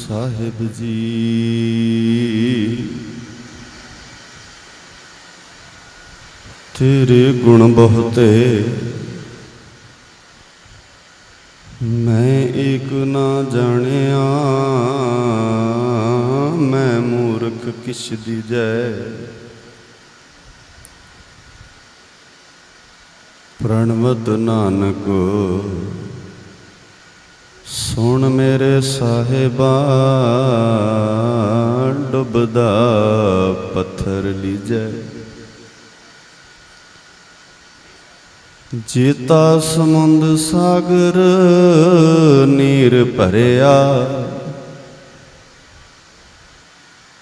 साहिब जी। तेरे गुण बहुते मैं एक ना जानिया, मैं मूर्ख किस दीजै। प्रणवत नानक सुन मेरे साहिबा, डुबदा पत्थर लीजै। जेता समुंद सागर नीर भरिया,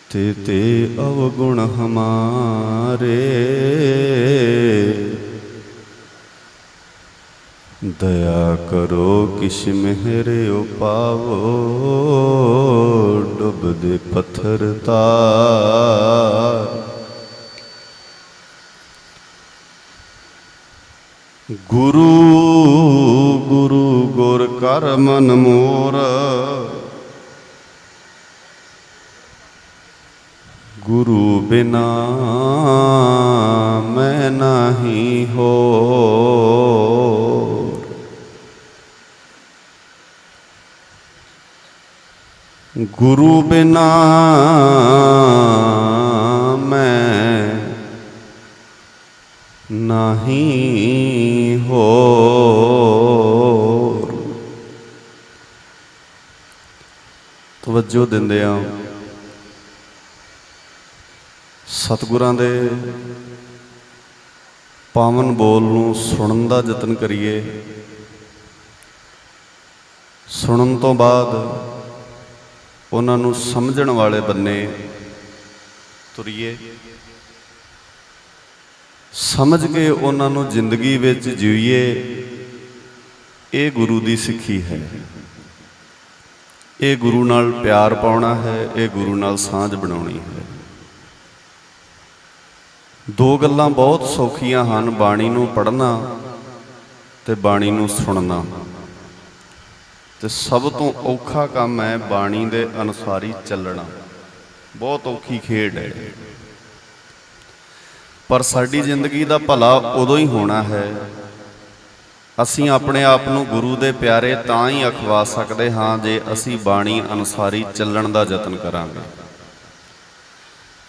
ते अवगुण हमारे। दया करो किस मेहरे उपावो, डुबदे पत्थर तार। गुरु गुरु गुर कर मन मोर, गुरु बिना मैं नहीं हो। गुरु बिना मैं नहीं हो। तवज्जो दिंदे आ सतगुरां दे पावन बोल नूं सुणन दा यतन करिए। सुणन तो बाद उन्हां नूं समझण वाले बन्ने तुरीए। समझ के उन्हां नूं जिंदगी विच जीईए। ये गुरु दी सिੱਖੀ है। ये गुरु नाल प्यार पाउणा है, ये गुरु नाल सांझ बनाउणी है। दो गल्लां बहुत सौखियां हन, बाणी नूं पढ़ना ते बाणी नूं सुणना। ते सब तो औखा काम है बाणी दे अनुसार ही चलना। बहुत औखी खेड है। पर साडी जिंदगी दा भला उदों ही होना है, असीं अपने आप नूं गुरु दे प्यारे तां ही अखवा सकदे हां जे असीं बाणी अनुसार ही चलण दा यतन करांगे।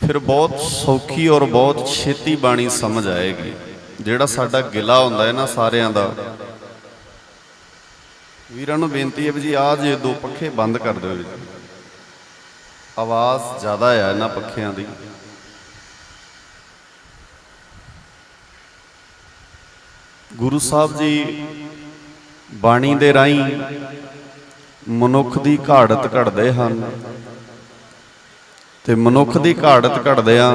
फिर बहुत सौखी और बहुत छेती बाणी समझ आएगी। जिहड़ा साडा गिला हुंदा है ना सारियां दा, वीरां नूं बेनती है भी जी आ जे दो पखे बंद कर दो जी, आवाज़ ज़्यादा है इन्हां पखियां दी। गुरु साहब जी बाणी दे राहीं मनुख दी घाड़त घड़दे हन ते मनुख दी घाड़त घड़दियां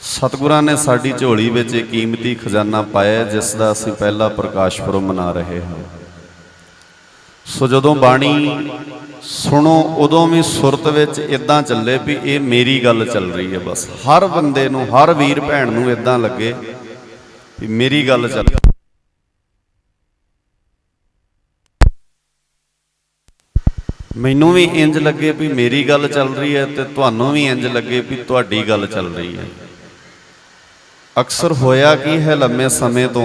सतगुरां ने साडी झोली विच एक कीमती खजाना पाया, जिस दा असीं पहला प्रकाश पुरब मना रहे हां। सो जदों बाणी सुनो उदों भी सुरत विच इदां चले भी ये मेरी गल चल रही है। बस हर बंदे नूं, हर वीर भैण नूं इदां लगे भी मेरी गल चल, मैनू भी इंज लगे भी मेरी गल चल रही है तो तुहानू भी इंज लगे भी तुहाडी गल चल रही है। अक्सर होया कि है लम्मे समय तो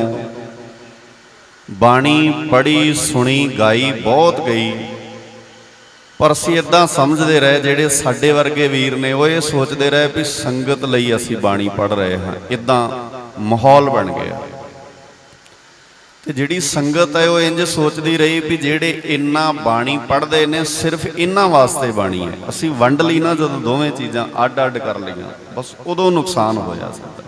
बाणी पढ़ी सुनी गाई बहुत गई, पर असीं इदां समझते रहे, जेड़े साडे वर्गे वीर ने वो ये सोचते रहे भी संगत लई असीं बाणी पढ़ रहे हैं। इदां माहौल बन गया ते जिहड़ी संगत है वो इंज सोचती रही भी जेड़े इन्ना बाणी पढ़ते ने सिर्फ इन्हां वास्ते बाणी है। असीं वंड लई ना जदों दोवें चीज़ां अड अड कर लईआं, बस उदों नुकसान होया साडा।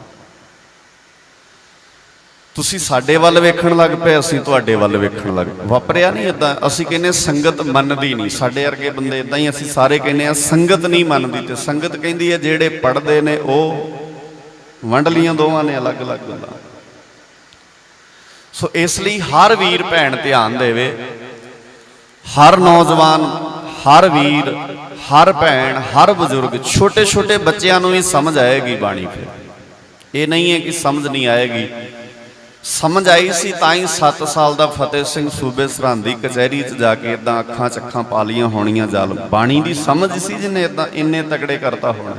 तुसीं साडे वल वेखण लग पे, असीं तुहाडे वल वेखण लग पे। वापरिया नहीं इदां। असीं कहने संगत मनदी नहीं, साडे वर्गे बंदे इदां ही असीं सारे कहने आ संगत नहीं मनदी, ते संगत कहंदी है जेड़े पढ़दे ने वो वंड लईआं दोवां ने अलग अलग गल्लां। सो इसलिए हर वीर भैन ध्यान देवे, हर नौजवान, हर वीर, हर भैन, हर बजुर्ग, छोटे छोटे बच्चों भी समझ आएगी बाणी। फिर ये नहीं है कि समझ नहीं आएगी, समझ आई सी तां ही 7 साल का फतेह सिंह सूबे सरहंद की कचहरी च जाके इदां अखां च अखां पा लियां होणियां जालम बाणी की समझ सी जिन्हें इदां इन्ने तगड़े करता होना।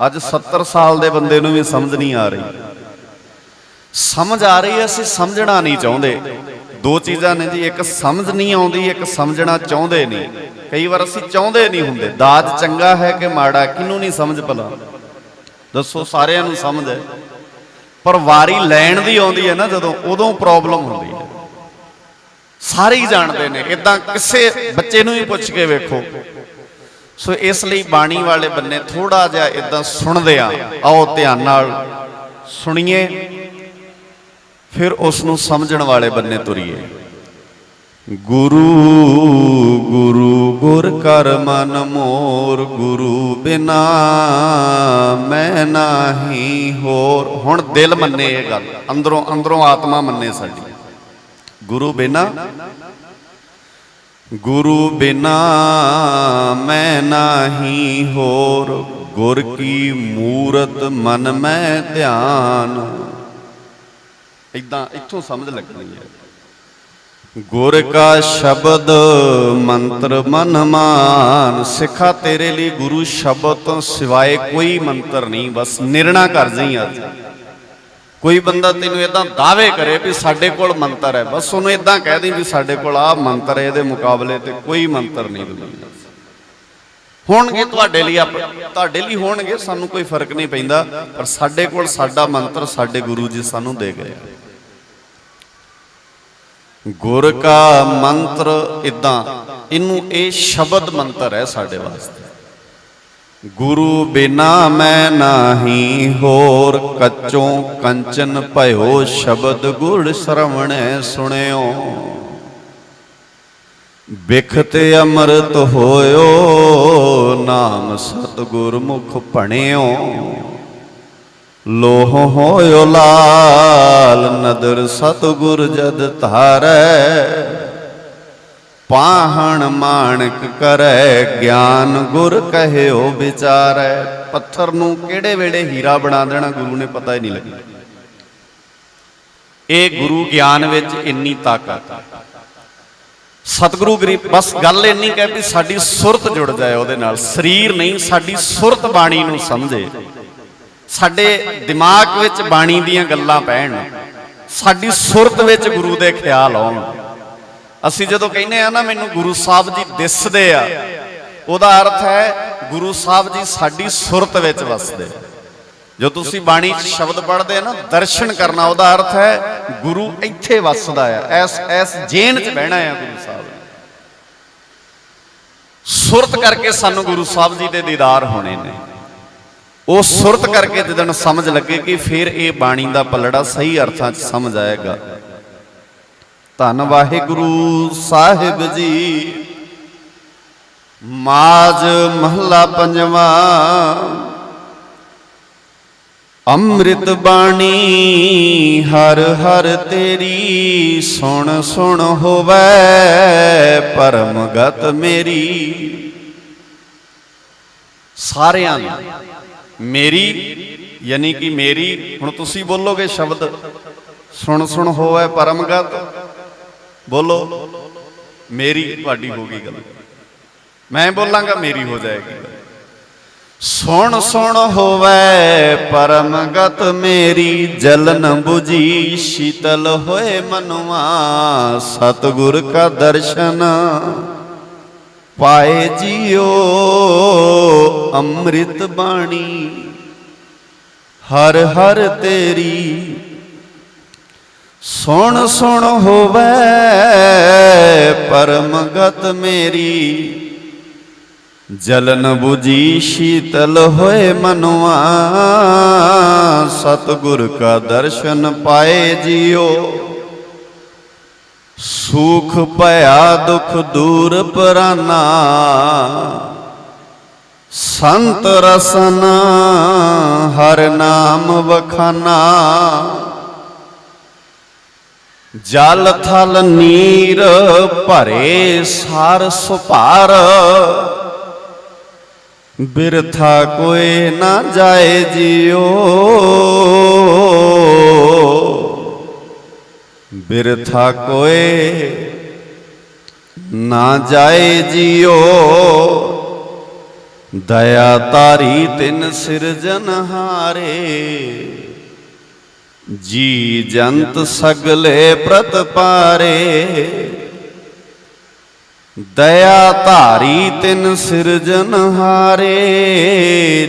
अज 70 साल के बंदे नूं भी समझ नहीं आ रही। समझ आ रही है, असीं समझना नहीं चाहते। दो चीज़ां ने जी, एक समझ नहीं आउंदी, एक समझना चाहते नहीं। कई बार असीं चाहते नहीं हुंदे दाज चंगा है कि माड़ा, किनूं नहीं समझ भला दसो, सारिआं नूं समझ है, पर वारी लैण दी आउंदी है ना जदों, उदों प्रॉब्लम हुंदी है। सारे ही जानते हैं, इदां किसे बच्चे नूं ही पुछ के वेखो। सो इसलिए बाणी वाले बन्ने थोड़ा जिहा इदां सुणदे आ, आओ ध्यान नाल सुणीए, फिर उसनूं समझण वाले बन्ने तुरीए। गुरु गुरु गुर कर मन मोर, गुरु बिना मैं नाही होर। हुण दिल मन्ने ये गल, अंदरों अंदरों आत्मा मन्ने साडी। गुरु बिना मैं नाही होर, गुर की मूरत मन में ध्यान। इदां इत्थों समझ लगनी है। गुर का शब्द मंत्र मन मान, सिखा तेरे लिए गुरु शब्द तो सिवाए कोई मंत्र नहीं। बस निर्णय कर जाई। अज कोई बंदा तेनों इदां दावे करे भी साडे कोल मंत्र है, बस उन्होंने इदां कह दी भी साडे कोल आ मंत्र है, इहदे मुकाबले ते कोई मंत्र नहीं दुनिया होणगे। तुहाडे लई होणगे, सानूं कोई फर्क नहीं पैंदा, पर साडे कोल साडा मंत्र साडे गुरु जी सानूं दे गए। गुर का मंत्र इदां, इनू ये शब्द मंत्र है साडे वास्ते। गुरु बिना मैं नाही होर, कच्चों कंचन भयो शब्द गुर श्रवण सुनियो। बिखते अमृत होयो नाम सतगुर मुख भणियो। लोह होयो लाल नदर सतगुर जद धारै। पाहण माणक करे ज्ञान गुर कहियो विचारै। पत्थर नूं किहड़े वेले हीरा बना देना गुरु ने पता ही नहीं लगी। ये गुरु ज्ञान विच इन्नी ताकत। सतगुरु गरीब बस गल इन्नी कह भी साडी सुरत जुड़ जाए उहदे नाल, शरीर नहीं, साडी सुरत बाणी नूं समझे, साडे दिमाग विच बाणी दीयां गल्लां पैण, साडी सुरत विच गुरु दे ख्याल आउण। असीं जदों कहने आ ना मैनूं गुरु साहब जी दिसदे आ, उहदा अर्थ है गुरु साहब जी साडी सुरत विच वसदे। जो तुसीं बाणी च शब्द पढ़दे ना, दर्शन करना, उहदा अर्थ है गुरु इत्थे वसदा है, ऐस जेन च बहना है गुरु साहब। सुरत करके सानूं गुरु साहब जी दे दीदार होने ने। वो सुरत करके जिदन समझ लगे कि फिर ये बाणी का पलड़ा सही अर्थां च समझ आएगा। धन वाहिगुरु साहिब जी। माज महला पंजवा। अमृत बाणी हर हर तेरी, सुन सुन होवै परम गत मेरी। सारियां मेरी यानी कि मेरी, हुण तुसी बोलोगे शब्द सुन सुन होवे परमगत, बोलो मेरी तुहाडी होगी गल, मैं बोलांगा मेरी हो जाएगी। सुन सुन होवे परमगत मेरी, जलन बुझी शीतल होए मनुआ। सतगुर का दर्शन पाए जियो अमृत बाणी हर हर तेरी। सुन सुन होवे परमगत मेरी, जलन बुझी शीतल होए मनुआ। सतगुर का दर्शन पाए जियो, सुख पया दुख दूर पराना। संत रसना हर नाम वखाना। जल थल नीर भरे सार सुपार। बिरथा कोई ना जाए जियो, बिरथा कोए ना जाए जियो, दया तारी तिन सिरजनहारे। जी जंत सगले प्रत पारे, दया धारी तिन सिरजनहारे।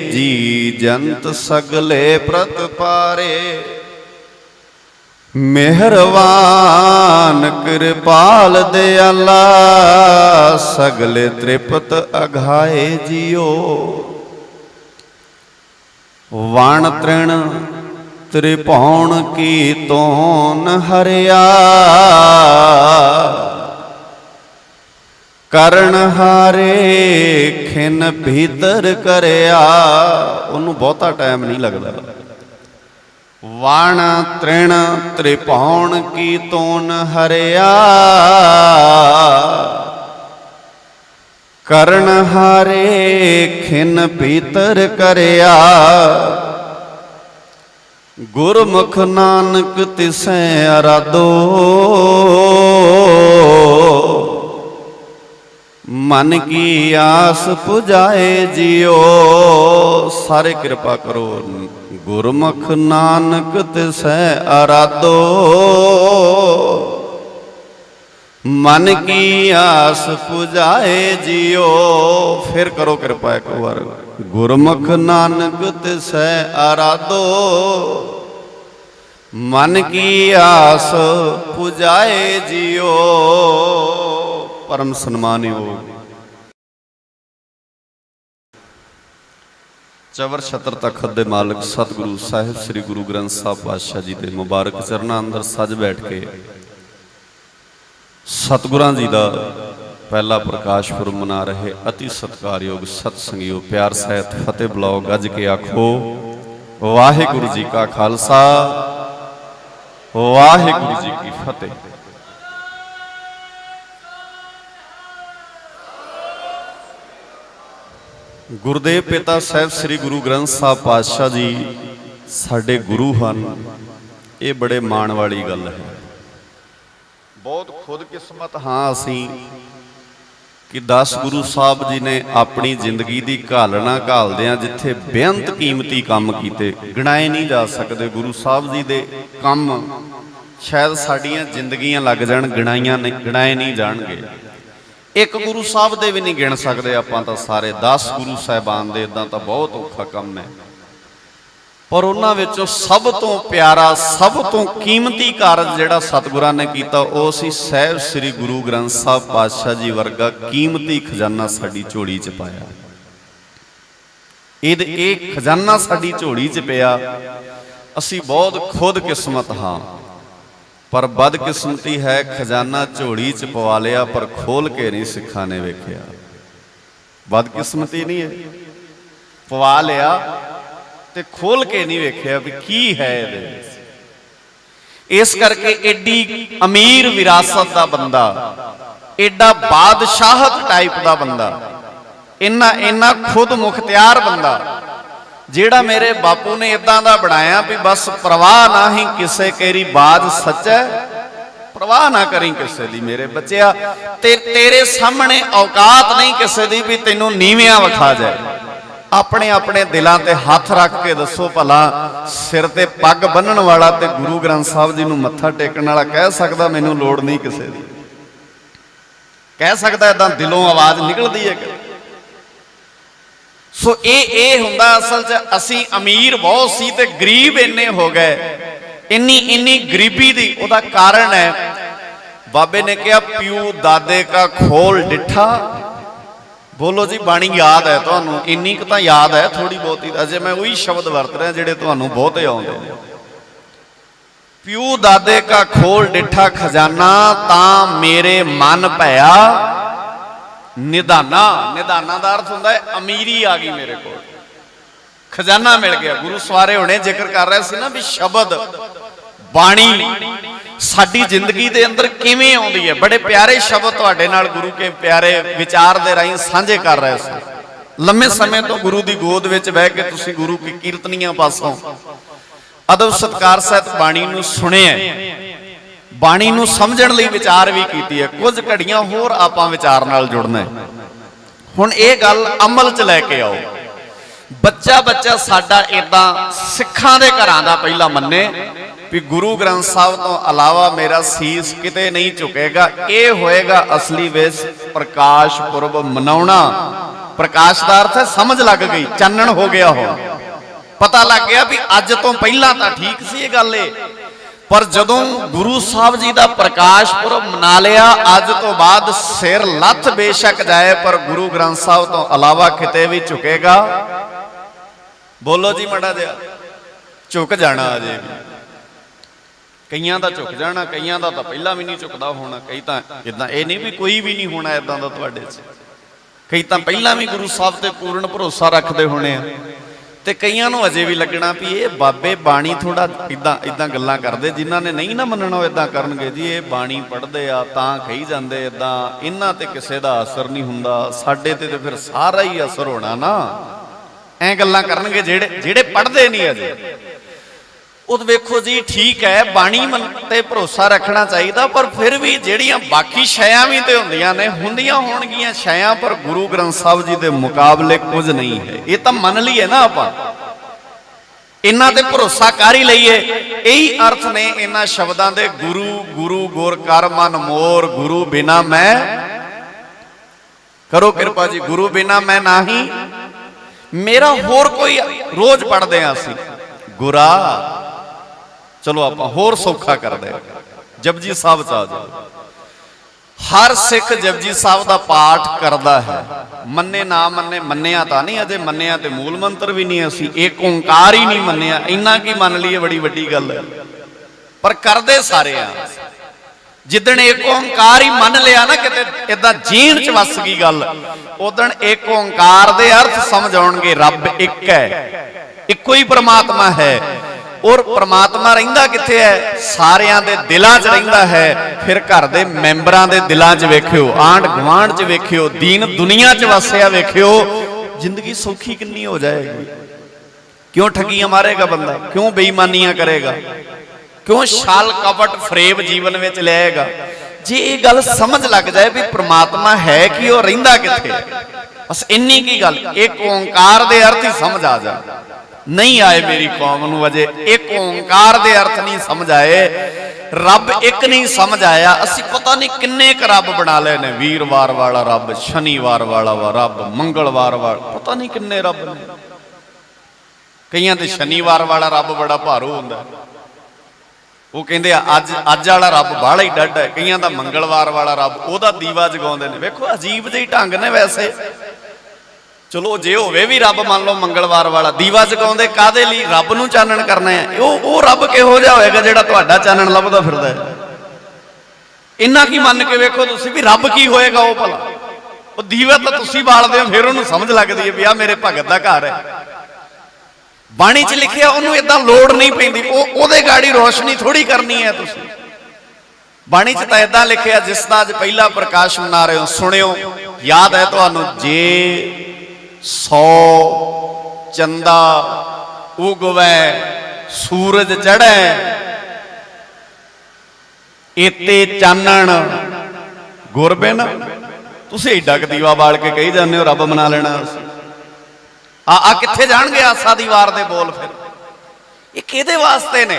जी जंत सगले प्रत पारे, मेहरबान कृपाल दयाला। सगले त्रिपत अघाए जियो, वाण तृण त्रिभुवन की तोन हरिया। करण हारे खिन भीतर करया। उन्होंने बहुता टाइम नहीं लगता। वाण तृण त्रिभुवन की तोन हरिया। करण हारे खिन भीतर करया। गुरमुख नानक तिसै आराधो, मन की आस पुजाए जियो। सारे कृपा करो। गुरमुख नानक तिसै आराधो, मन की आस पुजाए जियो। फिर करो कृपा एक बार। गुरमुख नानक तिसै आराधो, मन की आस पुजाए जियो। परम सन्मानयोग चवर छत्र तखत दे मालिक सतगुरु साहिब श्री गुरु ग्रंथ साहब पातशाह जी के मुबारक चरणां अंदर सज बैठ के सतगुरां जी का पहला प्रकाश पुरब मना रहे अति सत्कारयोग सतसंगियो प्यार सहित फतेह बुलाओ। गज के आखो वाहिगुरु जी का खालसा वाहिगुरु जी की फतेह। गुरुदेव पिता साहब श्री गुरु ग्रंथ साहब पातशाह जी साडे गुरु हन। ये बड़े माण वाली गल है। बहुत खुदकिस्मत हाँ असी कि 10 गुरु साहब जी ने अपनी जिंदगी की घालना घालदियां जिथे बेअंत कीमती काम किए गिनाए नहीं जा सकते। गुरु साहब जी दे काम शायद साडियां जिंदगियां लग जाण गिनाए नहीं जाणगे। एक गुरु साहब दे भी नहीं गिण सकते आपां तां सारे 10 गुरु साहिबान दे इदां तां बहुत औखा काम है। पर उन्हां विचों सब तो प्यारा सब तो कीमती कारज जिहड़ा सतगुरां ने कीता ਉਹ ਸੀ ਸਾਹਿਬ श्री गुरु ग्रंथ साहब पातशाह जी वर्गा कीमती खजाना साडी झोली च पाया। ਇਹ खजाना साडी झोली च पिया। असीं बहुत खुदकिस्मत हाँ। पर बदकिस्मती है खजाना झोली च पवा लिया पर खोल के नहीं सिखा ने वेख्या। बदकिस्मती नहीं है, पवा लिया ते खोल के नहीं वेख्या भी की है। इस करके एडी अमीर विरासत का बंदा, एडा बादशाहत टाइप का बंदा, इन्ना इन्ना खुद मुख्तियार बंदा ਜਿਹੜਾ मेरे बापू ने इदां दा बनाया भी बस परवाह ना ही किसे केरी बाज सच्चा परवाह ना करी किसे दी। मेरे बच्चिया तेरे सामने औकात नहीं किसे दी भी तेनों नीवियां विखा जाए। अपने अपने दिलों ते हाथ रख के दसो भला सिर ते पग बन्नण वाला ते गुरु ग्रंथ साहब जी नूं मत्था टेकण वाला कह सकदा मैनूं लोड़ नहीं किसे दी? कह सकदा इदां दिलों आवाज निकलदी है? सो ये हुंदा असल च असी अमीर बहुत सी ते गरीब इन्ने हो गए। इन्नी गरीबी दी ओदा कारण है बाबे ने कहा प्यू दादे का खोल डिठा। बोलो जी बाणी याद है तुहानूं? इन्नी क तां याद है थोड़ी बहुती। अजे मैं वही शब्द वरत रहा जिहड़े तुहानूं बहुते आउंदे ने। प्यू दादे का खोल डिठा खजाना तां मेरे मन भया निधाना। निधाना का अर्थ होंदा है अमीरी आ गई मेरे को, खजाना मिल गया। गुरु सवारे हुणे जिक्र कर रहे सी ना भी शब्द बाणी साडी जिंदगी दे अंदर किवें आउंदी है। बड़े प्यारे शब्द तुहाडे नाल गुरु के प्यारे विचार दे राहीं साझे कर रहे सी। लंबे समय तो गुरु की गोद विच बह के तुसीं गुरु की कीर्तनियां पासों अदब सत्कार सहित बाणी नूं सुणिया। ਬਾਣੀ ਨੂੰ ਸਮਝਣ ਲਈ ਵਿਚਾਰ ਵੀ ਕੀਤੀ ਹੈ। ਕੁਝ ਘੜੀਆਂ ਹੋਰ ਆਪਾਂ ਵਿਚਾਰ ਨਾਲ ਜੁੜਨਾ ਹੈ। ਹੁਣ ਇਹ ਗੱਲ ਅਮਲ 'ਚ ਲੈ ਕੇ ਆਓ। ਬੱਚਾ ਬੱਚਾ ਸਾਡਾ ਇਦਾਂ ਸਿੱਖਾਂ ਦੇ ਘਰਾਂ ਦਾ ਪਹਿਲਾਂ ਮੰਨੇ ਵੀ ਗੁਰੂ ਗ੍ਰੰਥ ਸਾਹਿਬ ਤੋਂ ਇਲਾਵਾ ਮੇਰਾ ਸੀਸ ਕਿਤੇ ਨਹੀਂ ਝੁਕੇਗਾ। ਇਹ ਹੋਏਗਾ ਅਸਲੀ ਵਿੱਚ ਪ੍ਰਕਾਸ਼ ਪੁਰਬ ਮਨਾਉਣਾ। ਪ੍ਰਕਾਸ਼ ਦਾ ਅਰਥ ਹੈ ਸਮਝ ਲੱਗ ਗਈ, ਚਾਨਣ ਹੋ ਗਿਆ, ਹੋ ਪਤਾ ਲੱਗ ਗਿਆ ਵੀ ਅੱਜ ਤੋਂ ਪਹਿਲਾਂ ਤਾਂ ਠੀਕ ਸੀ ਇਹ ਗੱਲ ਇਹ, ਪਰ ਜਦੋਂ ਗੁਰੂ ਸਾਹਿਬ ਜੀ ਦਾ ਪ੍ਰਕਾਸ਼ ਪੁਰਬ ਮਨਾ ਲਿਆ, ਅੱਜ ਤੋਂ ਬਾਅਦ ਸਿਰ ਲੱਥ ਬੇਸ਼ੱਕ ਜਾਏ ਪਰ ਗੁਰੂ ਗ੍ਰੰਥ ਸਾਹਿਬ ਤੋਂ ਇਲਾਵਾ ਕਿਤੇ ਵੀ ਝੁਕੇਗਾ। ਬੋਲੋ ਜੀ ਮਾੜਾ ਜਿਹਾ, ਝੁਕ ਜਾਣਾ। ਅਜੇ ਵੀ ਕਈਆਂ ਦਾ ਝੁਕ ਜਾਣਾ, ਕਈਆਂ ਦਾ ਤਾਂ ਪਹਿਲਾਂ ਵੀ ਨਹੀਂ ਝੁਕਦਾ ਹੋਣਾ। ਕਈ ਤਾਂ ਇਦਾਂ, ਇਹ ਨਹੀਂ ਵੀ ਕੋਈ ਵੀ ਨਹੀਂ ਹੋਣਾ ਇਦਾਂ ਦਾ ਤੁਹਾਡੇ 'ਚ, ਕਈ ਤਾਂ ਪਹਿਲਾਂ ਵੀ ਗੁਰੂ ਸਾਹਿਬ ਤੇ ਪੂਰਨ ਭਰੋਸਾ ਰੱਖਦੇ ਹੋਣੇ ਆ, ਤੇ ਕਈਆਂ ਨੂੰ ਅਜੇ ਵੀ ਲੱਗਣਾ ਵੀ ਇਹ ਬਾਬੇ ਬਾਣੀ ਥੋੜਾ ਇਦਾਂ ਗੱਲਾਂ ਕਰਦੇ, ਜਿਨ੍ਹਾਂ ਨੇ ਨਹੀਂ ਨਾ ਮੰਨਣਾ ਉਹ ਇਦਾਂ ਕਰਨਗੇ ਜੀ। ਇਹ ਬਾਣੀ ਪੜ੍ਹਦੇ ਆ ਤਾਂ ਕਹੀ ਜਾਂਦੇ ਇਦਾਂ, ਇਹਨਾਂ ਤੇ ਕਿਸੇ ਦਾ ਅਸਰ ਨਹੀਂ ਹੁੰਦਾ, ਸਾਡੇ ਤੇ ਫਿਰ ਸਾਰਾ ਹੀ ਅਸਰ ਹੋਣਾ ਨਾ। ਐ ਗੱਲਾਂ ਕਰਨਗੇ ਜਿਹੜੇ ਪੜ੍ਹਦੇ ਨਹੀਂ ਅਜੇ। ਉਹ ਵੇਖੋ ਜੀ, ਠੀਕ ਹੈ ਬਾਣੀ ਤੇ ਭਰੋਸਾ ਰੱਖਣਾ ਚਾਹੀਦਾ, ਪਰ ਫਿਰ ਵੀ ਜਿਹੜੀਆਂ ਬਾਕੀ ਸ਼ੈਆਂ ਵੀ ਤੇ ਹੁੰਦੀਆਂ ਹੋਣਗੀਆਂ ਸ਼ੈਆਂ, ਪਰ ਗੁਰੂ ਗ੍ਰੰਥ ਸਾਹਿਬ ਜੀ ਦੇ ਮੁਕਾਬਲੇ ਕੁਝ ਨਹੀਂ ਹੈ। ਇਹ ਤਾਂ ਮੰਨ ਲਈਏ ਨਾ ਆਪਾਂ, ਇਹਨਾਂ ਤੇ ਭਰੋਸਾ ਕਰ ਹੀ ਲਈਏ। ਇਹੀ ਅਰਥ ਨੇ ਇਹਨਾਂ ਸ਼ਬਦਾਂ ਦੇ, ਗੁਰੂ ਗੁਰੂ ਗੁਰ ਕਰ ਮਨ ਮੋਰ, ਗੁਰੂ ਬਿਨਾ ਮੈਂ, ਕਰੋ ਕਿਰਪਾ ਜੀ, ਗੁਰੂ ਬਿਨਾ ਮੈਂ ਨਾਹੀ ਮੇਰਾ ਹੋਰ ਕੋਈ। ਰੋਜ਼ ਪੜ੍ਹਦੇ ਆ ਅਸੀਂ ਗੁਰਾ, ਚਲੋ ਆਪਾਂ ਹੋਰ ਸੌਖਾ ਕਰਦੇ ਆ, ਜਪਜੀ ਸਾਹਿਬ ਚ ਆ ਜਾਓ। ਹਰ ਸਿੱਖ ਜਪਜੀ ਸਾਹਿਬ ਦਾ ਪਾਠ ਕਰਦਾ ਹੈ, ਮੰਨੇ ਨਾ ਮੰਨੇ, ਮੰਨਿਆ ਤਾਂ ਨਹੀਂ ਅਜੇ, ਮੰਨਿਆ ਤੇ ਮੂਲ ਮੰਤਰ ਵੀ ਨਹੀਂ ਅਸੀਂ, ਏਕ ਓੰਕਾਰ ਹੀ ਨਹੀਂ ਮੰਨਿਆ। ਇੰਨਾ ਕੀ ਮੰਨ ਲਈਏ ਬੜੀ ਵੱਡੀ ਗੱਲ ਹੈ, ਪਰ ਕਰਦੇ ਸਾਰੇ ਆ। ਜਿੱਦਣ ਏਕ ਓੰਕਾਰ ਹੀ ਮੰਨ ਲਿਆ ਨਾ, ਕਿਤੇ ਏਦਾਂ ਜੀਣ ਚ ਵਸ ਗਈ ਗੱਲ, ਉਦਣ ਏਕ ਓੰਕਾਰ ਦੇ ਅਰਥ ਸਮਝ ਆਉਣਗੇ। ਰੱਬ ਇੱਕ ਹੈ, ਇੱਕੋ ਹੀ ਪ੍ਰਮਾਤਮਾ ਹੈ। ਔਰ ਪ੍ਰਮਾਤਮਾ ਰਹਿੰਦਾ ਕਿੱਥੇ ਹੈ? ਸਾਰਿਆਂ ਦੇ ਦਿਲਾਂ 'ਚ ਰਹਿੰਦਾ ਹੈ। ਫਿਰ ਘਰ ਦੇ ਮੈਂਬਰਾਂ ਦੇ ਦਿਲਾਂ 'ਚ ਵੇਖਿਓ, ਆਂਢ ਗੁਆਂਢ 'ਚ ਵੇਖਿਓ, ਦੀਨ ਦੁਨੀਆ 'ਚ ਵਸਿਆ ਵੇਖਿਓ, ਜ਼ਿੰਦਗੀ ਸੌਖੀ ਕਿੰਨੀ ਹੋ ਜਾਏਗੀ। ਕਿਉਂ ਠੱਗੀਆਂ ਮਾਰੇਗਾ ਬੰਦਾ, ਕਿਉਂ ਬੇਈਮਾਨੀਆਂ ਕਰੇਗਾ, ਕਿਉਂ ਛਲ ਕਪਟ ਫਰੇਬ ਜੀਵਨ ਵਿੱਚ ਲਿਆਏਗਾ। ਜੇ ਇਹ ਗੱਲ ਸਮਝ ਲੱਗ ਜਾਏ ਵੀ ਪ੍ਰਮਾਤਮਾ ਹੈ ਕਿ ਉਹ ਰਹਿੰਦਾ ਕਿੱਥੇ, ਬਸ ਇੰਨੀ ਕੀ ਗੱਲ, ਇੱਕ ਓੰਕਾਰ ਦੇ ਅਰਥ ਹੀ ਸਮਝ ਆ ਜਾ। ਨਹੀਂ ਆਏ ਮੇਰੀ ਕੌਮ ਨੂੰ ਅਜੇ ਇੱਕ ਓੰਕਾਰ ਦੇ ਅਰਥ ਨਹੀਂ ਸਮਝ ਆਏ, ਰੱਬ ਇੱਕ ਨਹੀਂ ਸਮਝ ਆਇਆ। ਅਸੀਂ ਪਤਾ ਨਹੀਂ ਕਿੰਨੇ ਕੁ ਰੱਬ ਬਣਾ ਲਏ ਨੇ, ਵੀਰਵਾਰ ਵਾਲਾ ਰੱਬ, ਸ਼ਨੀਵਾਰ ਵਾਲਾ ਰੱਬ, ਮੰਗਲਵਾਰ ਵਾਲਾ, ਪਤਾ ਨਹੀਂ ਕਿੰਨੇ ਰੱਬ ਨੇ। ਕਈਆਂ ਤੇ ਸ਼ਨੀਵਾਰ ਵਾਲਾ ਰੱਬ ਬੜਾ ਭਾਰੂ ਹੁੰਦਾ, ਉਹ ਕਹਿੰਦੇ ਅੱਜ ਵਾਲਾ ਰੱਬ ਬਾਹਲਾ ਹੀ ਡੱਡ ਹੈ। ਕਈਆਂ ਦਾ ਮੰਗਲਵਾਰ ਵਾਲਾ ਰੱਬ, ਉਹਦਾ ਦੀਵਾ ਜਗਾਉਂਦੇ ਨੇ। ਵੇਖੋ ਅਜੀਬ ਜਿਹੇ ਢੰਗ ਨੇ ਵੈਸੇ। ਚਲੋ ਜੇ ਹੋਵੇ ਵੀ ਰੱਬ ਮੰਨ ਲਓ ਮੰਗਲਵਾਰ ਵਾਲਾ, ਦੀਵਾ ਜਗਾਉਂਦੇ ਕਾਦੇ ਲਈ? ਰੱਬ ਨੂੰ ਚਾਨਣ ਕਰਨਾ ਹੈ। ਉਹ ਰੱਬ ਕਿਹੋ ਜਿਹਾ ਹੋਏਗਾ ਜਿਹੜਾ ਤੁਹਾਡਾ ਚਾਨਣ ਲੱਭਦਾ ਫਿਰਦਾ ਹੈ? ਇੰਨਾ ਕੀ ਮੰਨ ਕੇ ਵੇਖੋ ਤੁਸੀਂ ਵੀ ਰੱਬ ਕੀ ਹੋਏਗਾ ਉਹ ਭਲਾ। ਉਹ ਦੀਵਾ ਤਾਂ ਤੁਸੀਂ ਬਾਲਦੇ ਹੋ, ਫਿਰ ਉਹਨੂੰ ਸਮਝ ਲੱਗਦੀ ਹੈ ਵੀ ਆ ਮੇਰੇ ਭਗਤ ਦਾ ਘਰ ਹੈ। ਬਾਣੀ 'ਚ ਲਿਖਿਆ, ਉਹਨੂੰ ਏਦਾਂ ਲੋੜ ਨਹੀਂ ਪੈਂਦੀ, ਉਹਦੇ ਗਾੜੀ ਰੋਸ਼ਨੀ ਥੋੜੀ ਕਰਨੀ ਹੈ ਤੁਸੀਂ। ਬਾਣੀ 'ਚ ਤਾਂ ਏਦਾਂ ਲਿਖਿਆ, ਜਿਸ ਦਾ ਅੱਜ ਪਹਿਲਾ ਪ੍ਰਕਾਸ਼ ਮਨਾ ਰਹੇ ਹੋ, ਸੁਣਿਓ, ਯਾਦ ਹੈ ਤੁਹਾਨੂੰ, ਜੇ 100 ਚੰਦਾ ਉਗਵੈ ਸੂਰਜ ਚੜ੍ਹੈ, ਏਤੇ ਚਾਨਣ ਗੁਰਬਿਨ। ਤੁਸੀਂ ਏਡਾ ਕ ਦੀਵਾ ਬਾਲ ਕੇ ਕਹੀ ਜਾਂਦੇ ਹੋ ਰੱਬ ਮਨਾ ਲੈਣਾ। ਆ ਕਿੱਥੇ ਜਾਣਗੇ ਆਸਾ ਦੀ ਵਾਰ ਦੇ ਬੋਲ? ਫਿਰ ਇਹ ਕਿਹਦੇ ਵਾਸਤੇ ਨੇ,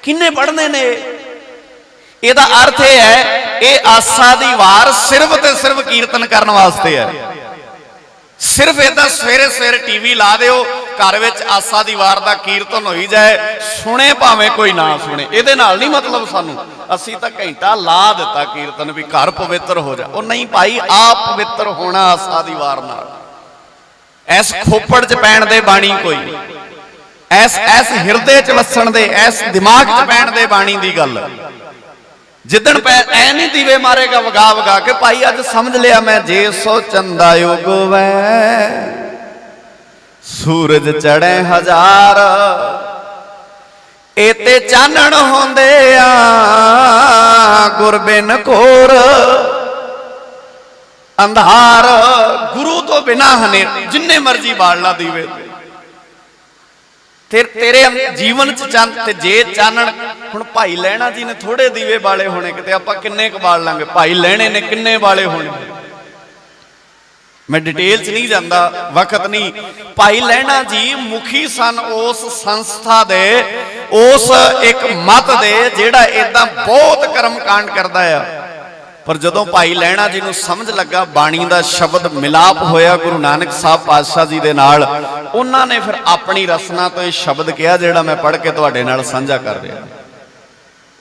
ਕਿੰਨੇ ਪੜ੍ਹਨੇ ਨੇ? ਇਹਦਾ ਅਰਥ ਇਹ ਹੈ, ਇਹ ਆਸਾ ਦੀ ਵਾਰ ਸਿਰਫ ਤੇ ਸਿਰਫ ਕੀਰਤਨ ਕਰਨ ਵਾਸਤੇ ਹੈ। ਸਿਰਫ ਏਦਾਂ ਸਵੇਰੇ ਸਵੇਰੇ ਟੀਵੀ ਲਾ ਦਿਓ, ਘਰ ਵਿੱਚ ਆਸਾ ਦੀ ਵਾਰ ਦਾ ਕੀਰਤਨ ਹੋਈ ਜਾਏ, ਸੁਣੇ ਭਾਵੇਂ ਕੋਈ ਨਾ ਸੁਣੇ, ਇਹਦੇ ਨਾਲ ਨਹੀਂ ਮਤਲਬ ਸਾਨੂੰ। ਅਸੀਂ ਤਾਂ ਘੰਟਾ ਲਾ ਦਿੱਤਾ ਕੀਰਤਨ ਵੀ ਘਰ ਪਵਿੱਤਰ ਹੋ ਜਾ। ਉਹ ਨਹੀਂ ਭਾਈ, ਆਪ ਪਵਿੱਤਰ ਹੋਣਾ ਆਸਾ ਦੀ ਵਾਰ ਨਾਲ। ਐਸ ਖੋਪੜ 'ਚ ਪੈਣ ਦੇ ਬਾਣੀ ਕੋਈ, ਐਸ ਹਿਰਦੇ 'ਚ ਵਸਣ ਦੇ, ਐਸ ਦਿਮਾਗ 'ਚ ਪੈਣ ਦੇ ਬਾਣੀ ਦੀ ਗੱਲ। ਜਿੱਦਣ ਐ ਨਹੀਂ ਦੀਵੇ ਮਾਰੇਗਾ ਵਗਾ ਵਗਾ ਕੇ, ਭਾਈ ਅੱਜ ਸਮਝ ਲਿਆ ਮੈਂ, ਜੇ 100 ਚੰਦਾ ਉਗਵੈ ਸੂਰਜ ਚੜ੍ਹੇ 1000, ਏਤੇ ਚਾਨਣ ਹੁੰਦੇ ਆ ਗੁਰਬਿਨ ਘੋਰ ਅੰਧਾਰ। ਗੁਰੂ ਤੋਂ ਬਿਨਾ ਹਨੇਰ, ਜਿੰਨੇ ਮਰਜੀ ਬਾਲ ਲਾ ਦੀਵੇ, तेरे जीवन च चंद ते जे चानण हुण भाई लहणा जी ने थोड़े दीवे बाले होने किते आपां किन्ने क बाल लांगे, भाई लहणे ने किन्ने बाले होने, मैं डिटेल च नहीं जांदा, वक्त नहीं। भाई लहणा जी मुखी सन उस संस्था दे, उस एक मत दे जिहड़ा इदां बहुत कर्मकांड करदा है। पर जदों भाई लहणा जी नूं समझ लगा, बाणी दा शब्द मिलाप होया गुरु नानक साहब पातशाह जी दे नाल, उन्हां ने फिर अपनी रसना तो यह शब्द कहा जिहड़ा मैं पढ़ के तुहाडे नाल साझा कर रहा।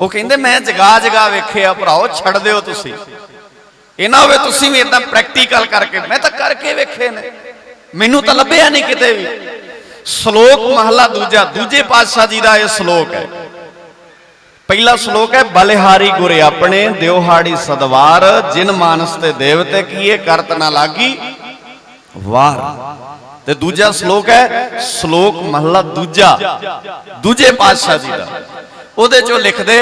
वो कहंदे मैं जगा जगा वेखिया भराओ, छड़ दिओ तुसीं, ਇਹ ਨਾ ਹੋਵੇ ਤੁਸੀਂ ਵੀ ਇਦਾਂ ਪ੍ਰੈਕਟੀਕਲ ਕਰਕੇ, मैं तो करके वेखे ने, मैनू तो ਲੱਭਿਆ नहीं किते भी। श्लोक महला दूजा, दूजे पातशाह जी का यह श्लोक है। पहला श्लोक है, बलिहारी गुरे अपने दिवहाड़ी सदवार, जिन मानस ते देवते किए करत ना लागी वार। ते दूजा श्लोक है, श्लोक महला दूजा, दूजे पातशाह जी का, ਉਹਦੇ ਚੋਂ ਲਿਖਦੇ,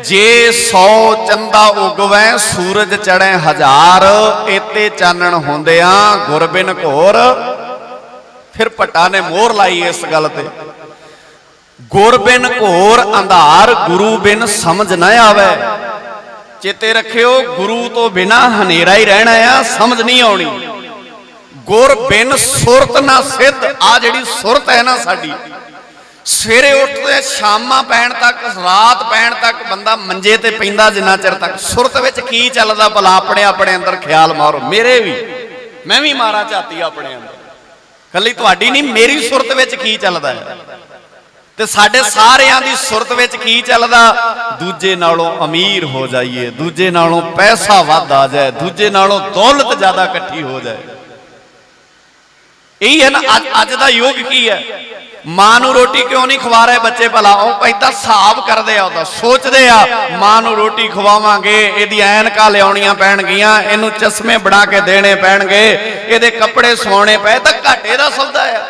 ਜੇ 100 ਚੰਦਾ ਉਗਵੈ ਸੂਰਜ ਚੜ੍ਹੈ ਹਜ਼ਾਰ, ਇਤੇ ਚਾਨਣ ਹੁੰਦਿਆਂ ਗੁਰ ਬਿਨ ਘੋਰ। ਫਿਰ ਭੱਟਾ ਨੇ ਮੋਹਰ ਲਾਈ ਇਸ ਗੱਲ ਤੇ, ਗੁਰ ਬਿਨ ਘੋਰ ਅੰਧਾਰ, ਗੁਰੂ ਬਿਨ ਸਮਝ ਨਾ ਆਵੇ। ਚੇਤੇ ਰੱਖਿਓ, ਗੁਰੂ ਤੋਂ ਬਿਨਾ ਹਨੇਰਾ ਹੀ ਰਹਿਣਾ ਆ, ਸਮਝ ਨਹੀਂ ਆਉਣੀ। ਗੁਰ ਬਿਨ ਸੁਰਤ ਨਾ ਸਿੱਧ, ਆ ਜਿਹੜੀ ਸੁਰਤ ਹੈ ਨਾ ਸਾਡੀ, ਸਵੇਰੇ ਉੱਠਦੇ ਸ਼ਾਮਾਂ ਪੈਣ ਤੱਕ, ਰਾਤ ਪੈਣ ਤੱਕ ਬੰਦਾ ਮੰਜੇ ਤੇ ਪੈਂਦਾ ਜਿੰਨਾ ਚਿਰ ਤੱਕ, ਸੁਰਤ ਵਿੱਚ ਕੀ ਚੱਲਦਾ ਭਲਾ? ਆਪਣੇ ਆਪਣੇ ਅੰਦਰ ਖਿਆਲ ਮਾਰੋ, ਮੇਰੇ ਵੀ, ਮੈਂ ਵੀ ਮਾਰਾਂ ਝਾਤੀ ਆਪਣੇ ਅੰਦਰ, ਕੱਲੀ ਤੁਹਾਡੀ ਨਹੀਂ, ਮੇਰੀ ਸੁਰਤ ਵਿੱਚ ਕੀ ਚੱਲਦਾ ਹੈ? ਤੇ ਸਾਡੇ ਸਾਰਿਆਂ ਦੀ ਸੁਰਤ ਵਿੱਚ ਕੀ ਚੱਲਦਾ? ਦੂਜੇ ਨਾਲੋਂ ਅਮੀਰ ਹੋ ਜਾਈਏ, ਦੂਜੇ ਨਾਲੋਂ ਪੈਸਾ ਵੱਧ ਆ ਜਾਏ, ਦੂਜੇ ਨਾਲੋਂ ਦੌਲਤ ਜ਼ਿਆਦਾ ਇਕੱਠੀ ਹੋ ਜਾਏ। ਇਹੀ ਹੈ ਨਾ ਅੱਜ ਦਾ ਯੁੱਗ। ਕੀ ਹੈ? ਮਾਂ ਨੂੰ ਰੋਟੀ ਕਿਉਂ ਨਹੀਂ ਖਵਾ ਰਹੇ ਬੱਚੇ ਭਲਾ? ਉਹ ਏਦਾਂ ਹਿਸਾਬ ਕਰਦੇ ਆ, ਉਹਦਾ ਸੋਚਦੇ ਆ, ਮਾਂ ਨੂੰ ਰੋਟੀ ਖਵਾਵਾਂਗੇ, ਇਹਦੀ ਐਨਕਾਂ ਲਿਆਉਣੀਆਂ ਪੈਣਗੀਆਂ, ਇਹਨੂੰ ਚਸ਼ਮੇ ਬਣਾ ਕੇ ਦੇਣੇ ਪੈਣਗੇ, ਇਹਦੇ ਕੱਪੜੇ ਸਵਾਉਣੇ ਪਏ, ਤਾਂ ਘਾਟੇ ਦਾ ਸੌਦਾ ਆ।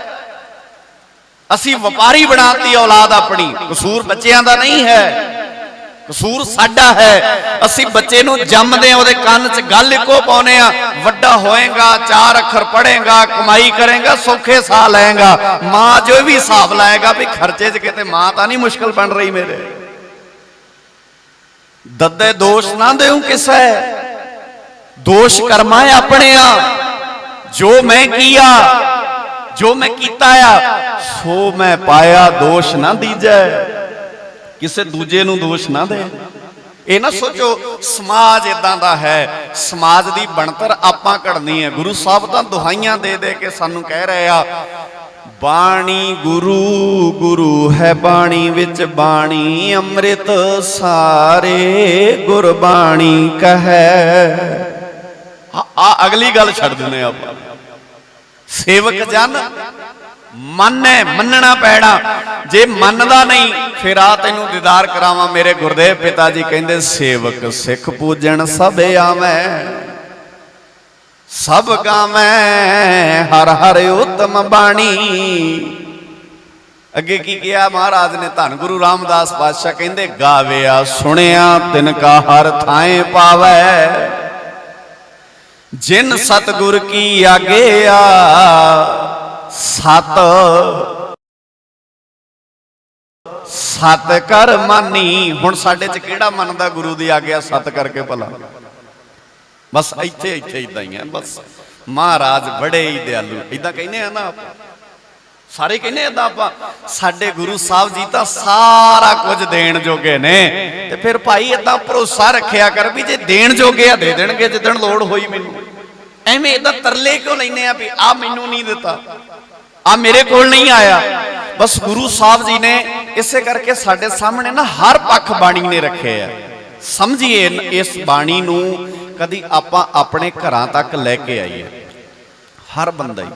ਅਸੀਂ ਵਪਾਰੀ ਬਣਾਤੀ ਔਲਾਦ ਆਪਣੀ। ਕਸੂਰ ਬੱਚਿਆਂ ਦਾ ਨਹੀਂ ਹੈ, ਕਸੂਰ ਸਾਡਾ ਹੈ। ਅਸੀਂ ਬੱਚੇ ਨੂੰ ਜੰਮਦੇ ਉਹਦੇ ਕੰਨ 'ਚ ਗੱਲ ਇੱਕੋ ਪਾਉਨੇ ਆ, ਵੱਡਾ ਹੋਏਗਾ, 4 ਅੱਖਰ ਪੜ੍ਹੇਗਾ, ਕਮਾਈ ਕਰੇਗਾ, ਸੌਖੇ ਸਾਹ ਲਏਗਾ। ਮਾਂ ਜੋ ਵੀ ਹਿਸਾਬ ਲਾਏਗਾ ਵੀ ਖਰਚੇ 'ਚ ਕਿਤੇ ਮਾਂ ਤਾਂ ਨਹੀਂ ਮੁਸ਼ਕਲ ਬਣ ਰਹੀ ਮੇਰੇ। ਦੱਦੇ ਦੋਸ਼ ਨਾ ਦੇਉ ਕਿਸੇ, ਦੋਸ਼ ਕਰਮਾਂ ਆਪਣੇ ਆ। ਜੋ ਮੈਂ ਕੀਆ, ਜੋ ਮੈਂ ਕੀਤਾ ਆ, ਸੋ ਮੈਂ ਪਾਇਆ, ਦੋਸ਼ ਨਾ ਦੀਜੈ। ਕਿਸੇ ਦੂਜੇ ਨੂੰ ਦੋਸ਼ ਨਾ ਦੇ। ਇਹ ਨਾ ਸੋਚੋ ਸਮਾਜ ਇਦਾਂ ਦਾ ਹੈ, ਸਮਾਜ ਦੀ ਬਣਤਰ ਆਪਾਂ ਘੜਨੀ ਹੈ। ਗੁਰੂ ਸਾਹਿਬ ਤਾਂ ਦੁਹਾਈਆਂ ਦੇ ਦੇ ਕੇ ਸਾਨੂੰ ਕਹਿ ਰਹੇ ਆ, ਬਾਣੀ ਗੁਰੂ ਗੁਰੂ ਹੈ ਬਾਣੀ ਵਿੱਚ ਬਾਣੀ, ਅੰਮ੍ਰਿਤ ਸਾਰੇ ਗੁਰਬਾਣੀ ਕਹੈ। ਆ ਅਗਲੀ ਗੱਲ ਛੱਡ ਦਿੰਦੇ ਆਪਾਂ। ਸੇਵਕ ਜਨ ਮੰਨੈ, ਮੰਨਣਾ ਪੈਣਾ। ਜੇ ਮੰਨਦਾ ਨਹੀਂ ਫਿਰ ਆ ਤੈਨੂੰ ਦੀਦਾਰ ਕਰਾਵਾਂ ਮੇਰੇ ਗੁਰਦੇਵ ਪਿਤਾ ਜੀ ਕਹਿੰਦੇ, ਸੇਵਕ ਸਿੱਖ ਪੂਜਣ ਸਭ ਆਵੈ, ਸਭ ਗਾਵੈ ਹਰ ਹਰ ਉਤਮ ਬਾਣੀ। ਅੱਗੇ ਕੀ ਕਿਹਾ ਮਹਾਰਾਜ ਨੇ? ਧੰਨ ਗੁਰੂ ਰਾਮਦਾਸ ਪਾਤਸ਼ਾਹ ਕਹਿੰਦੇ, ਗਾਵਿਆ ਸੁਣਿਆ ਤਿਨ ਕਾ ਹਰ ਥਾਂ ਪਾਵੈ, ਜਿਨ ਸਤਿਗੁਰ ਕੀ ਆਗਿਆ ਸਤ ਸਤ ਕਰ ਮਾਨੀ। ਹੁਣ ਸਾਡੇ ਚ ਕਿਹੜਾ ਮੰਨਦਾ ਗੁਰੂ ਦੀ ਆਗਿਆ ਸਤ ਕਰਕੇ ਭਲਾ? ਬਸ ਇੱਥੇ ਇਦਾਂ ਹੀ ਹੈ। ਬਸ ਮਹਾਰਾਜ ਬੜੇ ਹੀ ਦਿਆਲੂ, ਇਦਾਂ ਕਹਿੰਦੇ ਆ ਨਾ ਆਪਾਂ, ਸਾਰੇ ਕਹਿੰਦੇ ਏਦਾਂ ਆਪਾਂ। ਸਾਡੇ ਗੁਰੂ ਸਾਹਿਬ ਜੀ ਤਾਂ ਸਾਰਾ ਕੁਝ ਦੇਣ ਜੋਗੇ ਨੇ, ਤੇ ਫਿਰ ਭਾਈ ਏਦਾਂ ਭਰੋਸਾ ਰੱਖਿਆ ਕਰ ਵੀ ਜੇ ਦੇਣ ਜੋਗੇ ਆ ਦੇ ਦੇਣਗੇ ਜਿੱਦਣ ਲੋੜ ਹੋਈ ਮੈਨੂੰ। ਐਵੇਂ ਏਦਾਂ ਤਰਲੇ ਕਿਉਂ ਲੈਨੇ ਆ ਵੀ ਆ ਮੈਨੂੰ ਨਹੀਂ ਦਿੱਤਾ, ਆ ਮੇਰੇ ਕੋਲ ਨਹੀਂ ਆਇਆ? ਬਸ ਗੁਰੂ ਸਾਹਿਬ ਜੀ ਨੇ ਇਸੇ ਕਰਕੇ ਸਾਡੇ ਸਾਹਮਣੇ ਨਾ ਹਰ ਪੱਖ ਬਾਣੀ ਨੇ ਰੱਖੇ ਆ। ਸਮਝੀਏ ਇਸ ਬਾਣੀ ਨੂੰ, ਕਦੀ ਆਪਾਂ ਆਪਣੇ ਘਰਾਂ ਤੱਕ ਲੈ ਕੇ ਆਈਏ। ਹਰ ਬੰਦਾ ਹੀ,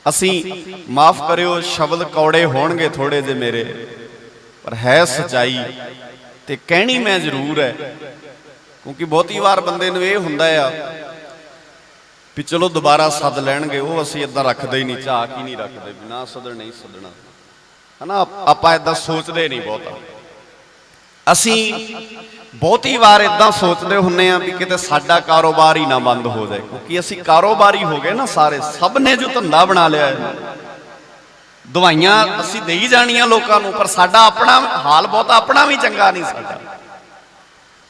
ਅਸੀਂ ਮਾਫ ਕਰਿਓ ਸ਼ਬਦ ਕੌੜੇ ਹੋਣਗੇ ਥੋੜੇ ਜਿਹੇ ਮੇਰੇ, ਪਰ ਹੈ ਸਚਾਈ ਤੇ ਕਹਿਣੀ ਮੈਂ ਜ਼ਰੂਰ ਹੈ। ਕਿਉਂਕਿ ਬਹੁਤੀ ਵਾਰ ਬੰਦੇ ਨੂੰ ਇਹ ਹੁੰਦਾ ਆ ਵੀ ਚਲੋ ਦੁਬਾਰਾ ਸੱਦ ਲੈਣਗੇ, ਉਹ ਅਸੀਂ ਇਦਾਂ ਰੱਖਦੇ ਹੀ ਨਹੀਂ, ਝਾਕ ਹੀ ਨਹੀਂ ਰੱਖਦੇ ਵੀ ਨਾ ਸੱਦਣ ਨਹੀਂ ਸੱਦਣਾ, ਹਨਾ। ਆਪਾਂ ਇਦਾਂ ਸੋਚਦੇ ਨਹੀਂ ਬਹੁਤਾ। ਅਸੀਂ ਬਹੁਤੀ ਵਾਰ ਇਦਾਂ ਸੋਚਦੇ ਹੁੰਨੇ ਆ ਵੀ ਕਿਤੇ ਸਾਡਾ ਕਾਰੋਬਾਰ ਹੀ ਨਾ ਬੰਦ ਹੋ ਜਾਏ, ਕਿਉਂਕਿ ਅਸੀਂ ਕਾਰੋਬਾਰੀ ਹੋ ਗਏ ਨਾ ਸਾਰੇ, ਸਭ ਨੇ ਜੋ ਧੰਦਾ ਬਣਾ ਲਿਆ ਹੈ। ਦਵਾਈਆਂ ਅਸੀਂ ਦੇਈ ਜਾਣੀਆਂ ਲੋਕਾਂ ਨੂੰ, ਪਰ ਸਾਡਾ ਆਪਣਾ ਹਾਲ ਬਹੁਤਾ ਆਪਣਾ ਵੀ ਚੰਗਾ ਨਹੀਂ ਸਾਡਾ।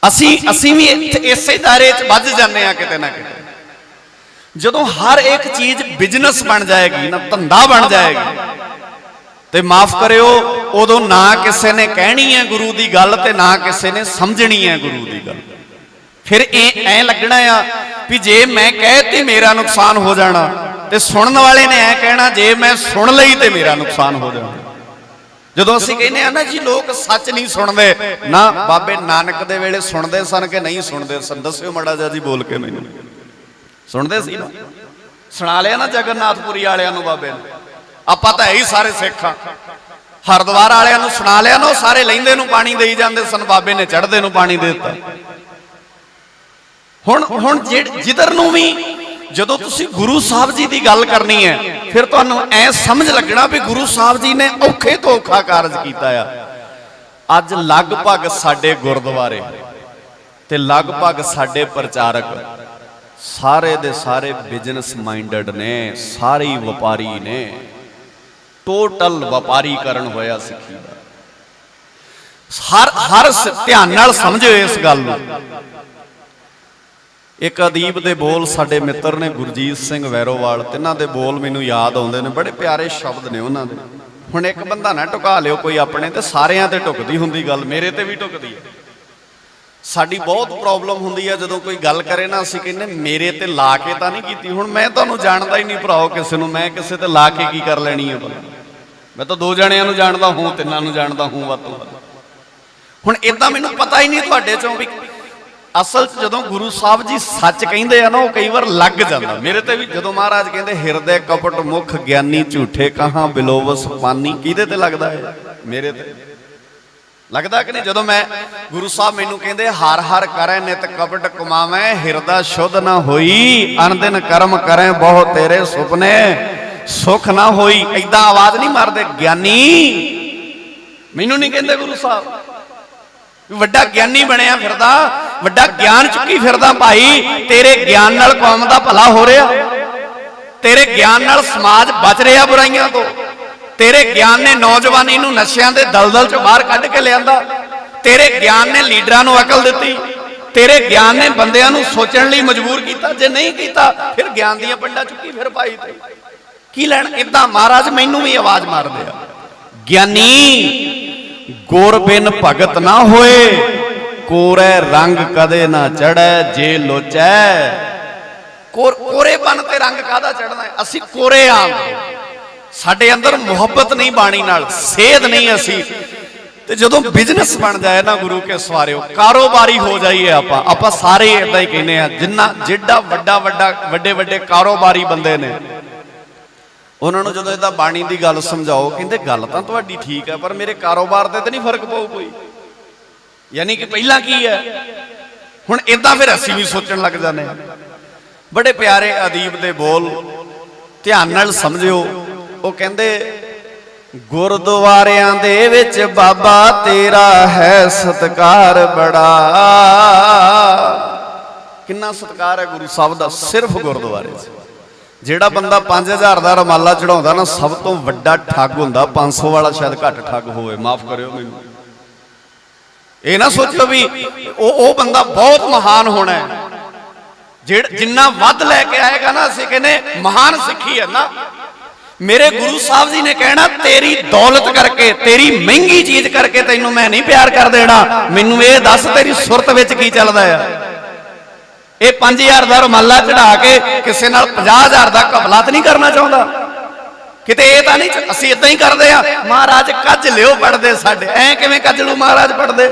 ਅਸੀਂ ਵੀ ਇਸੇ ਦਾਇਰੇ 'ਚ ਵੱਜ ਜਾਂਦੇ ਆ ਕਿਤੇ ਨਾ ਕਿਤੇ। ਜਦੋਂ ਹਰ ਇੱਕ ਚੀਜ਼ ਬਿਜ਼ਨਸ ਬਣ ਜਾਏਗੀ ਨਾ, ਧੰਦਾ ਬਣ ਜਾਏਗੀ, ਤੇ ਮਾਫ ਕਰਿਓ ਉਦੋਂ ਨਾ ਕਿਸੇ ਨੇ ਕਹਿਣੀ ਹੈ ਗੁਰੂ ਦੀ ਗੱਲ ਤੇ ਨਾ ਕਿਸੇ ਨੇ ਸਮਝਣੀ ਹੈ ਗੁਰੂ ਦੀ ਗੱਲ। ਫਿਰ ਐ ਲੱਗਣਾ ਆ ਵੀ ਜੇ ਮੈਂ ਕਹਿਤੀ ਮੇਰਾ ਨੁਕਸਾਨ ਹੋ ਜਾਣਾ, ਤੇ ਸੁਣਨ ਵਾਲੇ ਨੇ ਐ ਕਹਿਣਾ ਜੇ ਮੈਂ ਸੁਣ ਲਈ ਤੇ ਮੇਰਾ ਨੁਕਸਾਨ ਹੋ ਜਾਣਾ। ਜਦੋਂ ਅਸੀਂ ਕਹਿੰਦੇ ਆ ਨਾ ਜੀ ਲੋਕ ਸੱਚ ਨਹੀਂ ਸੁਣਦੇ, ਨਾ ਬਾਬੇ ਨਾਨਕ ਦੇ ਵੇਲੇ ਸੁਣਦੇ ਸਨ ਕਿ ਨਹੀਂ ਸੁਣਦੇ ਸਨ? ਦੱਸਿਓ ਮਾੜਾ ਜਿਹਾ ਜੀ ਬੋਲ ਕੇ ਮੈਨੂੰ। ਸੁਣਦੇ ਸੀ ਨਾ? ਸੁਣਾ ਲਿਆ ਨਾ ਜਗਨਨਾਥਪੁਰੀ ਵਾਲਿਆਂ ਨੂੰ ਬਾਬੇ ਨੇ? ਆਪਾਂ ਤਾਂ ਇਹੀ ਸਾਰੇ ਸਿੱਖ ਆ। ਹਰਿਦੁਆਰ ਵਾਲਿਆਂ ਨੂੰ ਸੁਣਾ ਲਿਆ ਨਾ, ਉਹ ਸਾਰੇ ਲਹਿੰਦੇ ਨੂੰ ਪਾਣੀ ਦੇਈ ਜਾਂਦੇ ਸਨ, ਬਾਬੇ ਨੇ ਚੜ੍ਹਦੇ ਨੂੰ ਪਾਣੀ ਦੇ ਦਿੱਤਾ। ਹੁਣ ਜਿੱਧਰ ਨੂੰ ਵੀ ਜਦੋਂ ਤੁਸੀਂ ਗੁਰੂ ਸਾਹਿਬ ਜੀ ਦੀ ਗੱਲ ਕਰਨੀ ਹੈ, ਫਿਰ ਤੁਹਾਨੂੰ ਐ ਸਮਝ ਲੱਗਣਾ ਵੀ ਗੁਰੂ ਸਾਹਿਬ ਜੀ ਨੇ ਔਖੇ ਤੋਂ ਔਖਾ ਕਾਰਜ ਕੀਤਾ ਆ। ਅੱਜ ਲਗਭਗ ਸਾਡੇ ਗੁਰਦੁਆਰੇ ਤੇ ਲਗਭਗ ਸਾਡੇ ਪ੍ਰਚਾਰਕ ਸਾਰੇ ਦੇ ਸਾਰੇ ਬਿਜ਼ਨਸ ਮਾਈਂਡਡ ਨੇ, ਸਾਰੇ ਹੀ ਵਪਾਰੀ ਨੇ। ਟੋਟਲ ਵਪਾਰੀਕਰਨ ਹੋਇਆ ਸਿੱਖੀ ਦਾ। ਹਰ ਧਿਆਨ ਨਾਲ ਸਮਝਿਓ ਇਸ ਗੱਲ ਨੂੰ। ਇੱਕ ਅਦੀਬ ਦੇ ਬੋਲ ਸਾਡੇ ਮਿੱਤਰ ਨੇ ਗੁਰਜੀਤ ਸਿੰਘ ਵੈਰੋਵਾਲ, ਤਿੰਨਾਂ ਦੇ ਬੋਲ ਮੈਨੂੰ ਯਾਦ ਆਉਂਦੇ ਨੇ, ਬੜੇ ਪਿਆਰੇ ਸ਼ਬਦ ਨੇ ਉਹਨਾਂ ਦੇ। ਹੁਣ ਇੱਕ ਬੰਦਾ ਨਾ ਟੁਕਾ ਲਿਓ ਕੋਈ ਆਪਣੇ ਤੇ, ਸਾਰਿਆਂ ਤੇ ਟੁਕਦੀ ਹੁੰਦੀ ਗੱਲ, ਮੇਰੇ ਤੇ ਵੀ ਟੁਕਦੀ ਹੈ। ਸਾਡੀ ਬਹੁਤ ਪ੍ਰੋਬਲਮ ਹੁੰਦੀ ਹੈ ਜਦੋਂ ਕੋਈ ਗੱਲ ਕਰੇ ਨਾ, ਅਸੀਂ ਕਹਿੰਦੇ ਮੇਰੇ ਤੇ ਲਾ ਕੇ ਤਾਂ ਨਹੀਂ ਕੀਤੀ। ਹੁਣ ਮੈਂ ਤੁਹਾਨੂੰ ਜਾਣਦਾ ਹੀ ਨਹੀਂ ਭਰਾਓ ਕਿਸੇ ਨੂੰ, ਮੈਂ ਕਿਸੇ ਤੇ ਲਾ ਕੇ ਕੀ ਕਰ ਲੈਣੀ ਹੈ ਭਲਾ? ਮੈਂ ਤਾਂ 2 ਜਣਿਆਂ ਨੂੰ ਜਾਣਦਾ ਹੂੰ, 3 ਨੂੰ ਜਾਣਦਾ ਹੂੰ ਵੱਧ ਤੋਂ ਵੱਧ। ਹੁਣ ਇਦਾਂ ਮੈਨੂੰ ਪਤਾ ਹੀ ਨਹੀਂ ਤੁਹਾਡੇ ਚੋਂ ਵੀ ਅਸਲ 'ਚ ਜਦੋਂ ਗੁਰੂ ਸਾਹਿਬ ਜੀ ਸੱਚ ਕਹਿੰਦੇ ਆ ਨਾ, ਉਹ ਕਈ ਵਾਰ ਲੱਗ ਜਾਂਦਾ ਮੇਰੇ ਤੇ ਵੀ। ਜਦੋਂ ਮਹਾਰਾਜ ਕਹਿੰਦੇ ਹਿਰਦੇ ਕਪਟ ਮੁਖ ਗਿਆਨੀ ਝੂਠੇ ਕਹਾਂ ਬਿਲੋਵਸ ਪਾਨੀ, ਕਿਹਦੇ ਤੇ ਲੱਗਦਾ ਹੈ? ਮੇਰੇ ਤੇ ਲੱਗਦਾ ਕਿ ਨਹੀਂ? ਜਦੋਂ ਮੈਂ ਗੁਰੂ ਸਾਹਿਬ ਮੈਨੂੰ ਕਹਿੰਦੇ ਹਰ ਹਰ ਕਰੈ ਨਿਤ ਕਪਟ ਕਮਾਵੇਂ, ਹਿਰਦਾ ਸ਼ੁੱਧ ਨਾ ਹੋਈ, ਅਨਦਿਨ ਕਰਮ ਕਰੈ ਬਹੁ ਤੇਰੇ ਸੁਪਨੇ ਸੁਖ ਨਾ ਹੋਈ। ਏਦਾਂ ਆਵਾਜ਼ ਨਹੀਂ ਮਾਰਦੇ ਗਿਆਨੀ। ਮੈਨੂੰ ਨਹੀਂ ਕਹਿੰਦੇ ਗੁਰੂ ਸਾਹਿਬ ਵੱਡਾ ਗਿਆਨੀ ਬਣਿਆ ਫਿਰਦਾ, ਵੱਡਾ ਗਿਆਨ ਚੁੱਕੀ ਫਿਰਦਾ ਭਾਈ। ਤੇਰੇ ਗਿਆਨ ਨਾਲ ਕੌਮ ਦਾ ਭਲਾ ਹੋ ਰਿਹਾ, ਤੇਰੇ ਗਿਆਨ ਨਾਲ ਸਮਾਜ ਬਚ ਰਿਹਾ ਬੁਰਾਈਆਂ ਤੋਂ, ਤੇਰੇ ਗਿਆਨ ਨੇ ਨੌਜਵਾਨੀ ਨੂੰ ਨਸ਼ਿਆਂ ਦੇ ਦਲਦਲ ਚੋਂ ਬਾਹਰ ਕੱਢ ਕੇ ਲਿਆਂਦਾ, ਤੇਰੇ ਗਿਆਨ ਨੇ ਲੀਡਰਾਂ ਨੂੰ ਅਕਲ ਦਿੱਤੀ, ਤੇਰੇ ਗਿਆਨ ਨੇ ਬੰਦਿਆਂ ਨੂੰ ਸੋਚਣ ਲਈ ਮਜਬੂਰ ਕੀਤਾ। ਜੇ ਨਹੀਂ ਕੀਤਾ ਫਿਰ ਗਿਆਨ ਦੀਆਂ ਪੰਡਾ ਚੁੱਕੀ ਫਿਰ ਭਾਈ ਤੇ ਕੀ ਲੈਣ? ਇਦਾਂ ਮਹਾਰਾਜ ਮੈਨੂੰ ਵੀ ਆਵਾਜ਼ ਮਾਰਦੇ ਆ, ਗਿਆਨੀ ਗੁਰ ਬਿਨ ਭਗਤ ਨਾ ਹੋਏ, ਕੋਰੇ ਰੰਗ ਕਦੇ ਨਾ ਚੜੈ ਜੇ ਲੋਚੈ। ਕੋਰੇਪਨ ਤੇ ਰੰਗ ਕਾਹਦਾ ਚੜਨਾ ਹੈ? ਅਸੀਂ ਕੋਰੇ ਆਂ, ਸਾਡੇ ਅੰਦਰ ਮੁਹੱਬਤ ਨਹੀਂ ਬਾਣੀ ਨਾਲ, ਸੇਧ ਨਹੀਂ ਅਸੀਂ। ਤੇ ਜਦੋਂ ਬਿਜ਼ਨਸ ਬਣ ਜਾਏ ਨਾ ਗੁਰੂ ਕੇ ਸਵਾਰਿਓ, ਕਾਰੋਬਾਰੀ ਹੋ ਜਾਈਏ ਆਪਾਂ ਸਾਰੇ ਇਦਾਂ ਹੀ ਕਹਿੰਦੇ ਆ। ਜਿੱਡਾ ਵੱਡੇ ਵੱਡੇ ਕਾਰੋਬਾਰੀ ਬੰਦੇ ਨੇ, ਉਹਨਾਂ ਨੂੰ ਜਦੋਂ ਇਹਦਾ ਬਾਣੀ ਦੀ ਗੱਲ ਸਮਝਾਓ, ਕਹਿੰਦੇ ਗੱਲ ਤਾਂ ਤੁਹਾਡੀ ਠੀਕ ਹੈ, ਪਰ ਮੇਰੇ ਕਾਰੋਬਾਰ ਤੇ ਤਾਂ ਨਹੀਂ ਫਰਕ ਪਊ ਕੋਈ? ਯਾਨੀ ਕਿ ਪਹਿਲਾਂ ਕੀ ਹੈ? ਹੁਣ ਇਦਾਂ ਫਿਰ ਅਸੀਂ ਵੀ ਸੋਚਣ ਲੱਗ ਜਾਂਦੇ ਹਾਂ। ਬੜੇ ਪਿਆਰੇ ਅਦੀਬ ਦੇ ਬੋਲ ਧਿਆਨ ਨਾਲ ਸਮਝਿਓ। ਉਹ ਕਹਿੰਦੇ ਗੁਰਦੁਆਰਿਆਂ ਦੇ ਵਿੱਚ ਬਾਬਾ ਤੇਰਾ ਹੈ ਸਤਿਕਾਰ ਬੜਾ। ਕਿੰਨਾ ਸਤਿਕਾਰ ਹੈ ਗੁਰੂ ਸਾਹਿਬ ਦਾ ਸਿਰਫ ਗੁਰਦੁਆਰੇ 'ਚ। ਜਿਹੜਾ ਬੰਦਾ 5000 ਦਾ ਰਮਾਲਾ ਚੜਾਉਂਦਾ ਨਾ, ਸਭ ਤੋਂ ਵੱਡਾ ਠੱਗ ਹੁੰਦਾ। 500 ਵਾਲਾ ਸ਼ਾਇਦ ਘੱਟ ਠੱਗ ਹੋਵੇ, ਮਾਫ ਕਰਿਓ ਮੈਨੂੰ। ਇਹ ਨਾ ਸੋਚੋ ਵੀ ਉਹ ਬੰਦਾ ਬਹੁਤ ਮਹਾਨ ਹੋਣਾ ਹੈ। ਜਿੰਨਾ ਵੱਧ ਲੈ ਕੇ ਆਏਗਾ ਨਾ, ਅਸੀਂ ਕਹਿੰਦੇ ਮਹਾਨ ਸਿੱਖੀ ਹੈ ਨਾ। ਮੇਰੇ ਗੁਰੂ ਸਾਹਿਬ ਜੀ ਨੇ ਕਹਿਣਾ ਤੇਰੀ ਦੌਲਤ ਕਰਕੇ, ਤੇਰੀ ਮਹਿੰਗੀ ਚੀਜ਼ ਕਰਕੇ ਤੈਨੂੰ ਮੈਂ ਨਹੀਂ ਪਿਆਰ ਕਰ ਦੇਣਾ। ਮੈਨੂੰ ਇਹ ਦੱਸ ਤੇਰੀ ਸੁਰਤ ਵਿੱਚ ਕੀ ਚੱਲਦਾ ਆ? ਇਹ 5000 ਦਾ ਰੁਮਾਲਾ ਚੜਾ ਕੇ ਕਿਸੇ ਨਾਲ 50000 ਦਾ ਘਪਲਾ ਤਾਂ ਨਹੀਂ ਕਰਨਾ ਚਾਹੁੰਦਾ ਕਿਤੇ? ਇਹ ਤਾਂ ਨਹੀਂ ਅਸੀਂ ਇਦਾਂ ਹੀ ਕਰਦੇ ਆ, ਮਹਾਰਾਜ ਕੱਜ ਲਿਓ ਪੜਦੇ ਸਾਡੇ। ਐ ਕਿਵੇਂ ਕੱਜ ਲੂ ਮਹਾਰਾਜ ਪੜਦੇ?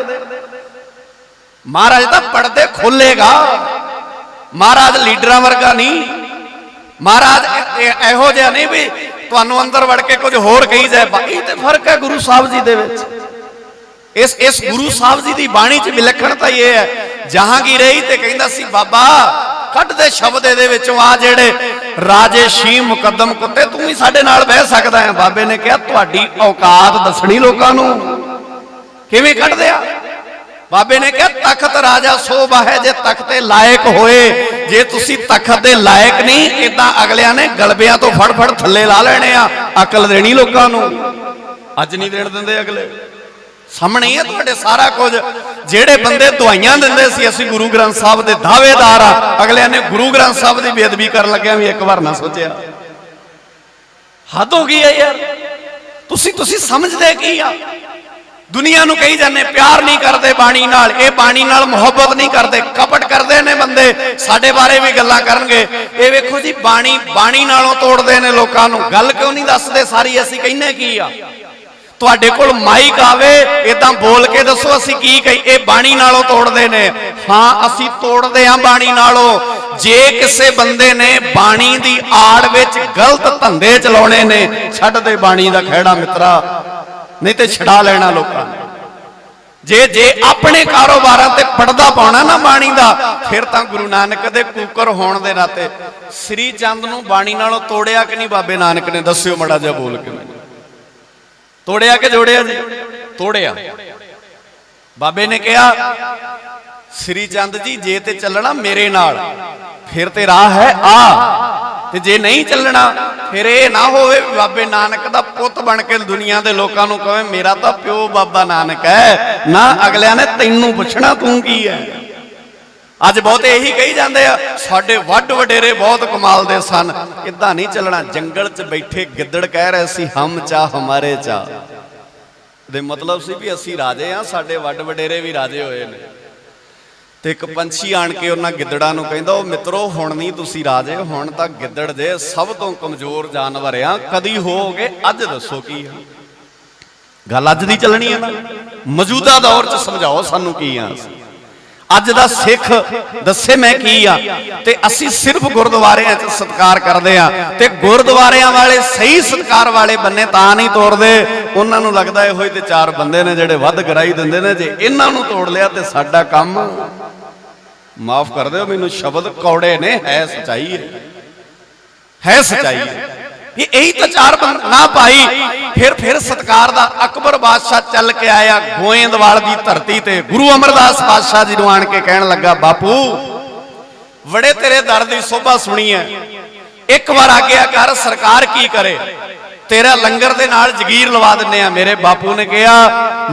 ਮਹਾਰਾਜ ਤਾਂ ਪੜਦੇ ਖੋਲੇਗਾ। ਮਹਾਰਾਜ ਲੀਡਰਾਂ ਵਰਗਾ ਨਹੀਂ। ਮਹਾਰਾਜ ਇਹੋ ਜਿਹਾ ਨਹੀਂ ਵੀ ਤੁਹਾਨੂੰ ਅੰਦਰ ਵੜ ਕੇ ਕੁਝ ਹੋਰ ਕਹੀ ਜਾਏ। ਬਾਕੀ ਤੇ ਫਰਕ ਹੈ ਗੁਰੂ ਸਾਹਿਬ ਜੀ ਦੇ ਵਿੱਚ। ਇਸ ਗੁਰੂ ਸਾਹਿਬ ਜੀ ਦੀ ਬਾਣੀ 'ਚ ਵਿਲੱਖਣਤਾ ਇਹ ਹੈ। ਜਹਾਂਗੀਰ ਰਹੀ ਤੇ ਕਹਿੰਦਾ ਸੀ ਬਾਬਾ ਕੱਢ ਦੇ ਸ਼ਬਦ ਇਹਦੇ ਵਿੱਚੋਂ, ਆ ਜਿਹੜੇ ਰਾਜੇ ਸ਼ੀ ਮੁਕੱਦਮ ਕੁੱਤੇ, ਤੂੰ ਵੀ ਸਾਡੇ ਨਾਲ ਬਹਿ ਸਕਦਾ ਹੈ। ਬਾਬੇ ਨੇ ਕਿਹਾ ਤੁਹਾਡੀ ਔਕਾਤ ਦੱਸਣੀ ਲੋਕਾਂ ਨੂੰ। ਕਿਵੇਂ ਕੱਢਦੇ ਆ? ਬਾਬੇ ਨੇ ਕਿਹਾ ਤਖਤ ਰਾਜਾ ਸੋਭਾ ਹੈ ਜੇ ਤਖਤੇ ਲਾਇਕ ਹੋਏ, जे तुसी तखत दे लायक नहीं इदां अगलियां ने गलबियां तो फड़ फड़ थल्ले ला लेने आ। अकल देनी लोकां नूं, अज नहीं देण दिंदे अगले। सामने ही है तुहाडे सारा कुछ। जेड़े बंदे दवाइयां दिंदे सी असीं गुरु ग्रंथ साहब दे दावेदार आ, अगलियां ने गुरु ग्रंथ साहब दी बेअदबी करन लग्गियां भी एक बार ना सोचिया। हद हो गई है यार। तुसी समझदे की आ? दुनिया नूं कही जाने प्यार नहीं करते बाणी नाल, ये बाणी नाल मुहब्बत नहीं करते, कपट करते ने बंदे। साडे बारे भी गल्लां करनगे। ये वेखो जी बाणी नालों तोड़दे ने लोकां नूं। गल क्यों नहीं दसदे सारी? असीं कहने की आ? तुहाडे कोल माइक आवे इदां बोल के दसो असीं की कही। ये बाणी नालों तोड़दे ने। हाँ असीं तोड़दे हां बाणी नालों। जे किसे बंदे ने बाणी दी आड़ विच गलत धंधे चलाउणे ने, छड्ड दे बाणी दा खैड़ा मित्रा, नहीं तो छड़ा लेना लोगों ने। जे अपने कारोबारां ते पर्दा पाउणा ना बाणी दा, फिर तां गुरु नानक दे कूकर होण दे नाते श्री चंद नूं बाणी नालों तोड़िया कि नहीं बाबे नानक ने? दस्सिओ मड़ा जिहा बोल के। तोड़िया कि जोड़िया जी? तोड़िया। बाबे ने कहा श्री चंद जी जे ते चलना मेरे नाल फिर ते राह है आ, ते जे नहीं चलना फिर ये ना होवे बाबे नानक दा पुत बन के दुनिया दे लोकां नूं कहे मेरा तां प्यो बाबा नानक है ना, अगलियां ने तैनूं पुछना तूं की है। अज बहुत यही कही जाते हैं साडे वड वडेरे बहुत कमाल दे सन। इदां नहीं चलना। जंगल च बैठे गिद्दड़ कह रहे सी हम चाह हमारे चाह, दे मतलब सी भी असी राजे हाँ, साडे वड वडेरे भी राजे होए ने। ते एक पंछी आण के उन्हां गिद्दड़ां नूं कहंदा ओ मित्रो हुण नहीं तुसी राजे, हुण तां गिद्दड़ जे सब तो कमजोर जानवर आ, कदी होगे अज दसो की है गल? अज दी चलनी है ना? मौजूदा दौर च समझाओ सानू की आ। अज दा सिख दसे मैं की आ। ते असी सिर्फ गुरुद्वारियां च सत्कार करदे आ, ते गुरुद्वारियां वाले सही सत्कार वाले बन्ने तां नहीं तोड़दे। उन्हां नूं लगदा इहो ही ते चार बंदे ने जेड़े वध गराई दिंदे ने, जे इन्हां नूं तोड़ लिया ते साडा काम, माफ कर दिओ मैनूं शब्द कौड़े ने, है सच्चाई है सच्चाई है। यही तो चार बंद ना पाई। फिर सत्कार दा अकबर बादशाह चल के आया गोइंदवाल दी धरती ते। गुरु अमरदास बादशाह जी नूं आण के कहण लगा बापू बड़े तेरे दर दी शोभा सुनी है, एक बार आग्या कर सरकार की करे, तेरा लंगर दे नाल जगीर लवा दिंदे आ। मेरे बापू ने कहा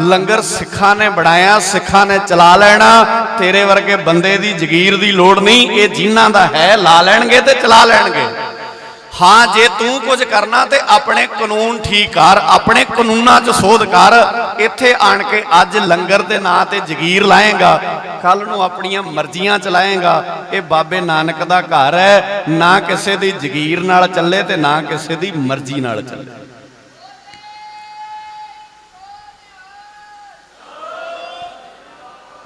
लंगर सिखां ने बनाया, सिखां ने चला लेना, तेरे वर्गे बंदे दी जगीर दी लोड़ नहीं, ये जिन्हां दा है ला लैणगे ते चला लैणगे। हाँ जे तू कुछ करना ते अपने कानून ठीक कर, अपने कानूनां च सोध कर। इत्थे आण के अज लंगर दे नां ते जगीर लाएगा, कल नूं अपनियां मर्जियां चलाएगा। ये बाबे नानक दा घर है, ना किसे दी जगीर नाल चले ते ना किसे दी मर्जी नाल चले।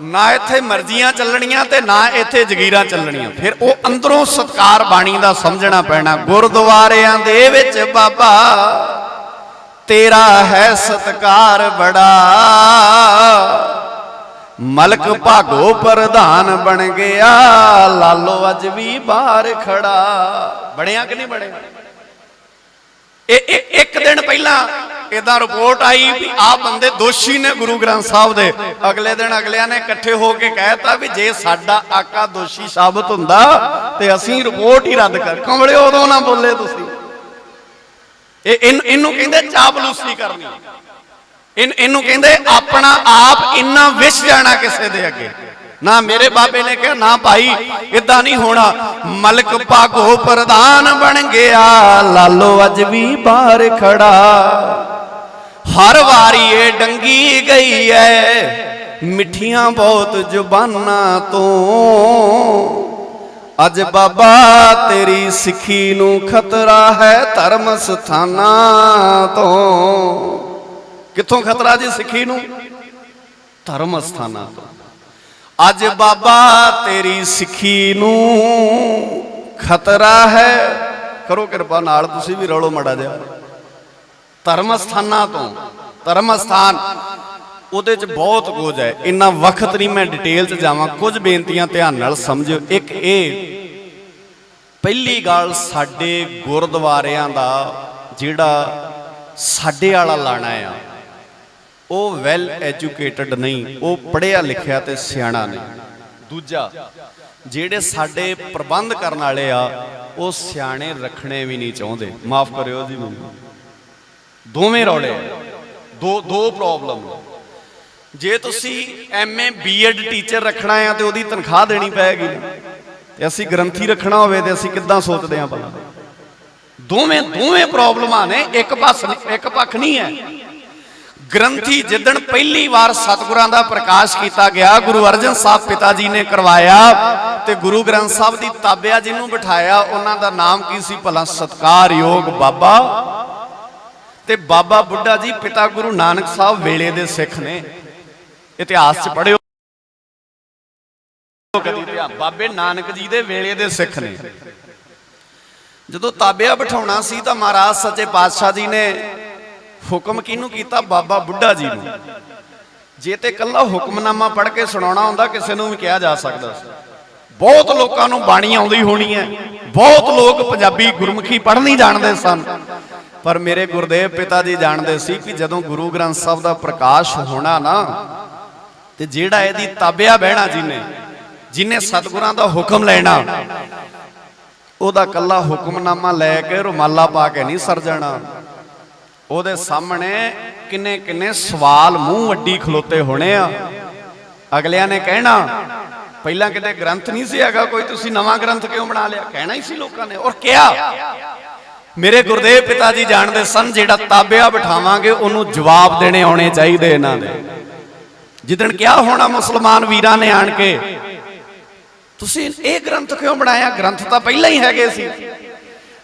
ना इत्थे मर्जियां चलनियां ते ना इत्थे जगीरां चलनियां। फिर वो अंदरों सत्कार बाणी दा समझना पैना। गुरुद्वारियां दे विच बाबा तेरा है सत्कार बड़ा, मलक भागो प्रधान बन गया, लालो अज भी बाहर खड़ा। बड़िया कि नहीं बड़े? एक दिन पहला इदा रिपोर्ट आई भी आ बंदे दोषी ने गुरु ग्रंथ साहब दे। अगले दिन अगलियां ने इकट्ठे होके कहता भी जे साडा आका दोषी साबित हुंदा ते असीं रिपोर्ट ही रद्द कर। कमले उदों ना बोले तुसीं। इनू कहंदे चापलूसी करनी। इनू कहंदे अपना आप इन्ना विछ जाना किसे दे अगे। ना मेरे बाबे ने कहा ना भाई इदा नहीं होना, मलक भागो प्रधान बन गया, लालो अज भी बाहर खड़ा। हर वारी ये डंगी गई है मिठियां बहुत जुबाना तो, अज बाबा तेरी सिखी नू खतरा है धर्म स्थाना तो। किथों खतरा जी सिखी नू? धर्म स्थाना तो। अज बाबा तेरी सिखी नू खतरा है, करो कृपा नाल तुसी भी रौलो मड़ा जा। धर्म स्थाना तो, धर्म स्थान उहदे च बहुत कुछ है, इन्ना वक्त नहीं मैं डिटेल च जावां। कुछ बेनतियां ध्यान नाल समझो। एक ये पहली गल साडे गुरुद्वारियां दा जिहड़ा साडे वाला लाना आ वो वैल एजुकेटेड नहीं, वो पढ़िया लिखिया ते सियाणा नहीं। दूजा ਜਿਹੜੇ ਸਾਡੇ ਪ੍ਰਬੰਧ ਕਰਨ ਵਾਲੇ ਆ ਉਹ ਸਿਆਣੇ ਰੱਖਣੇ ਵੀ ਨਹੀਂ ਚਾਹੁੰਦੇ। ਮਾਫ ਕਰਿਓ ਜੀ ਮੈਨੂੰ, ਦੋਵੇਂ ਰੌਲੇ ਦੋ ਪ੍ਰੋਬਲਮ। ਜੇ ਤੁਸੀਂ MA BEd ਟੀਚਰ ਰੱਖਣਾ ਆ ਤੇ ਉਹਦੀ ਤਨਖਾਹ ਦੇਣੀ ਪਏਗੀ, ਤੇ ਅਸੀਂ ਗ੍ਰੰਥੀ ਰੱਖਣਾ ਹੋਵੇ ਤੇ ਅਸੀਂ ਕਿੱਦਾਂ ਸੋਚਦੇ ਹਾਂ ਭਲਾ? ਦੋਵੇਂ ਪ੍ਰੋਬਲਮਾਂ ਨੇ, ਇੱਕ ਪੱਖ ਨਹੀਂ ਹੈ। ਗ੍ਰੰਥੀ ਜਿੱਦਣ ਪਹਿਲੀ ਵਾਰ ਸਤਿਗੁਰਾਂ ਦਾ ਪ੍ਰਕਾਸ਼ ਕੀਤਾ ਗਿਆ, ਗੁਰੂ ਅਰਜਨ ਸਾਹਿਬ ਪਿਤਾ ਜੀ ਨੇ ਕਰਵਾਇਆ, ਤੇ ਗੁਰੂ ਗ੍ਰੰਥ ਸਾਹਿਬ ਦੀ ਤਾਬਿਆ ਜਿਹਨੂੰ ਬਿਠਾਇਆ ਉਹਨਾਂ ਦਾ ਨਾਮ ਕੀ ਸੀ ਭਲਾ? ਸਤਿਕਾਰਯੋਗ ਬਾਬਾ। ਤੇ ਬਾਬਾ ਬੁੱਢਾ ਜੀ ਪਿਤਾ ਗੁਰੂ ਨਾਨਕ ਸਾਹਿਬ ਵੇਲੇ ਦੇ ਸਿੱਖ ਨੇ, ਇਤਿਹਾਸ 'ਚ ਪੜ੍ਹਿਓ ਕਦੀ ਧਿਆਨ। ਬਾਬੇ ਨਾਨਕ ਜੀ ਦੇ ਵੇਲੇ ਦੇ ਸਿੱਖ ਨੇ। ਜਦੋਂ ਤਾਬਿਆ ਬਿਠਾਉਣਾ ਸੀ ਤਾਂ ਮਹਾਰਾਜ ਸੱਚੇ ਪਾਤਸ਼ਾਹ ਜੀ ਨੇ ਹੁਕਮ ਕਿਹਨੂੰ ਕੀਤਾ? ਬਾਬਾ ਬੁੱਢਾ ਜੀ ਨੂੰ। ਜੇ ਤੇ ਕੱਲਾ ਹੁਕਮਨਾਮਾ ਪੜ੍ਹ ਕੇ ਸੁਣਾਉਣਾ ਹੁੰਦਾ ਕਿਸੇ ਨੂੰ ਵੀ ਕਿਹਾ ਜਾ ਸਕਦਾ ਸੀ। ਬਹੁਤ ਲੋਕਾਂ ਨੂੰ ਬਾਣੀ ਆਉਂਦੀ ਹੋਣੀ ਹੈ, ਬਹੁਤ ਲੋਕ ਪੰਜਾਬੀ ਗੁਰਮੁਖੀ ਪੜ੍ਹਨੀ ਜਾਣਦੇ ਸਨ, ਪਰ ਮੇਰੇ ਗੁਰਦੇਵ ਪਿਤਾ ਜੀ ਜਾਣਦੇ ਸੀ ਕਿ ਜਦੋਂ ਗੁਰੂ ਗ੍ਰੰਥ ਸਾਹਿਬ ਦਾ ਪ੍ਰਕਾਸ਼ ਹੋਣਾ ਨਾ, ਤੇ ਜਿਹੜਾ ਇਹਦੀ ਤਾਬਿਆ ਬਹਿਣਾ ਜਿਹਨੇ ਸਤਿਗੁਰਾਂ ਦਾ ਹੁਕਮ ਲੈਣਾ, ਉਹਦਾ ਕੱਲਾ ਹੁਕਮਨਾਮਾ ਲੈ ਕੇ ਰੁਮਾਲਾ ਪਾ ਕੇ ਨਹੀਂ ਸਰ ਜਾਣਾ। ਉਹਦੇ ਸਾਹਮਣੇ ਕਿੰਨੇ ਸਵਾਲ ਮੂੰਹ ਅੱਡੀ ਖਲੋਤੇ ਹੋਣੇ ਆ। ਅਗਲਿਆਂ ਨੇ ਕਹਿਣਾ ਪਹਿਲਾਂ ਕਿਤੇ ਗ੍ਰੰਥ ਨਹੀਂ ਸੀ ਹੈਗਾ ਕੋਈ, ਤੁਸੀਂ ਨਵਾਂ ਗ੍ਰੰਥ ਕਿਉਂ ਬਣਾ ਲਿਆ? ਕਹਿਣਾ ਹੀ ਸੀ ਲੋਕਾਂ ਨੇ। ਔਰ ਕਿਹਾ ਮੇਰੇ ਗੁਰਦੇਵ ਪਿਤਾ ਜੀ ਜਾਣਦੇ ਸਨ, ਜਿਹੜਾ ਤਾਬਿਆ ਬਿਠਾਵਾਂਗੇ ਉਹਨੂੰ ਜਵਾਬ ਦੇਣੇ ਆਉਣੇ ਚਾਹੀਦੇ ਇਹਨਾਂ ਦੇ। ਜਿੱਦਣ ਕਿਹਾ ਹੋਣਾ ਮੁਸਲਮਾਨ ਵੀਰਾਂ ਨੇ ਆਣ ਕੇ, ਤੁਸੀਂ ਇਹ ਗ੍ਰੰਥ ਕਿਉਂ ਬਣਾਇਆ? ਗ੍ਰੰਥ ਤਾਂ ਪਹਿਲਾਂ ਹੀ ਹੈਗੇ ਸੀ।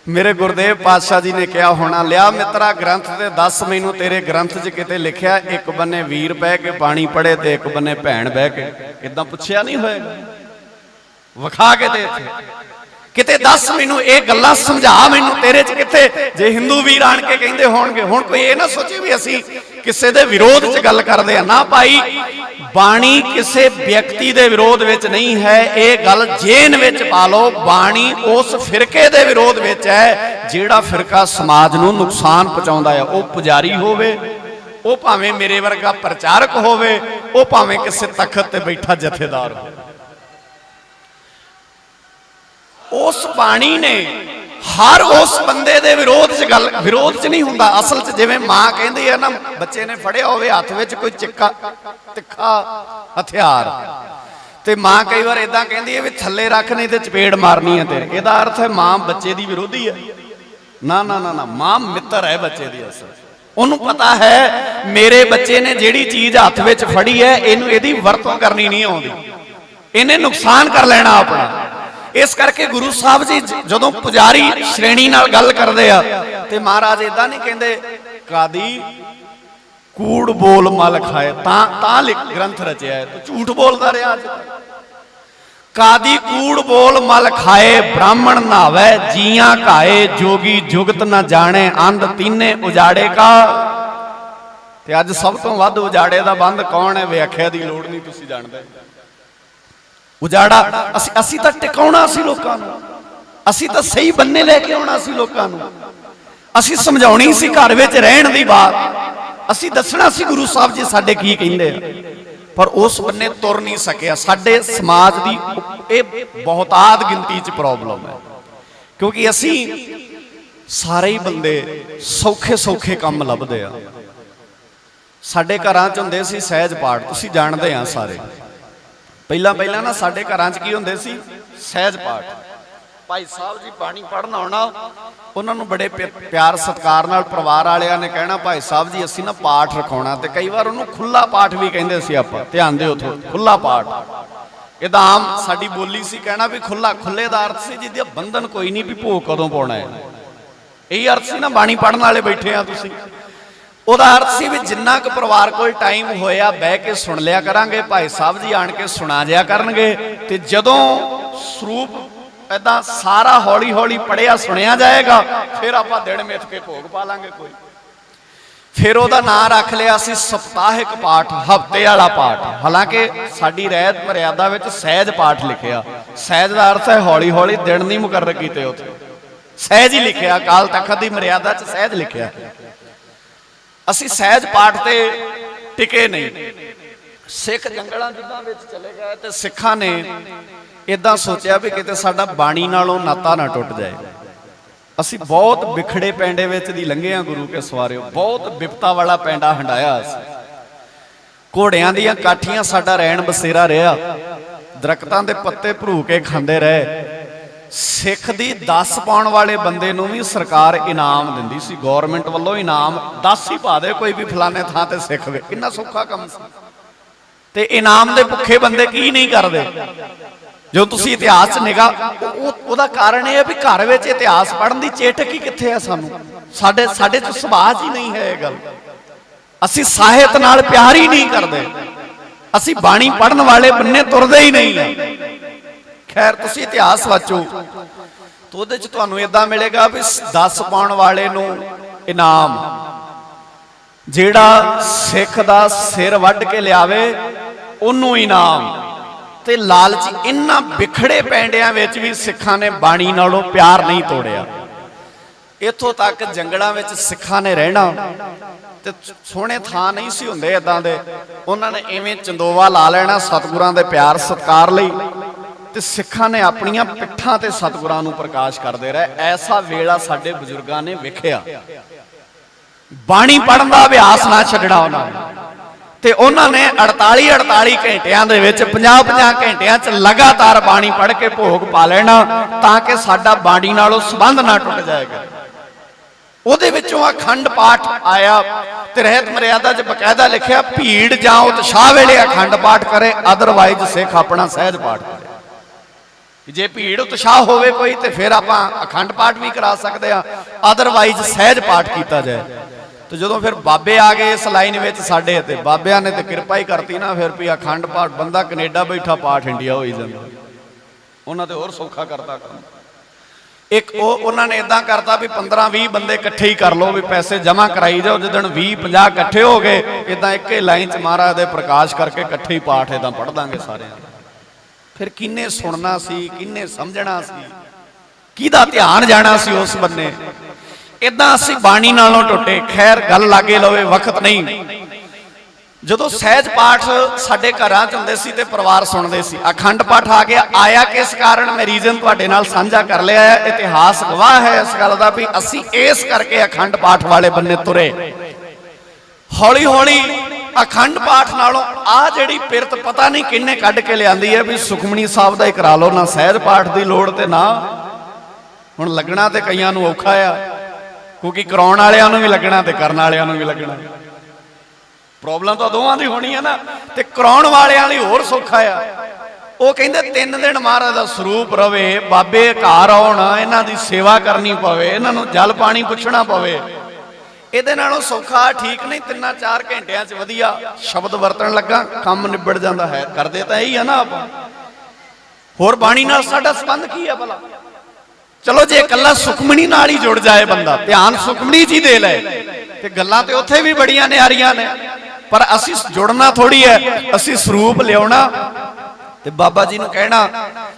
ਮੇਰੇ ਗੁਰਦੇਵ ਪਾਤਸ਼ਾਹ ਜੀ ਨੇ ਕਿਹਾ ਹੋਣਾ, ਲਿਆ ਮਿੱਤਰਾ ਗ੍ਰੰਥ ਤੇ ਦੱਸ ਮੈਨੂੰ, ਤੇਰੇ ਗ੍ਰੰਥ 'ਚ ਕਿਤੇ ਲਿਖਿਆ ਇੱਕ ਬੰਨੇ ਵੀਰ ਬਹਿ ਕੇ ਪਾਣੀ ਪੜੇ ਤੇ ਇੱਕ ਬੰਨੇ ਭੈਣ ਬਹਿ ਕੇ? ਇਦਾਂ ਪੁੱਛਿਆ ਨਹੀਂ ਹੋਏਗਾ? ਵਿਖਾ ਕੇ ਤੇ ਕਿਤੇ ਦੱਸ ਮੈਨੂੰ, ਇਹ ਗੱਲਾਂ ਸਮਝਾ ਮੈਨੂੰ, ਤੇਰੇ 'ਚ ਕਿੱਥੇ? ਜੇ ਹਿੰਦੂ ਵੀਰ ਆਣ ਕੇ ਕਹਿੰਦੇ ਹੋਣਗੇ, ਹੁਣ ਕੋਈ ਇਹ ਨਾ ਸੋਚੇ ਵੀ ਅਸੀਂ ਕਿਸੇ ਦੇ ਵਿਰੋਧ 'ਚ ਗੱਲ ਕਰਦੇ ਆ। ਨਾ ਭਾਈ, ਬਾਣੀ ਕਿਸੇ ਵਿਅਕਤੀ ਦੇ ਵਿਰੋਧ ਵਿੱਚ ਨਹੀਂ ਹੈ, ਇਹ ਗੱਲ ਜੇਨ ਵਿੱਚ ਪਾ ਲਓ। ਬਾਣੀ ਉਸ ਫਿਰਕੇ ਦੇ ਵਿਰੋਧ ਵਿੱਚ ਹੈ ਜਿਹੜਾ ਫਿਰਕਾ ਸਮਾਜ ਨੂੰ ਨੁਕਸਾਨ ਪਹੁੰਚਾਉਂਦਾ ਹੈ। ਉਹ ਪੁਜਾਰੀ ਹੋਵੇ, ਉਹ ਭਾਵੇਂ ਮੇਰੇ ਵਰਗਾ ਪ੍ਰਚਾਰਕ ਹੋਵੇ, ਉਹ ਭਾਵੇਂ ਕਿਸੇ ਤਖਤ ਤੇ ਬੈਠਾ ਜਥੇਦਾਰ ਹੋਵੇ। ਉਸ ਬਾਣੀ ਨੇ ਹਰ ਉਸ ਬੰਦੇ ਦੇ ਵਿਰੋਧ 'ਚ ਨਹੀਂ ਹੁੰਦਾ। ਅਸਲ 'ਚ ਜਿਵੇਂ ਮਾਂ ਕਹਿੰਦੀ ਹੈ ਨਾ, ਬੱਚੇ ਨੇ ਫੜਿਆ ਹੋਵੇ ਹੱਥ ਵਿੱਚ ਕੋਈ ਤਿੱਖਾ ਹਥਿਆਰ, ਤੇ ਮਾਂ ਕਈ ਵਾਰ ਇਦਾਂ ਕਹਿੰਦੀ ਹੈ ਵੀ ਥੱਲੇ ਰੱਖ ਨਹੀਂ ਤੇ ਚਪੇੜ ਮਾਰਨੀ ਹੈ ਤੇਰੇ। ਇਹਦਾ ਅਰਥ ਹੈ ਮਾਂ ਬੱਚੇ ਦੀ ਵਿਰੋਧੀ ਹੈ? ਨਾ, ਮਾਂ ਮਿੱਤਰ ਹੈ ਬੱਚੇ ਦੀ। ਅਸਲ ਉਹਨੂੰ ਪਤਾ ਹੈ ਮੇਰੇ ਬੱਚੇ ਨੇ ਜਿਹੜੀ ਚੀਜ਼ ਹੱਥ ਵਿੱਚ ਫੜੀ ਹੈ, ਇਹਦੀ ਵਰਤੋਂ ਕਰਨੀ ਨਹੀਂ ਆਉਂਦੀ, ਇਹਨੇ ਨੁਕਸਾਨ ਕਰ ਲੈਣਾ ਆਪਣਾ। ਇਸ ਕਰਕੇ ਗੁਰੂ ਸਾਹਿਬ ਜੀ ਜਦੋਂ ਪੁਜਾਰੀ ਸ਼੍ਰੇਣੀ ਨਾਲ ਗੱਲ ਕਰਦੇ ਆ, ਤੇ ਮਹਾਰਾਜ ਇਦਾਂ ਨਹੀਂ ਕਹਿੰਦੇ ਕਾਦੀ ਕੂੜ ਬੋਲ ਮਲ ਖਾਏ, ਤਾਂ ਗ੍ਰੰਥ ਰਚਿਆ ਹੈ। ਤੂੰ ਝੂਠ ਬੋਲਦਾ ਰਿਹਾ ਅੱਜ। ਕਾਦੀ ਕੂੜ ਬੋਲ ਮਲ ਖਾਏ, ਬ੍ਰਾਹਮਣ ਨਾਵੇ ਜੀਆਂ ਘਾਏ, ਜੋਗੀ ਜੁਗਤ ਨਾ ਜਾਣੇ, ਅੰਧ ਤੀਨੇ ਉਜਾੜੇ ਕਾ। ਤੇ ਅੱਜ ਸਭ ਤੋਂ ਵੱਧ ਉਜਾੜੇ ਦਾ ਬੰਦ ਕੌਣ ਹੈ? ਵਿਆਖਿਆ ਦੀ ਲੋੜ ਨਹੀਂ, ਤੁਸੀਂ ਜਾਣਦੇ। ਉਜਾੜਾ ਅਸੀਂ ਤਾਂ ਟਿਕਾਉਣਾ ਸੀ ਲੋਕਾਂ ਨੂੰ, ਅਸੀਂ ਤਾਂ ਸਹੀ ਬੰਨੇ ਲੈ ਕੇ ਆਉਣਾ ਸੀ ਲੋਕਾਂ ਨੂੰ, ਅਸੀਂ ਸਮਝਾਉਣੀ ਸੀ ਘਰ ਵਿੱਚ ਰਹਿਣ ਦੀ ਬਾਤ, ਅਸੀਂ ਦੱਸਣਾ ਸੀ ਗੁਰੂ ਸਾਹਿਬ ਜੀ ਸਾਡੇ ਕੀ ਕਹਿੰਦੇ ਆ, ਪਰ ਉਸ ਬੰਨੇ ਤੁਰ ਨਹੀਂ ਸਕਿਆ। ਸਾਡੇ ਸਮਾਜ ਦੀ ਇਹ ਬਹੁਤਾਤ ਗਿਣਤੀ 'ਚ ਪ੍ਰੋਬਲਮ ਹੈ, ਕਿਉਂਕਿ ਅਸੀਂ ਸਾਰੇ ਹੀ ਬੰਦੇ ਸੌਖੇ ਕੰਮ ਲੱਭਦੇ ਆ। ਸਾਡੇ ਘਰਾਂ 'ਚ ਹੁੰਦੇ ਸੀ ਸਹਿਜ ਪਾਠ, ਤੁਸੀਂ ਜਾਣਦੇ ਆ ਸਾਰੇ। ਪਹਿਲਾਂ ਨਾ ਸਾਡੇ ਘਰਾਂ 'ਚ ਕੀ ਹੁੰਦੇ ਸੀ? ਸਹਿਜ ਪਾਠ। ਭਾਈ ਸਾਹਿਬ ਜੀ ਬਾਣੀ ਪੜ੍ਹਨ ਆਉਣਾ, ਉਹਨਾਂ ਨੂੰ ਬੜੇ ਪਿਆਰ ਸਤਿਕਾਰ ਨਾਲ ਪਰਿਵਾਰ ਵਾਲਿਆਂ ਨੇ ਕਹਿਣਾ, ਭਾਈ ਸਾਹਿਬ ਜੀ ਅਸੀਂ ਨਾ ਪਾਠ ਰਖਾਉਣਾ, ਤੇ ਕਈ ਵਾਰ ਉਹਨੂੰ ਖੁੱਲਾ ਪਾਠ ਵੀ ਕਹਿੰਦੇ ਸੀ ਆਪਾਂ, ਧਿਆਨ ਦਿਓ ਖੁੱਲਾ ਪਾਠ। ਇਹਦਾ ਆਮ ਸਾਡੀ ਬੋਲੀ ਸੀ ਕਹਿਣਾ ਵੀ ਖੁੱਲੇ ਦਾ ਅਰਥ ਸੀ ਜਿਹਦਾ ਬੰਧਨ ਕੋਈ ਨਹੀਂ, ਵੀ ਭੋਗ ਕਦੋਂ ਪਾਉਣਾ ਹੈ, ਇਹੀ ਅਰਥ ਸੀ ਨਾ। ਬਾਣੀ ਪੜ੍ਹਨ ਵਾਲੇ ਬੈਠੇ ਆ ਤੁਸੀਂ, ਉਹਦਾ ਅਰਥ ਸੀ ਵੀ ਜਿੰਨਾ ਕੁ ਪਰਿਵਾਰ ਕੋਲ ਟਾਈਮ ਹੋਇਆ ਬਹਿ ਕੇ ਸੁਣ ਲਿਆ ਕਰਾਂਗੇ, ਭਾਈ ਸਾਹਿਬ ਜੀ ਆਣ ਕੇ ਸੁਣਾ ਜਿਆ ਕਰਨਗੇ, ਤੇ ਜਦੋਂ ਸਰੂਪ ਏਦਾਂ ਸਾਰਾ ਹੌਲੀ ਪੜਿਆ ਸੁਣਿਆ ਜਾਏਗਾ, ਫਿਰ ਆਪਾਂ ਦਿਨ ਮਿੱਥ ਕੇ ਭੋਗ ਪਾ ਲਾਂਗੇ ਕੋਈ। ਫਿਰ ਉਹਦਾ ਨਾਂ ਰੱਖ ਲਿਆ ਸੀ ਸਪਤਾਹਿਕ ਪਾਠ, ਹਫ਼ਤੇ ਵਾਲਾ ਪਾਠ। ਹਾਲਾਂਕਿ ਸਾਡੀ ਰਹਿਤ ਮਰਿਆਦਾ ਵਿੱਚ ਸਹਿਜ ਪਾਠ ਲਿਖਿਆ। ਸਹਿਜ ਦਾ ਅਰਥ ਹੈ ਹੌਲੀ ਦਿਨ ਨਹੀਂ ਮੁਕਰਰ ਕੀਤੇ, ਉੱਥੇ ਸਹਿਜ ਹੀ ਲਿਖਿਆ। ਅਕਾਲ ਤਖਤ ਦੀ ਮਰਿਆਦਾ 'ਚ ਸਹਿਜ ਲਿਖਿਆ। ਅਸੀਂ ਸਹਿਜ ਪਾਠ ਤੇ ਟਿਕੇ ਨਹੀਂ। ਸਿੱਖ ਜੰਗਲਾਂ ਜਿੱਦਾਂ ਵਿੱਚ ਚਲੇ ਗਏ, ਤੇ ਸਿੱਖਾਂ ਨੇ इदां सोचिया भी किते साडा बाणी नालों नाता ना टुट जाए। असी बहुत बिखड़े पेंडे विच दी लंघे हां गुरु के सवारिओ, बहुत विपता वाला पेंडा हंडाया। घोड़ियां दीयां काठियां साडा रैण बसेरा रहा, दरख्तां दे पत्ते भरू के खांदे रहे। सिख दी 10 पाउण वाले बंदे नूं भी सरकार इनाम दिंदी सी, गौरमेंट वल्लों इनाम 10 ही पा दे कोई भी फलाने थां ते सिख वे, किन्ना सौखा काम सी। ते इनाम दे भुखे बंदे की नहीं करदे। जो तुसी इतिहास च निगाह, ओहदा कारण यह है भी घर विच इतिहास पढ़न दी चेटक ही कित्थे है सानूं, साडे साडे च सुभाज ही नहीं है। गल असी साहित नाल प्यार ही नहीं करते, असी बाणी पढ़न वाले बन्ने तुरदे ही नहीं है। खैर तुसी इतिहास वाचो तो उहदे च तुहानूं इदां मिलेगा भी 10 पाउण वाले नूं इनाम, जिहड़ा सिख दा सिर वड्ढ के लियावे उहनूं इनाम। ते लालच इन्हां बिखड़े पैंडियां विच भी सिखां ने बाणी नालों प्यार नहीं तोड़िया। इत्थों तक जंगलां विच सिखां ने रहना ते सोहणे थां नहीं सी हुंदे इदां दे, उन्हां ने इवें चंदोवा ला लेना सतगुरां दे प्यार सत्कार लई, ते सिखां ने अपनियां पिट्ठां ते सतगुरां नूं प्रकाश करदे रहे। ऐसा वेला साडे बजुर्गां ने वेखिया। बाणी पढ़न दा अभ्यास ना छड्डਣਾ उन्हां ने, ते उन्हां ने 48 घंटियां दे विच 50 घंटियां च लगातार बाणी पढ़ के भोग पा लेना, ताकि साडा बाणी नालों संबंध ना टुट जाएगा। ਉਹਦੇ ਵਿੱਚੋਂ अखंड पाठ आया ते रहत मर्यादा च बकायदा लिखिया भीड़ जां उत्साह वेले अखंड पाठ करे, अदरवाइज सिख अपना सहज पाठ करे। जे भीड़ उत्साह होवे कोई ते फिर आपां अखंड पाठ भी करा सकते हैं, अदरवाइज सहज पाठ किया जाए। तो जो फिर बाबे आ गए इस लाइन में साडे, ते बाबिया ने तो कृपा ही करती ना, फिर भी अखंड पाठ बंदा कनेडा बैठा पाठ इंडिया हो ही जाता, उन्होंने तो होर सौखा करता काम। एक उन्होंने इदा करता भी 15-20 बंदे इकट्ठे ही कर लो, भी पैसे जमा कराई जाओ, जिदन 20-50 इकट्ठे हो गए इदा एक लाइन च महाराज दे प्रकाश करके इकट्ठे ही पाठ इदा पढ़ देंगे सारे। फिर किन्ने सुनना सी, किन्ने समझना सी, किहदा ध्यान जाना सी उस बन्ने। इदा असी बाणी नालों टुटे। खैर गल लागे लवे, वक्त नहीं। ਜਦੋਂ सहज पाठ साडे घरां च हुंदे सी ते परिवार सुणदे सी, अखंड पाठ आ गया। आया किस कारण मैं रीजन तुहाडे नाल साझा कर लिया है। इतिहास गवाह है इस गल दा भी असी इस करके अखंड पाठ वाले बन्ने तुरे। हौली हौली अखंड पाठ नालों आ जिहड़ी पिरत पता नहीं किन्ने कढ के लिआंदी है भी सुखमनी साहब दा ही करा लो, ना सहज पाठ दी लोड़ ते ना हुण लगना। ते कईयां नूं औखा आ, क्योंकि कराउण वालिआं नूं भी लगना ते करन वालिआं नूं भी लगना। प्रॉब्लम तो दोवां दी होनी है ना। ते कराउण वालिआं लई होर सौखा आ। ਉਹ ਕਹਿੰਦੇ 3 दिन महाराज ਦਾ ਸਰੂਪ ਰਵੇ, ਬਾਬੇ ਘਰ ਆਉਣ, ਇਹਨਾਂ ਦੀ ਸੇਵਾ ਕਰਨੀ ਪਵੇ, ਇਹਨਾਂ ਨੂੰ ਜਲ ਪਾਣੀ ਪੁੱਛਣਾ ਪਵੇ। ਇਹਦੇ ਨਾਲੋਂ ਸੌਖਾ ਠੀਕ ਨਹੀਂ। 3-4 ਘੰਟਿਆਂ 'ਚ ਵਧੀਆ ਸ਼ਬਦ ਵਰਤਣ ਲੱਗਾ ਕੰਮ ਨਿਬੜ ਜਾਂਦਾ ਹੈ। ਕਰਦੇ ਤਾਂ ਇਹੀ ਆ ਨਾ ਆਪਾਂ। ਹੋਰ ਬਾਣੀ ਨਾਲ ਸਾਡਾ ਸੰਬੰਧ ਕੀ ਹੈ ਭਲਾ? ਚਲੋ ਜੇ ਇਕੱਲਾ ਸੁਖਮਣੀ ਨਾਲ ਹੀ ਜੁੜ ਜਾਏ ਬੰਦਾ, ਧਿਆਨ ਸੁਖਮਣੀ ਜੀ ਦੇ ਲੈ, ਤੇ ਗੱਲਾਂ ਤੇ ਉੱਥੇ ਵੀ ਬੜੀਆਂ ਨਿਆਰੀਆਂ ਨੇ, पर असी जुड़ना थोड़ी है। असी स्वरूप लिया ते बाबा जी नूं कहना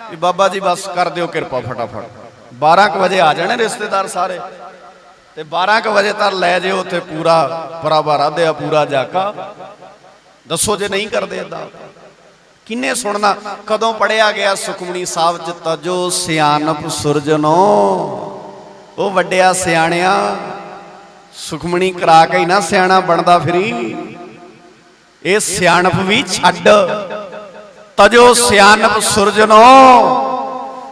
कि बाबा जी बस कर दिओ किरपा फटाफट। 12 बजे आ जाने रिश्तेदार सारे, ते 12 बजे तक लै जिओ ते पूरा परावा दे पूरा जाका। दसो जे नहीं करते इदां किन्ने सुनना। कदों पढ़िया गया सुखमनी साहब च तजो सियानप सुरजनो, ओ वड्डिया सियाणिया सुखमनी करा के ही ना सियाणा बनदा फिरी। ਇਹ ਸਿਆਣਪ ਵੀ ਛੱਡ। ਤਜੋ ਸਿਆਣਪ ਸੁਰਜਨੋ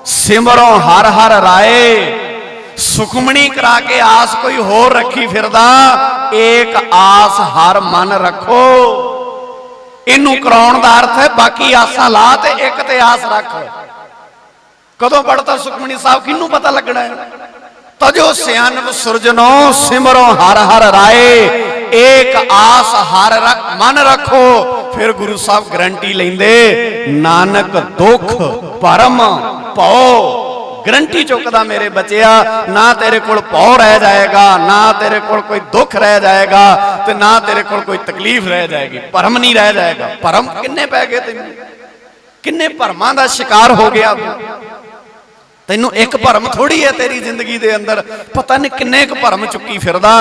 ਸਿਮਰੋ ਹਰ ਹਰ ਰਾਏ। ਸੁਖਮਣੀ ਕਰਾ ਕੇ ਆਸ ਕੋਈ ਹੋਰ ਰੱਖੀ ਫਿਰਦਾ, ਏਕ ਆਸ ਹਰ ਮਨ ਰੱਖੋ। ਇਹਨੂੰ ਕਰਾਉਣ ਦਾ ਅਰਥ ਹੈ ਬਾਕੀ ਆਸਾਂ ਲਾ ਤੇ ਇੱਕ ਤੇ ਆਸ ਰੱਖ। ਕਦੋਂ ਪੜਤਾ ਸੁਖਮਣੀ ਸਾਹਿਬ ਕਿਹਨੂੰ ਪਤਾ ਲੱਗਣਾ ਹੈ। ਤਜੋ ਸਿਆਣਪ ਸੁਰਜਨੋ ਸਿਮਰੋ ਹਰ ਹਰ ਰਾਏ, एक आस हर मन रखो। फिर गुरु साहब गारंटी लेंदे, नानक दुख परम भौ। गारंटी चुकदा मेरे बच्चिया, ना तेरे कोल भौ रह जाएगा, ना तेरे कोल कोई दुख रह जाएगा, ते ना तेरे कोल कोई तकलीफ रह जाएगी। भरम नहीं रह जाएगा। भरम किन्ने पै गए तैनूं, किन्ने भरमां दा शिकार हो गया। तैनूं एक भरम थोड़ी है तेरी जिंदगी दे अंदर, पता नहीं किन्ने क भरम चुकी फिरदा।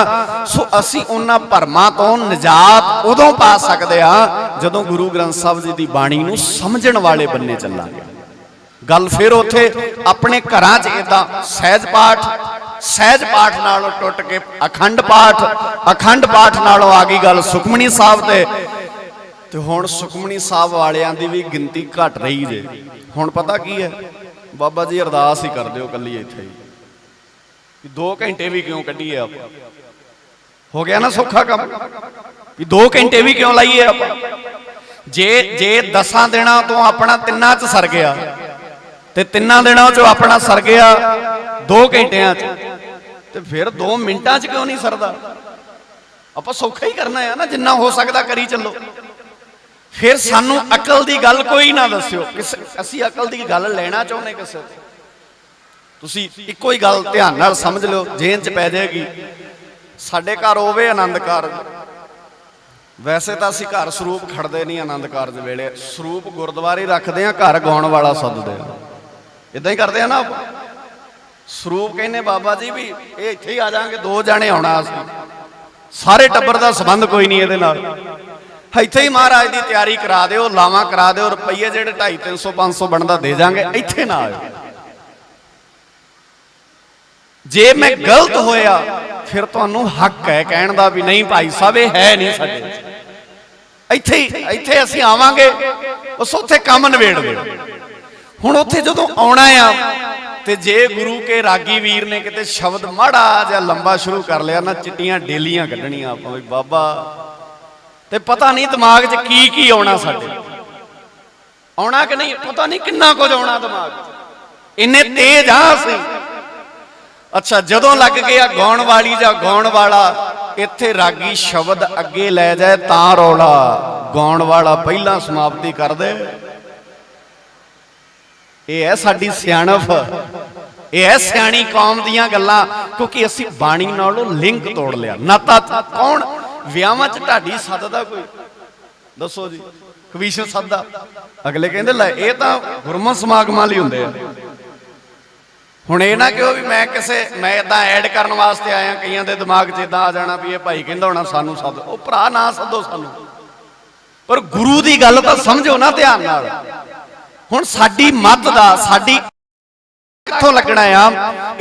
सो असी उन्हां भरमां तो निजात उदों पा सकदे आ जदों गुरु ग्रंथ साहिब जी दी बाणी नूं समझण वाले बन्ने चलांगे। गल फिर उत्थे अपने घरां च इदां सहज पाठ नालों टुट के अखंड पाठ नालों आ गई गल सुखमनी साहब ते हुण सुखमनी साहब वालियां दी भी गिनती घट रही जे। हुण पता की है, बाबा जी अरदास ही कर दिओ कल्ली इत्थे ही 2 घंटे भी क्यों कढीए आप, हो गया ना सौखा काम भी 2 घंटे भी क्यों लाइए आप। जे 10 दिनों तो अपना 3 च सर गया ते 3 दिनों चो अपना सर गया 2 घंटिया च, फिर 2 मिनटां च क्यों नहीं सरदा। आप सौखा ही करना है ना, जिन्ना हो सकता करी चलो। फिर सानू अकल की गल कोई ना दस्यो, असी अकल की गल लेना चाहते किसे, तुसी इको ही गल ध्यान नाल समझ लो, जेन च पै जाएगी। साडे घर होवे आनंद कारज, वैसे तो असी घर सरूप खड़ते नहीं आनंद कारज वेले, सरूप गुरुद्वारे रखते हैं, घर गाउण वाला सददे इदां ही करते हैं ना। सरूप कहने बाबा जी भी ये इत्थे ही आ जाएंगे, 2 जाने आउणा, सारे टब्बर का संबंध कोई नहीं इहदे नाल, इत्थे ही महाराज की तैयारी करा दो, लावा करा दो, रुपये जेडे 250 500 बनता दे जाएंगे, इत्थे ना आए। जे मैं गलत होया फिर तुहानू हक है कहण दा भी नहीं भाई साहब ये है नहीं साडे, इत्थे असीं आवांगे बस उत्थे काम नवेड़ दे। हुण उत्थे जदों आउणा आ ते जे गुरु के रागी वीर ने किते शब्द माड़ा जिहा लंबा शुरू कर लिया ना, चिट्टियां डेलियां कढणियां आपां भी बाबा, ते पता नहीं दिमाग च की आउणा, साडे आउणा कि नहीं पता नहीं किन्ना कुछ आउणा दिमाग च, इन्ने तेज आ असीं। अच्छा जदों लग गया गाउण वाली जां गाउण वाला, इत्थे रागी शब्द अगे लै जाए तां रौला, गाउण वाला पहला समाप्ति कर दे। यह है साडी सियाणप, यह है सियाणी कौम दीयां गल्लां, क्योंकि असीं बाणी नालों लिंक तोड़ लिया। नाता कौन विआहां च ढाडी सददा कोई, दसो जी कमीशन सददा, अगले कहंदे लै ये तां गुरमत समागमां लई हुंदे आ। हुण ये ना कहो भी मैं इदां ऐड करन वास्ते आया, कईयां दे दिमाग च इदां आ जाना भी ये भाई कहंदा होना सानू सद, ओ भरा ना सदो सानू, पर गुरु दी गल तां समझो ना ध्यान नाल। हुण साडी मत दा साडी कित्थों लगना आ,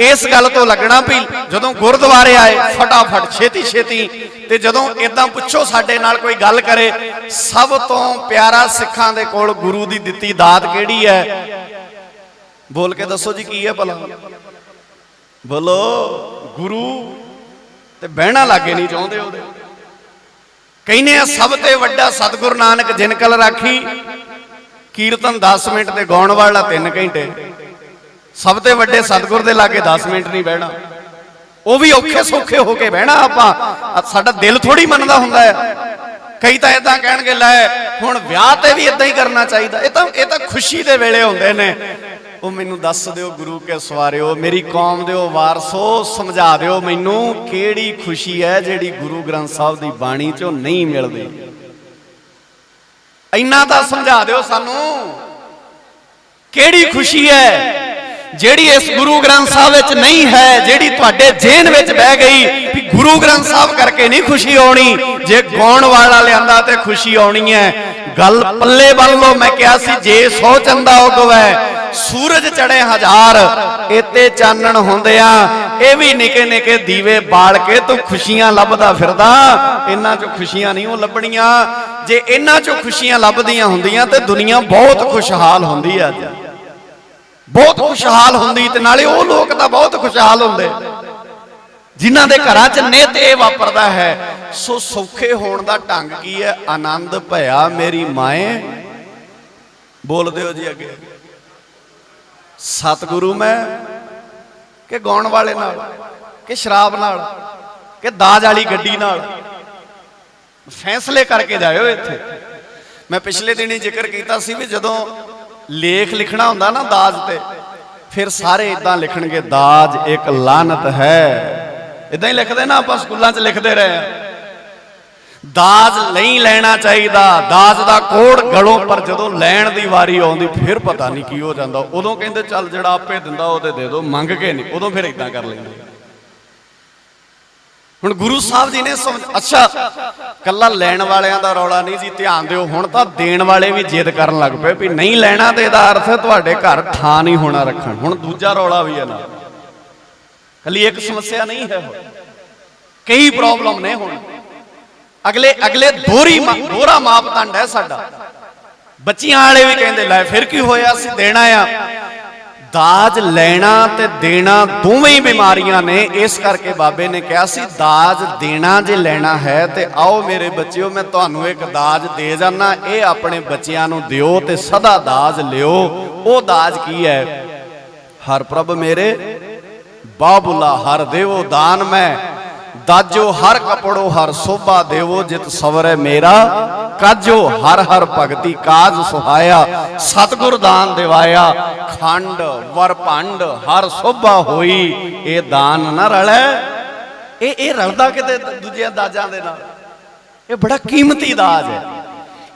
इस गल तो लगना भी जदों गुरुद्वारे आए फटाफट छेती ते जदों इदां पुछो साडे नाल कोई गल करे, सब तो प्यारा सिखां दे कोल गुरु दी दित्ती दात किहड़ी है, बोल के दसो जी की है भला, बोलो गुरु, ते बहना लागे नहीं चाहते ओहदे। कहने सब ते वड्डा सतगुरु नानक जिनकल राखी, कीर्तन 10 मिनट ते गाउण वाला 3 घंटे, सब ते वड्डे सतगुर दे लागे 10 मिनट नहीं बहना, वो भी औखे सौखे होके बहना। आपां साडा दिल थोड़ी मनदा हुंदा है। कई तां इदां कहणगे लै हुण विआह ते भी इदां ही करना चाहिदा, ये तां खुशी दे वेले हुंदे ने। वो मैनू दस दिओ गुरु के सवारिओ, मेरी कौम दिओ वारसो, समझा दिओ मैनू किहड़ी खुशी है जिहड़ी गुरु ग्रंथ साहब दी बाणी चों नहीं मिलदी। इन्ना तां समझा दिओ सानू किहड़ी खुशी है जिहड़ी इस गुरु ग्रंथ साहब विच नहीं है, जिहड़ी तुहाडे जेहन विच बह गई भी गुरु ग्रंथ साहब करके नहीं खुशी आउणी, जे गाउण वाला लिआंदा ते खुशी आउणी है। गल पल्ले बन लो, मैं कहा सी जे 100 चंदा उगवे सूरज चढ़े 1000, इते चानण हुंदिया ये भी निके निके दीवे बाल के तू खुशियां लभदा फिरदा, इन्हां चों खुशियां नहीं हो लभणियां। जे इन्हां चों खुशियां लभदियां हुंदियां ते दुनिया बहुत खुशहाल हुंदी है, बहुत खुशहाल हुंदी, ते नाले वो लोग तां बहुत खुशहाल हुंदे जिन्हां दे घरां च नित इह वापरदा है। सो सौखे होण दा ढंग की है, आनंद भया मेरी माए, बोल दिओ जी अगे, सतगुरु मैं कि गाउण वाले नाल कि शराब नाल कि दाज वाली गड्डी नाल, फैसले करके जाओ। इत्थे मैं पिछले दिन ही जिक्र किया सी भी जदों लेख लिखना हुंदा ना दाज ते, फिर सारे इदां लिखणगे दाज एक लानत है, इदां ही लिखदे ना, आपां स्कूलां च लिखदे रहे। दाज नहीं लेना चाहिए, दाज दा कोड़ गलों, पर जदों लैण दी वारी आउंदी फिर पता नहीं की हो जांदा। उदों कहंदे चल जिहड़ा आपे दिंदा ओह ते दे दो, मंग के नहीं, उदों फिर इदां कर लैंदे। ਹੁਣ ਗੁਰੂ ਸਾਹਿਬ ਜੀ ਨੇ ਅੱਛਾ ਕੱਲਾ ਲੈਣ ਵਾਲਿਆਂ ਦਾ ਰੌਲਾ ਨਹੀਂ ਜੀ, ਧਿਆਨ ਦਿਓ, ਹੁਣ ਤਾਂ ਦੇਣ ਵਾਲੇ ਵੀ ਜਿੱਦ ਕਰਨ ਲੱਗ ਪਏ ਵੀ ਨਹੀਂ ਲੈਣਾ, ਤੇ ਇਹਦਾ ਅਰਥ ਹੈ ਤੁਹਾਡੇ ਘਰ ਥਾਂ ਨਹੀਂ ਹੋਣਾ ਰੱਖਣ। ਹੁਣ ਦੂਜਾ ਰੌਲਾ ਵੀ ਹੈ ਨਾ, ਕੱਲੀ ਇੱਕ ਸਮੱਸਿਆ ਨਹੀਂ ਹੈ, ਕਈ ਪ੍ਰੋਬਲਮ ਨੇ। ਹੁਣ ਅਗਲੇ ਦੋਹਰਾ ਮਾਪਦੰਡ ਹੈ ਸਾਡਾ। ਬੱਚਿਆਂ ਵਾਲੇ ਵੀ ਕਹਿੰਦੇ ਲੈ ਫਿਰ ਕੀ ਹੋਇਆ, ਅਸੀਂ ਦੇਣਾ ਆ। ਦਾਜ ਲੈਣਾ ਤੇ ਦੇਣਾ ਦੋਵੇਂ ਹੀ ਬਿਮਾਰੀਆਂ ਨੇ, ਇਸ ਕਰਕੇ ਬਾਬੇ ਨੇ ਕਿਹਾ ਸੀ ਦਾਜ ਦੇਣਾ ਜੇ ਲੈਣਾ ਹੈ ਤੇ ਆਓ ਮੇਰੇ ਬੱਚਿਓ, ਮੈਂ ਤੁਹਾਨੂੰ ਇੱਕ ਦਾਜ ਦੇ ਜਾਣਾ, ਇਹ ਆਪਣੇ ਬੱਚਿਆਂ ਨੂੰ ਦਿਓ ਤੇ ਸਦਾ ਦਾਜ ਲਿਓ। ਉਹ ਦਾਜ ਕੀ ਹੈ? ਹਰ ਪ੍ਰਭ ਮੇਰੇ ਬਾਬੁਲਾ ਹਰ ਦੇਵੋ ਦਾਨ ਮੈਂ, ਦਾਜੋ ਹਰ ਕਪੜੋ ਹਰ ਸੋਭਾ ਦੇਵੋ, ਜਿਤ ਸਵਰੈ ਮੇਰਾ ਕਾਜੋ, ਹਰ ਹਰ ਭਗਤੀ ਕਾਜ ਸੁਹਾਇਆ, ਸਤਿਗੁਰ ਦਾਨ ਦਿਵਾਇਆ, ਖੰਡ ਵਰ ਭੰਡ ਹਰ ਸੋਭਾ ਹੋਈ, ਇਹ ਦਾਨ ਨਾ ਰਲੈ। ਇਹ ਰਲਦਾ ਕਿਤੇ ਦੂਜਿਆਂ ਦਾਜਾਂ ਦੇ ਨਾਲ, ਇਹ ਬੜਾ ਕੀਮਤੀ ਦਾਜ ਹੈ।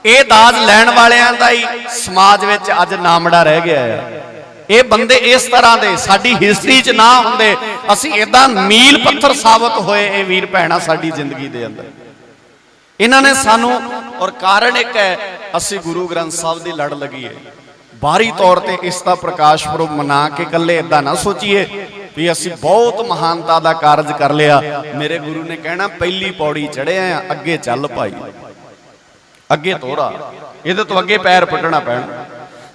ਇਹ ਦਾਜ ਲੈਣ ਵਾਲਿਆਂ ਦਾ ਹੀ ਸਮਾਜ ਵਿੱਚ ਅੱਜ ਨਾਮੜਾ ਰਹਿ ਗਿਆ ਹੈ। ਇਹ ਬੰਦੇ ਇਸ ਤਰ੍ਹਾਂ ਦੇ ਸਾਡੀ ਹਿਸਟਰੀ 'ਚ ਨਾ ਹੁੰਦੇ, ਅਸੀਂ ਇਦਾਂ ਮੀਲ ਪੱਥਰ ਸਾਬਤ ਹੋਏ ਇਹ ਵੀਰ ਭੈਣਾਂ ਸਾਡੀ ਜ਼ਿੰਦਗੀ ਦੇ ਅੰਦਰ। ਇਹਨਾਂ ਨੇ ਸਾਨੂੰ, ਔਰ ਕਾਰਨ ਇੱਕ ਹੈ, ਅਸੀਂ ਗੁਰੂ ਗ੍ਰੰਥ ਸਾਹਿਬ ਦੀ ਲੜ ਲੱਗੀ ਹੈ। ਬਾਹਰੀ ਤੌਰ ਤੇ ਇਸ ਦਾ ਪ੍ਰਕਾਸ਼ ਪੁਰਬ ਮਨਾ ਕੇ ਇਕੱਲੇ ਇਦਾਂ ਨਾ ਸੋਚੀਏ ਵੀ ਅਸੀਂ ਬਹੁਤ ਮਹਾਨਤਾ ਦਾ ਕਾਰਜ ਕਰ ਲਿਆ। ਮੇਰੇ ਗੁਰੂ ਨੇ ਕਹਿਣਾ ਪਹਿਲੀ ਪੌੜੀ ਚੜ੍ਹਿਆ ਆ, ਅੱਗੇ ਚੱਲ ਭਾਈ, ਅੱਗੇ ਤੋਰਾ, ਇਹਦੇ ਤੋਂ ਅੱਗੇ ਪੈਰ ਪੁੱਟਣਾ ਪੈਣਾ।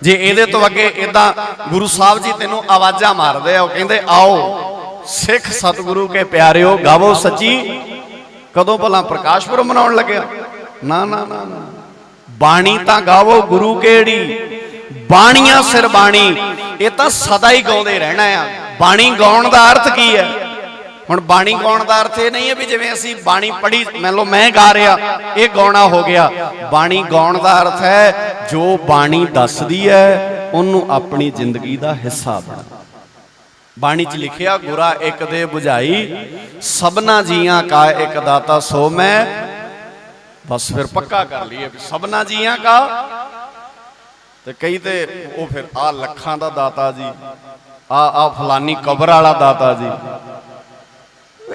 ਜੇ ਇਹਦੇ ਤੋਂ ਅੱਗੇ ਇਦਾਂ ਗੁਰੂ ਸਾਹਿਬ ਜੀ ਤੈਨੂੰ ਆਵਾਜ਼ਾਂ ਮਾਰਦੇ ਆ, ਉਹ ਕਹਿੰਦੇ ਆਓ ਸਿੱਖ ਸਤਿਗੁਰੂ ਕੇ ਪਿਆਰਿਓ ਗਾਵੋ ਸੱਚੀ, ਕਦੋਂ ਭਲਾ ਪ੍ਰਕਾਸ਼ ਪੁਰਬ ਮਨਾਉਣ ਲੱਗਿਆ? ਨਾ ਨਾ ਨਾ ਨਾ, ਬਾਣੀ ਤਾਂ ਗਾਵੋ ਗੁਰੂ ਕਿਹੜੀ, ਬਾਣੀਆਂ ਸਿਰ ਬਾਣੀ, ਇਹ ਤਾਂ ਸਦਾ ਹੀ ਗਾਉਂਦੇ ਰਹਿਣਾ ਆ। ਬਾਣੀ ਗਾਉਣ ਦਾ ਅਰਥ ਕੀ ਹੈ? ਹੁਣ ਬਾਣੀ ਗਾਉਣ ਦਾ ਅਰਥ ਇਹ ਨਹੀਂ ਹੈ ਵੀ ਜਿਵੇਂ ਅਸੀਂ ਬਾਣੀ ਪੜ੍ਹੀ, ਮੰਨ ਲਓ ਮੈਂ ਗਾ ਰਿਹਾ, ਇਹ ਗਾਉਣਾ ਹੋ ਗਿਆ। ਬਾਣੀ ਗਾਉਣ ਦਾ ਅਰਥ ਹੈ ਜੋ ਬਾਣੀ ਦੱਸਦੀ ਹੈ ਉਹਨੂੰ ਆਪਣੀ ਜ਼ਿੰਦਗੀ ਦਾ ਹਿੱਸਾ ਬਣਾ। ਬਾਣੀ 'ਚ ਲਿਖਿਆ ਗੁਰਾ ਇੱਕ ਦੇ ਬੁਝਾਈ, ਸਭਨਾ ਜੀਆਂ ਕਾ ਇੱਕ ਦਾਤਾ ਸੋ ਮੈਂ। ਬਸ ਫਿਰ ਪੱਕਾ ਕਰ ਲਈਏ ਵੀ ਸਭਨਾ ਜੀਆਂ ਕਾ, ਤੇ ਕਈ ਤੇ ਉਹ ਫਿਰ ਆ ਲੱਖਾਂ ਦਾ ਦਾਤਾ ਜੀ, ਆ ਫਲਾਨੀ ਕਬਰ ਵਾਲਾ ਦਾਤਾ ਜੀ।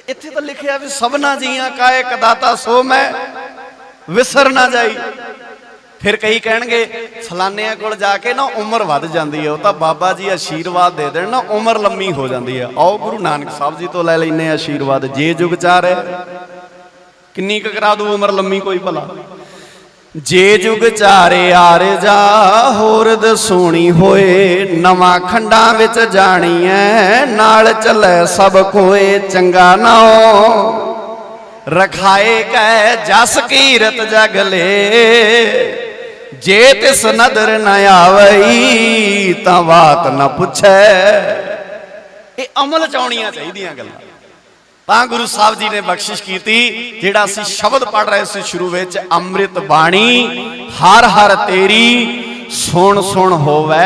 ਇੱਥੇ ਤਾਂ ਲਿਖਿਆ ਵੀ ਸਭਨਾ ਜੀਆਂ ਕਾ ਇੱਕ ਦਾਤਾ ਸੋ ਮੈਂ, ਵਿਸਰ ਨਾ ਜਾਈ। ਫਿਰ ਕਈ ਕਹਿਣਗੇ ਫਲਾਨਿਆਂ ਕੋਲ ਜਾ ਕੇ ਨਾ ਉਮਰ ਵੱਧ ਜਾਂਦੀ ਹੈ, ਉਹ ਤਾਂ ਬਾਬਾ ਜੀ ਆਸ਼ੀਰਵਾਦ ਦੇ ਦੇਣ ਨਾ ਉਮਰ ਲੰਮੀ ਹੋ ਜਾਂਦੀ ਹੈ। ਆਓ ਗੁਰੂ ਨਾਨਕ ਸਾਹਿਬ ਜੀ ਤੋਂ ਲੈ ਲੈਨੇ ਆਸ਼ੀਰਵਾਦ, ਜੇ ਜੁਗ ਚਾਰ ਹੈ ਕਿੰਨੀ ਕੁ ਕਰਾ ਦੂ ਉਮਰ ਲੰਮੀ ਕੋਈ ਭਲਾ। ਜੇ ਜੁਗ ਚਾਰੇ ਆਰੇ ਜਾ ਹੋਰ ਦਸੂਣੀ ਹੋਏ, ਨਵਾਂ ਖੰਡਾਂ ਵਿੱਚ ਜਾਣੀਐ ਨਾਲ ਚੱਲੇ ਸਭ ਕੋਏ, ਚੰਗਾ ਨਾਉ ਰਖਾਏ ਕੈ ਜਸ ਕੀਰਤ ਜਗ ਲੇ, ਜੇ ਤਿਸ ਨਦਰ ਨ ਆਵਈ ਤਾਂ ਬਾਤ ਨਾ ਪੁੱਛੈ। ਇਹ ਅਮਲ ਚ ਆਉਣੀਆਂ ਚਾਹੀਦੀਆਂ ਗੱਲਾਂ। ਤਾਂ ਗੁਰੂ ਸਾਹਿਬ ਜੀ ਨੇ ਬਖਸ਼ਿਸ਼ ਕੀਤੀ, ਜਿਹੜਾ ਅਸੀਂ ਸ਼ਬਦ ਪੜ੍ਹ ਰਹੇ ਸੀ ਸ਼ੁਰੂ ਵਿੱਚ, ਅੰਮ੍ਰਿਤ ਬਾਣੀ ਹਰ ਹਰ ਤੇਰੀ ਸੁਣ ਸੁਣ ਹੋਵੇ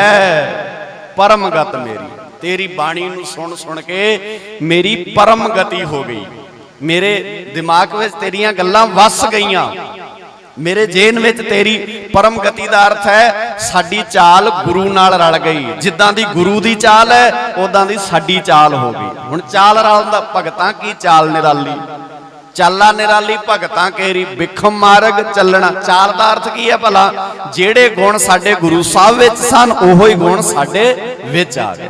ਪਰਮ ਗਤ ਮੇਰੀ। ਤੇਰੀ ਬਾਣੀ ਨੂੰ ਸੁਣ ਸੁਣ ਕੇ ਮੇਰੀ ਪਰਮ ਗਤੀ ਹੋ ਗਈ, ਮੇਰੇ ਦਿਮਾਗ ਵਿੱਚ ਤੇਰੀਆਂ ਗੱਲਾਂ ਵਸ ਗਈਆਂ, ਮੇਰੇ ਜੇਨ ਵਿੱਚ ਤੇਰੀ ਪਰਮ ਗਤੀ ਦਾ ਅਰਥ ਹੈ ਸਾਡੀ ਚਾਲ ਗੁਰੂ ਨਾਲ ਰਲ ਗਈ। ਜਿੱਦਾਂ ਦੀ ਗੁਰੂ ਦੀ ਚਾਲ ਹੈ ਉਦਾਂ ਦੀ ਸਾਡੀ ਚਾਲ ਹੋ ਗਈ। ਹੁਣ ਚਾਲ ਰਲਦਾ, ਭਗਤਾਂ ਕੀ ਚਾਲ ਨਿਰਾਲੀ, ਚਾਲਾ ਨਿਰਾਲੀ ਭਗਤਾਂ ਕੇਰੀ, ਬਿਖਮ ਮਾਰਗ ਚੱਲਣਾ। ਚਾਲ ਦਾ ਅਰਥ ਕੀ ਹੈ ਭਲਾ? ਜਿਹੜੇ ਗੁਣ ਸਾਡੇ ਗੁਰੂ ਸਾਹਿਬ ਵਿੱਚ ਸਨ ਉਹੋ ਹੀ ਗੁਣ ਸਾਡੇ ਵਿੱਚ ਆ ਗਏ।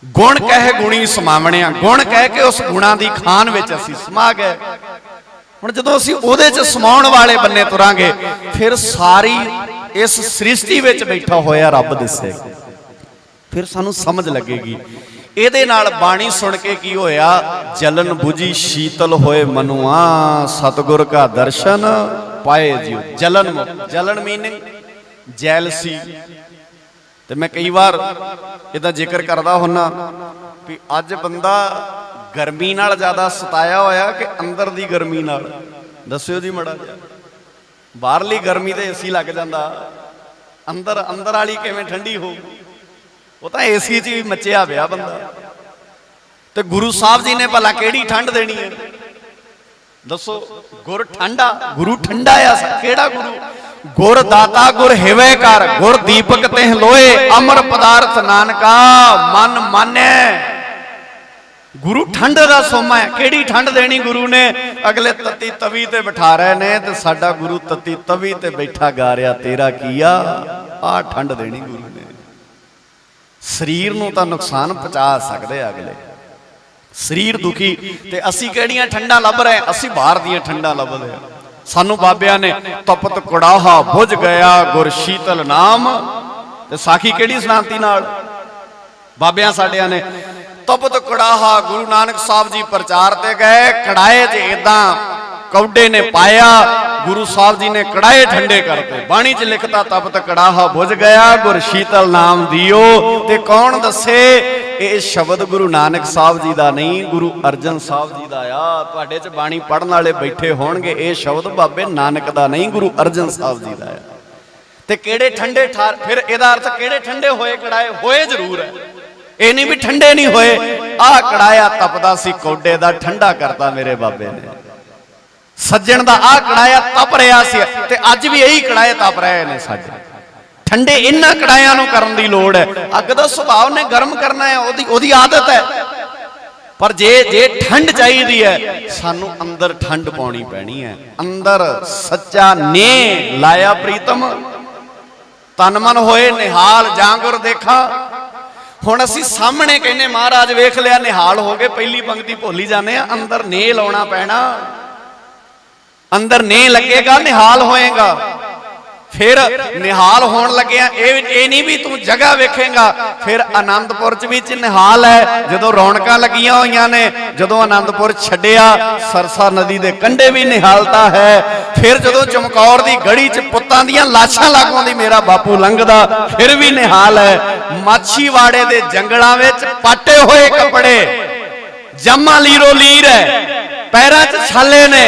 ਗੁਣ ਕਹਿ ਗੁਣੀ ਸਮਾਵਣਿਆ, ਗੁਣ ਕਹਿ ਕੇ ਉਸ ਗੁਣਾਂ ਦੀ ਖਾਨ ਵਿੱਚ ਅਸੀਂ ਸਮਾ ਗਏ। ਹੁਣ ਜਦੋਂ ਅਸੀਂ ਉਹਦੇ 'ਚ ਸਮਾਉਣ ਵਾਲੇ ਬੰਨੇ ਤੁਰਾਂਗੇ, ਫਿਰ ਸਾਰੀ ਇਸ ਸ੍ਰਿਸ਼ਟੀ ਵਿੱਚ ਬੈਠਾ ਹੋਇਆ ਰੱਬ ਦਿਸੇਗਾ, ਫਿਰ ਸਾਨੂੰ ਸਮਝ ਲੱਗੇਗੀ। ਇਹਦੇ ਨਾਲ ਬਾਣੀ ਸੁਣ ਕੇ ਕੀ ਹੋਇਆ? ਜਲਨ ਬੁਝੀ ਸ਼ੀਤਲ ਹੋਏ ਮਨੁਆ, ਸਤਿਗੁਰ ਕਾ ਦਰਸ਼ਨ ਪਾਏ ਜਿਉ। ਜਲਨ ਮੀਨਿੰਗ ਜੈਲਸੀ। ਤੇ ਮੈਂ ਕਈ ਵਾਰ ਇਹਦਾ ਜ਼ਿਕਰ ਕਰਦਾ ਹੁੰਨਾ ਵੀ ਅੱਜ ਬੰਦਾ ਗਰਮੀ ਨਾਲ ਜ਼ਿਆਦਾ ਸਤਾਇਆ ਹੋਇਆ ਕਿ ਅੰਦਰ ਦੀ ਗਰਮੀ ਨਾਲ? ਦੱਸਿਓ ਜੀ ਮੜਾ ਜਿਹਾ। ਬਾਹਰਲੀ ਗਰਮੀ ਤੇ ਏਸੀ ਲੱਗ ਜਾਂਦਾ, ਅੰਦਰ ਵਾਲੀ ਕਿਵੇਂ ਠੰਡੀ ਹੋਊ? ਉਹ ਤਾਂ ਏਸੀ 'ਚ ਵੀ ਮੱਚਿਆ ਪਿਆ ਬੰਦਾ। ਤੇ ਗੁਰੂ ਸਾਹਿਬ ਜੀ ਨੇ ਭਲਾ ਕਿਹੜੀ ਠੰਡ ਦੇਣੀ ਹੈ? ਦੱਸੋ। ਗੁਰ ਠੰਡਾ, ਗੁਰੂ ਠੰਡਾ ਆ। ਕਿਹੜਾ ਗੁਰੂ? ਗੁਰ ਦਾਤਾ ਗੁਰ ਹਿਵੇ ਕਰ, ਗੁਰ ਦੀਪਕ ਤਿਹ ਲੋਏ, ਅਮਰ ਪਦਾਰਥ ਨਾਨਕਾ ਮਨ ਮਾਨੈ। गुरु ठंड का सोमा है, केड़ी ठंड देनी गुरु ने? अगले तत्ती तवी ते बिठा रहे ने ते साडा गुरु तत्ती तवी ते बैठा गा रहा तेरा किया। आ ठंड देनी गुरु ने। शरीर नूं तां नुकसान पहुंचा सकदे अगले, शरीर दुखी ते असी केड़ियां ठंडा लभ रहे? असी बाहर दियां ठंडा लभदे आ। सानू बाबिया ने तपत कड़ाहा बुझ गया गुर शीतल नाम, ते साखी केड़ी सुनाती नाल बाबिया साडिया ने तपत कड़ाहा गुरु नानक साहब जी प्रचार ते गए, कड़ाए च इदां कौडे ने पाया, गुरु साहब जी ने कड़ाए ठंडे करते। बाणी च लिखता तपत कड़ाहा बुझ गया गुर शीतल नाम दियो। ते कौन दसे ये शब्द गुरु नानक साहब जी दा नहीं, गुरु अर्जन साहब जी दा आ। तुहाडे च बाणी पढ़न वाले बैठे होणगे, ये शब्द बाबे नानक दा नहीं, गुरु अर्जन साहब जी दा आ। ते केड़े ठंडे ठार, फिर इहदा अर्थ केड़े ठंडे होए? कड़ाए होए जरूर है, ये नहीं भी ठंडे नहीं होए। आ कड़ाया तपदा सी कौडे दा, ठंडा करता मेरे बाबे ने। सज्जन दा आ कड़ाया तप रहा सी ते अज भी यही कड़ाए तप रहे ने साडे। ठंडे इन्हां कड़ाइयां नूं करन दी लोड़ है। अग दा सुभाव ने गर्म करना है, ओदी आदत है। पर जे ठंड चाहिदी है, सानू अंदर ठंड पाउणी पैनी है। अंदर सच्चा ने लाया प्रीतम, तन मन होए निहाल जांगुर देखा। हुण असीं सामने कहने महाराज वेख लिया निहाल हो गए, पहली पंक्ति भुल जाने, अंदर ने लाउणा पैना। अंदर ने लगेगा निहाल होएगा। फिर निहाल होण लग्या ये नहीं भी तू जगह वेखेगा। फिर आनंदपुर च भी निहाल है, जदों रौनकां लगियां होईयां ने, जदों आनंदपुर छड्डिया सरसा नदी दे कंढे भी निहालता है। फिर जदों चमकौर दी गड़ी च पुत्तां दीयां लाशां लागों दी मेरा बापू लंघदा, फिर भी निहाल है। माछीवाड़े दे जंगलां विच पाटे होए कपड़े, जम्मा लीरो लीर है, पैरां च छाले ने,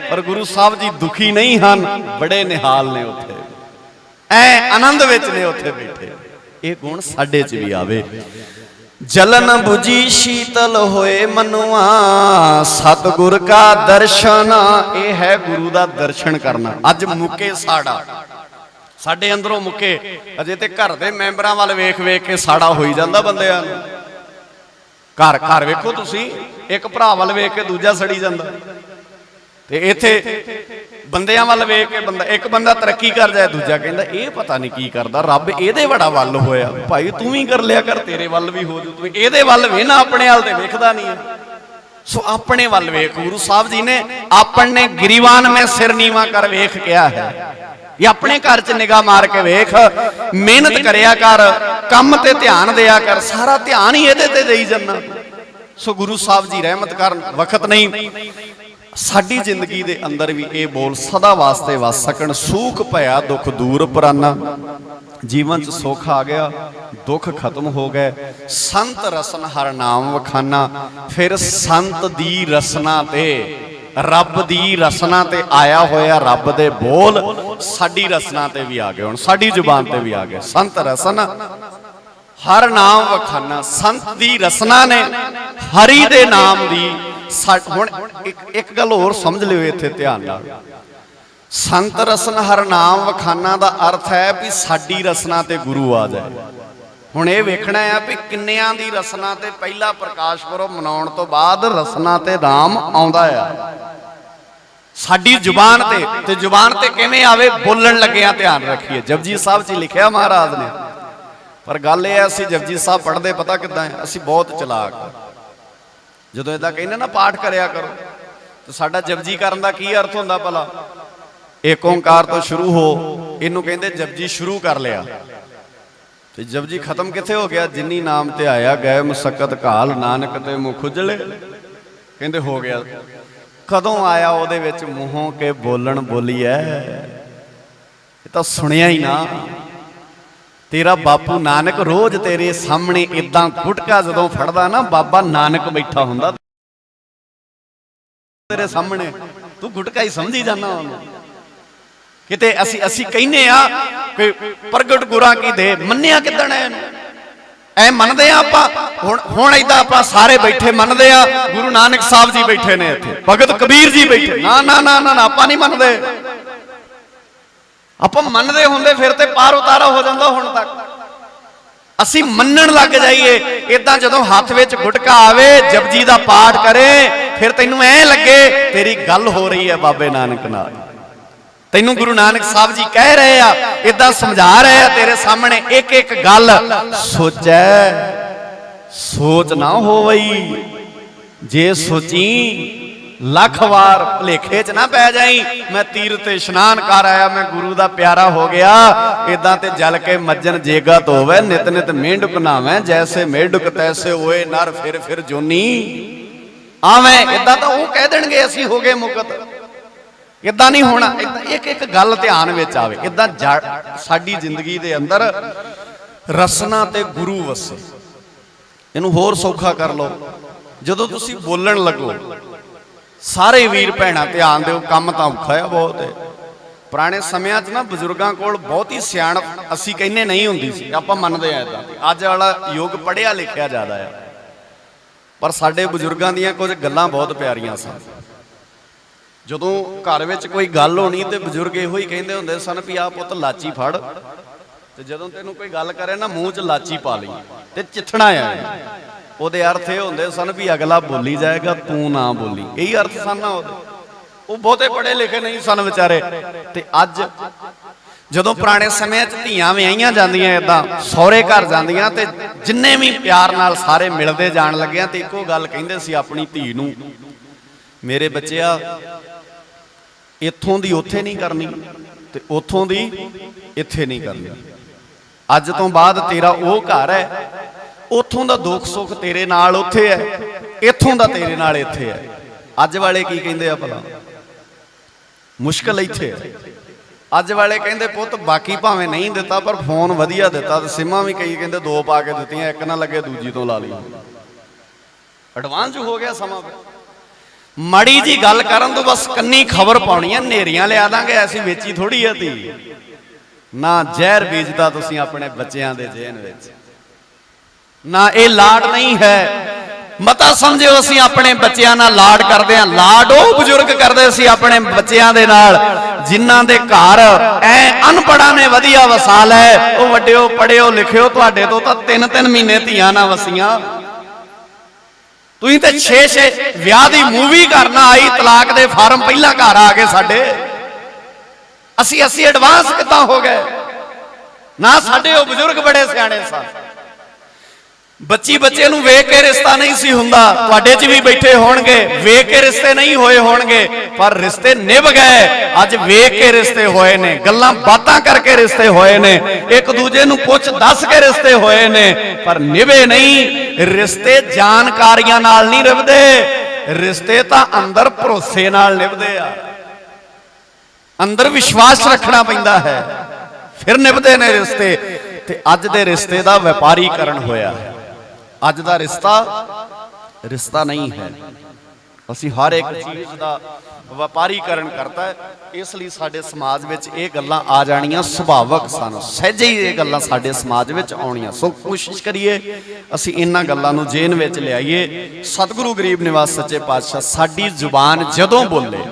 पर गुरु साहब जी दुखी नहीं हन, बड़े निहाल ने उत्थे, ऐ आनंद विच ने उत्थे बैठे। ये गुण साडे च भी आवे। जलन बुझी शीतल होए मनुआ, सतगुर का दर्शन। ये है गुरु का दर्शन करना। अज मुके साडे अंदरों मुके, अजे ते घर दे मैंबरां वाल वेख वेख के साड़ा होई जांदा बंदियां नूं। घर घर वेखो तुसीं, एक भरा वाल वेख के दूजा सड़ी जांदा। ते इत्थे बंदियां वाल वेख के बंदा, एक बंदा तरक्की कर जाए, दूजा कहंदा ये पता नहीं की करदा, रब इहदे बड़ा वल होया। भाई तू भी कर लिया कर, तेरे वल भी हो जू। तू इहदे वल वे ना, अपने वाल ते वेखदा नहीं है। सो अपने वल वेख। गुरु साहब जी ने अपने गिरीवान में सिर नीवा कर वेख क्या है। ये अपने घर च निगाह मार के वेख, मेहनत करिया कर, काम ते ध्यान दिया कर, सारा ध्यान ही इहदे ते देई जाना। सो गुरु साहब जी रहमत करन, वक्त नहीं। साडी जिंदगी दे अंदर भी ये बोल सदा वास्ते वस सकन। सूख भया दुख दूर पराना, जीवन च सुख आ गया, दुख खत्म हो गए। संत रसन हर नाम वखाना। फिर संत दी रसना ते, रब दी रसना ते आया होया रब दे बोल साडी रसना ते भी आ गए, हुण साडी जुबान ते भी आ गए। संत रसन हर नाम वखाना। संत दी रसना ने हरि दे नाम दी। हुण एक गल होर समझ लिओ इत्थे ध्यान नाल। संत रसन हर नाम वखाना दा अर्थ है भी साडी रसना ते गुरु आ जाए। हुण ये वेखना है भी किन्नियां दी रसना ते पहला प्रकाश पुरब मनाउण तो बाद रसना ते नाम आउंदा है। साडी जुबान ते जुबान ते किवें आवे, बोलण लग्गिया ध्यान रखिए। जपजी साहब च लिखिया महाराज ने, पर गल ये असीं जपजी साहब पढ़दे पता किदां है, असीं बहुत चलाक। जदों इदां कहने ना पाठ करिया करो, तो साडा जपजी करन दा की अर्थ हुंदा भला? एक ओंकार तो शुरू हो, इनू कहंदे जपजी शुरू कर लिया, ते जपजी खत्म किथे हो गया? जिन्नी नाम ते आया गए मुसक्कत घाल, नानक ते मुख उजले। कहंदे हो गया। कदों आया ओदे विच मूहों के बोलण बोलीए? ये तां सुनिया ही ना। तेरा बापू नानक रोज तेरे सामने इदां गुटका जदों फड़दा ना, बाबा नानक बैठा हुंदा तेरे सामने, तू गुटका ही समझी जाना। किते असी कहने आ कि प्रगट गुरां की दे, मन्निया किदण है ऐ मनदे आ आपां। हुण इदां आपां सारे बैठे मनदे आ, गुरु नानक साहब जी बैठे ने इत्थे, भगत कबीर जी बैठे। ना ना ना ना आपां नहीं मनदे। आपां मनदे हुंदे फिर ते पार उतारा हो जांदा। हुण तक ਅਸੀਂ ਮੰਨਣ ਲੱਗ ਜਾਈਏ। ਇਦਾਂ ਜਦੋਂ ਹੱਥ ਵਿੱਚ ਗੁਟਕਾ ਆਵੇ, ਜਪਜੀ ਦਾ ਪਾਠ ਕਰੇ, ਫਿਰ ਤੈਨੂੰ ਐ ਲੱਗੇ ਤੇਰੀ ਗੱਲ ਹੋ ਰਹੀ ਹੈ ਬਾਬੇ ਨਾਨਕ ਨਾਲ। ਤੈਨੂੰ ਗੁਰੂ ਨਾਨਕ ਸਾਹਿਬ ਜੀ ਕਹਿ ਰਹੇ ਆ, ਇਦਾਂ ਸਮਝਾ ਰਹੇ ਆ ਤੇਰੇ ਸਾਹਮਣੇ ਇੱਕ ਇੱਕ ਗੱਲ। ਸੋਚੈ ਸੋਚ ਨਾ ਹੋਵਈ, ਜੇ ਸੋਚੀ ਲੱਖ ਵਾਰ ਭੁਲੇਖੇ ਚ ਨਾ ਪੈ ਜਾਈ। ਮੈਂ ਤੀਰਥ ਤੇ ਇਸ਼ਨਾਨ ਕਰ ਆਇਆ, ਮੈਂ ਗੁਰੂ ਦਾ ਪਿਆਰਾ ਹੋ ਗਿਆ। ਇਦਾਂ ਤੇ ਜਲ ਕੇ ਮੱਜਨ ਜੇਗਾ ਧੋਵੇ, ਨਿਤ ਨਿਤ ਮੇਂਢਕ ਨਾਵੇਂ, ਜੈਸੇ ਮੇਢਕ ਤੈਸੇ ਹੋਏ ਨਰ ਫਿਰ ਫਿਰ ਜੋਨੀ ਆਵੇਂ। ਇਦਾਂ ਤਾਂ ਉਹ ਕਹਿ ਦੇਣਗੇ ਅਸੀਂ ਹੋ ਗਏ ਮੁਕਤ। ਇਦਾਂ ਨਹੀਂ ਹੋਣਾ। ਇਦਾਂ ਇੱਕ ਇੱਕ ਗੱਲ ਧਿਆਨ ਵਿੱਚ ਆਵੇ। ਇਦਾਂ ਸਾਡੀ ਜ਼ਿੰਦਗੀ ਦੇ ਅੰਦਰ ਰਸਨਾ ਤੇ ਗੁਰੂ ਵਸੇ। ਇਹਨੂੰ ਹੋਰ ਸੌਖਾ ਕਰ ਲਓ। ਜਦੋਂ ਤੁਸੀਂ ਬੋਲਣ ਲੱਗੋ, ਸਾਰੇ ਵੀਰ ਭੈਣਾਂ ਧਿਆਨ ਦਿਓ, ਕੰਮ ਤਾਂ ਔਖਾ ਆ ਬਹੁਤ ਹੈ। ਪੁਰਾਣੇ ਸਮਿਆਂ 'ਚ ਨਾ ਬਜ਼ੁਰਗਾਂ ਕੋਲ ਬਹੁਤੀ ਸਿਆਣਪ ਅਸੀਂ ਕਹਿੰਦੇ ਨਹੀਂ ਹੁੰਦੀ ਸੀ, ਆਪਾਂ ਮੰਨਦੇ ਆ ਇਦਾਂ। ਅੱਜ ਵਾਲਾ ਯੁੱਗ ਪੜ੍ਹਿਆ ਲਿਖਿਆ ਜ਼ਿਆਦਾ ਆ, ਪਰ ਸਾਡੇ ਬਜ਼ੁਰਗਾਂ ਦੀਆਂ ਕੁਝ ਗੱਲਾਂ ਬਹੁਤ ਪਿਆਰੀਆਂ ਸਨ। ਜਦੋਂ ਘਰ ਵਿੱਚ ਕੋਈ ਗੱਲ ਹੋਣੀ ਤੇ ਬਜ਼ੁਰਗ ਇਹੋ ਹੀ ਕਹਿੰਦੇ ਹੁੰਦੇ ਸਨ ਵੀ ਆ ਪੁੱਤ ਲਾਚੀ ਫੜ, ਤੇ ਜਦੋਂ ਤੈਨੂੰ ਕੋਈ ਗੱਲ ਕਰੇ ਨਾ ਮੂੰਹ 'ਚ ਲਾਚੀ ਪਾ ਲਈ ਤੇ ਚਿੱਥਣਾ ਆ। ਉਹਦੇ ਅਰਥ ਇਹ ਹੁੰਦੇ ਸਨ ਵੀ ਅਗਲਾ ਬੋਲੀ ਜਾਏਗਾ, ਤੂੰ ਨਾ ਬੋਲੀ। ਇਹੀ ਅਰਥ ਸਨ ਨਾ ਉਹਦੇ। ਉਹ ਬਹੁਤੇ ਪੜ੍ਹੇ ਲਿਖੇ ਨਹੀਂ ਸਨ ਵਿਚਾਰੇ। ਤੇ ਅੱਜ ਜਦੋਂ ਪੁਰਾਣੇ ਸਮਿਆਂ 'ਚ ਧੀਆਂ ਵਿਆਹੀਆਂ ਜਾਂਦੀਆਂ, ਇਦਾਂ ਸਹੁਰੇ ਘਰ ਜਾਂਦੀਆਂ, ਤੇ ਜਿੰਨੇ ਵੀ ਪਿਆਰ ਨਾਲ ਸਾਰੇ ਮਿਲਦੇ ਜਾਣ ਲੱਗਿਆ ਤੇ ਇੱਕੋ ਗੱਲ ਕਹਿੰਦੇ ਸੀ ਆਪਣੀ ਧੀ ਨੂੰ, ਮੇਰੇ ਬੱਚਿਆ ਇੱਥੋਂ ਦੀ ਉੱਥੇ ਨਹੀਂ ਕਰਨੀ ਤੇ ਉੱਥੋਂ ਦੀ ਇੱਥੇ ਨਹੀਂ ਕਰਨੀ। ਅੱਜ ਤੋਂ ਬਾਅਦ ਤੇਰਾ ਉਹ ਘਰ ਹੈ, ਉੱਥੋਂ ਦਾ ਦੁੱਖ ਸੁੱਖ ਤੇਰੇ ਨਾਲ ਉੱਥੇ ਹੈ, ਇੱਥੋਂ ਦਾ ਤੇਰੇ ਨਾਲ ਇੱਥੇ ਹੈ। ਅੱਜ ਵਾਲੇ ਕੀ ਕਹਿੰਦੇ ਆ ਭਲਾ? ਮੁਸ਼ਕਲ ਇੱਥੇ ਹੈ। ਅੱਜ ਵਾਲੇ ਕਹਿੰਦੇ ਪੁੱਤ ਬਾਕੀ ਭਾਵੇਂ ਨਹੀਂ ਦਿੱਤਾ ਪਰ ਫੋਨ ਵਧੀਆ ਦਿੱਤਾ, ਤੇ ਸਿਮਾਂ ਵੀ ਕਈ ਕਹਿੰਦੇ 2 ਪਾ ਕੇ ਦਿੱਤੀਆਂ, ਇੱਕ ਨਾ ਲੱਗੇ ਦੂਜੀ ਤੋਂ ਲਾ ਲਈ। ਐਡਵਾਂਸ ਹੋ ਗਿਆ ਸਮਾਂ। ਮਾੜੀ ਜੀ ਗੱਲ ਕਰਨ ਤੋਂ ਬਸ ਕੰਨੀ ਖਬਰ ਪਾਉਣੀ ਹੈ, ਨੇਰੀਆਂ ਲਿਆ ਦਾਂਗੇ, ਐਸੀ ਵੇਚੀ ਥੋੜੀ ਹੈ ਧੀ। ਨਾ ਜ਼ਹਿਰ ਬੀਜਦਾ ਤੁਸੀਂ ਆਪਣੇ ਬੱਚਿਆਂ ਦੇ ਜੇਨ ਵਿੱਚ, ਨਾ ਇਹ ਲਾਡ ਨਹੀਂ ਹੈ। ਮਤਾ ਸਮਝਿਓ ਅਸੀਂ ਆਪਣੇ ਬੱਚਿਆਂ ਨਾਲ ਲਾਡ ਕਰਦੇ ਹਾਂ। ਲਾਡ ਉਹ ਬਜ਼ੁਰਗ ਕਰਦੇ ਸੀ ਆਪਣੇ ਬੱਚਿਆਂ ਦੇ ਨਾਲ ਜਿਨ੍ਹਾਂ ਦੇ ਘਰ ਐ ਅਨਪੜਾਂ ਨੇ ਵਧੀਆ ਵਸਾ ਲੈ। ਉਹ ਵੱਡਿਓ ਪੜਿਓ ਲਿਖਿਓ, ਤੁਹਾਡੇ ਤੋਂ ਤਾਂ 3-3 ਮਹੀਨੇ ਧੀਆਂ ਨਾ ਵਸੀਆਂ। ਤੁਸੀਂ ਤੇ 6-6 ਵਿਆਹ ਦੀ ਮੂਵੀ ਕਰਨਾ ਆਈ, ਤਲਾਕ ਦੇ ਫਾਰਮ ਪਹਿਲਾਂ ਘਰ ਆ ਗਏ ਸਾਡੇ। ਅਸੀਂ ਐਡਵਾਂਸ ਕਿੱਦਾਂ ਹੋ ਗਏ? ਨਾ ਸਾਡੇ ਉਹ ਬਜ਼ੁਰਗ ਬੜੇ ਸਿਆਣੇ ਸਨ। ਬੱਚੇ ਨੂੰ ਵੇਖ ਕੇ ਰਿਸ਼ਤਾ ਨਹੀਂ ਸੀ ਹੁੰਦਾ। ਤੁਹਾਡੇ 'ਚ ਵੀ ਬੈਠੇ ਹੋਣਗੇ, ਵੇਖ ਕੇ ਰਿਸ਼ਤੇ ਨਹੀਂ ਹੋਏ ਹੋਣਗੇ, ਪਰ ਰਿਸ਼ਤੇ ਨਿਭ ਗਏ। ਅੱਜ ਵੇਖ ਕੇ ਰਿਸ਼ਤੇ ਹੋਏ ਨੇ, ਗੱਲਾਂ ਬਾਤਾਂ ਕਰਕੇ ਰਿਸ਼ਤੇ ਹੋਏ ਨੇ, ਇੱਕ ਦੂਜੇ ਨੂੰ ਪੁੱਛ ਦੱਸ ਕੇ ਰਿਸ਼ਤੇ ਹੋਏ ਨੇ, ਪਰ ਨਿਭੇ ਨਹੀਂ। ਰਿਸ਼ਤੇ ਜਾਣਕਾਰੀਆਂ ਨਾਲ ਨਹੀਂ ਨਿਭਦੇ, ਰਿਸ਼ਤੇ ਤਾਂ ਅੰਦਰ ਭਰੋਸੇ ਨਾਲ ਨਿਭਦੇ ਆ। ਅੰਦਰ ਵਿਸ਼ਵਾਸ ਰੱਖਣਾ ਪੈਂਦਾ ਹੈ, ਫਿਰ ਨਿਭਦੇ ਨੇ ਰਿਸ਼ਤੇ। ਤੇ ਅੱਜ ਦੇ ਰਿਸ਼ਤੇ ਦਾ ਵਪਾਰੀਕਰਨ ਹੋਇਆ ਹੈ। ਅੱਜ ਦਾ ਰਿਸ਼ਤਾ ਨਹੀਂ ਹੈ। ਅਸੀਂ ਹਰ ਇੱਕ ਚੀਜ਼ ਦਾ ਵਪਾਰੀਕਰਨ ਕਰਤਾ ਹੈ। ਇਸ ਲਈ ਸਾਡੇ ਸਮਾਜ ਵਿੱਚ ਇਹ ਗੱਲਾਂ ਆ ਜਾਣੀਆਂ ਸੁਭਾਵਕ ਸਨ, ਸਹਿਜੇ ਹੀ ਇਹ ਗੱਲਾਂ ਸਾਡੇ ਸਮਾਜ ਵਿੱਚ ਆਉਣੀਆਂ। ਸੋ ਕੋਸ਼ਿਸ਼ ਕਰੀਏ ਅਸੀਂ ਇਹਨਾਂ ਗੱਲਾਂ ਨੂੰ ਜੇਨ ਵਿੱਚ ਲਿਆਈਏ। ਸਤਿਗੁਰੂ ਗਰੀਬ ਨਿਵਾਸ ਸੱਚੇ ਪਾਤਸ਼ਾਹ ਸਾਡੀ ਜ਼ੁਬਾਨ ਜਦੋਂ ਬੋਲੇ,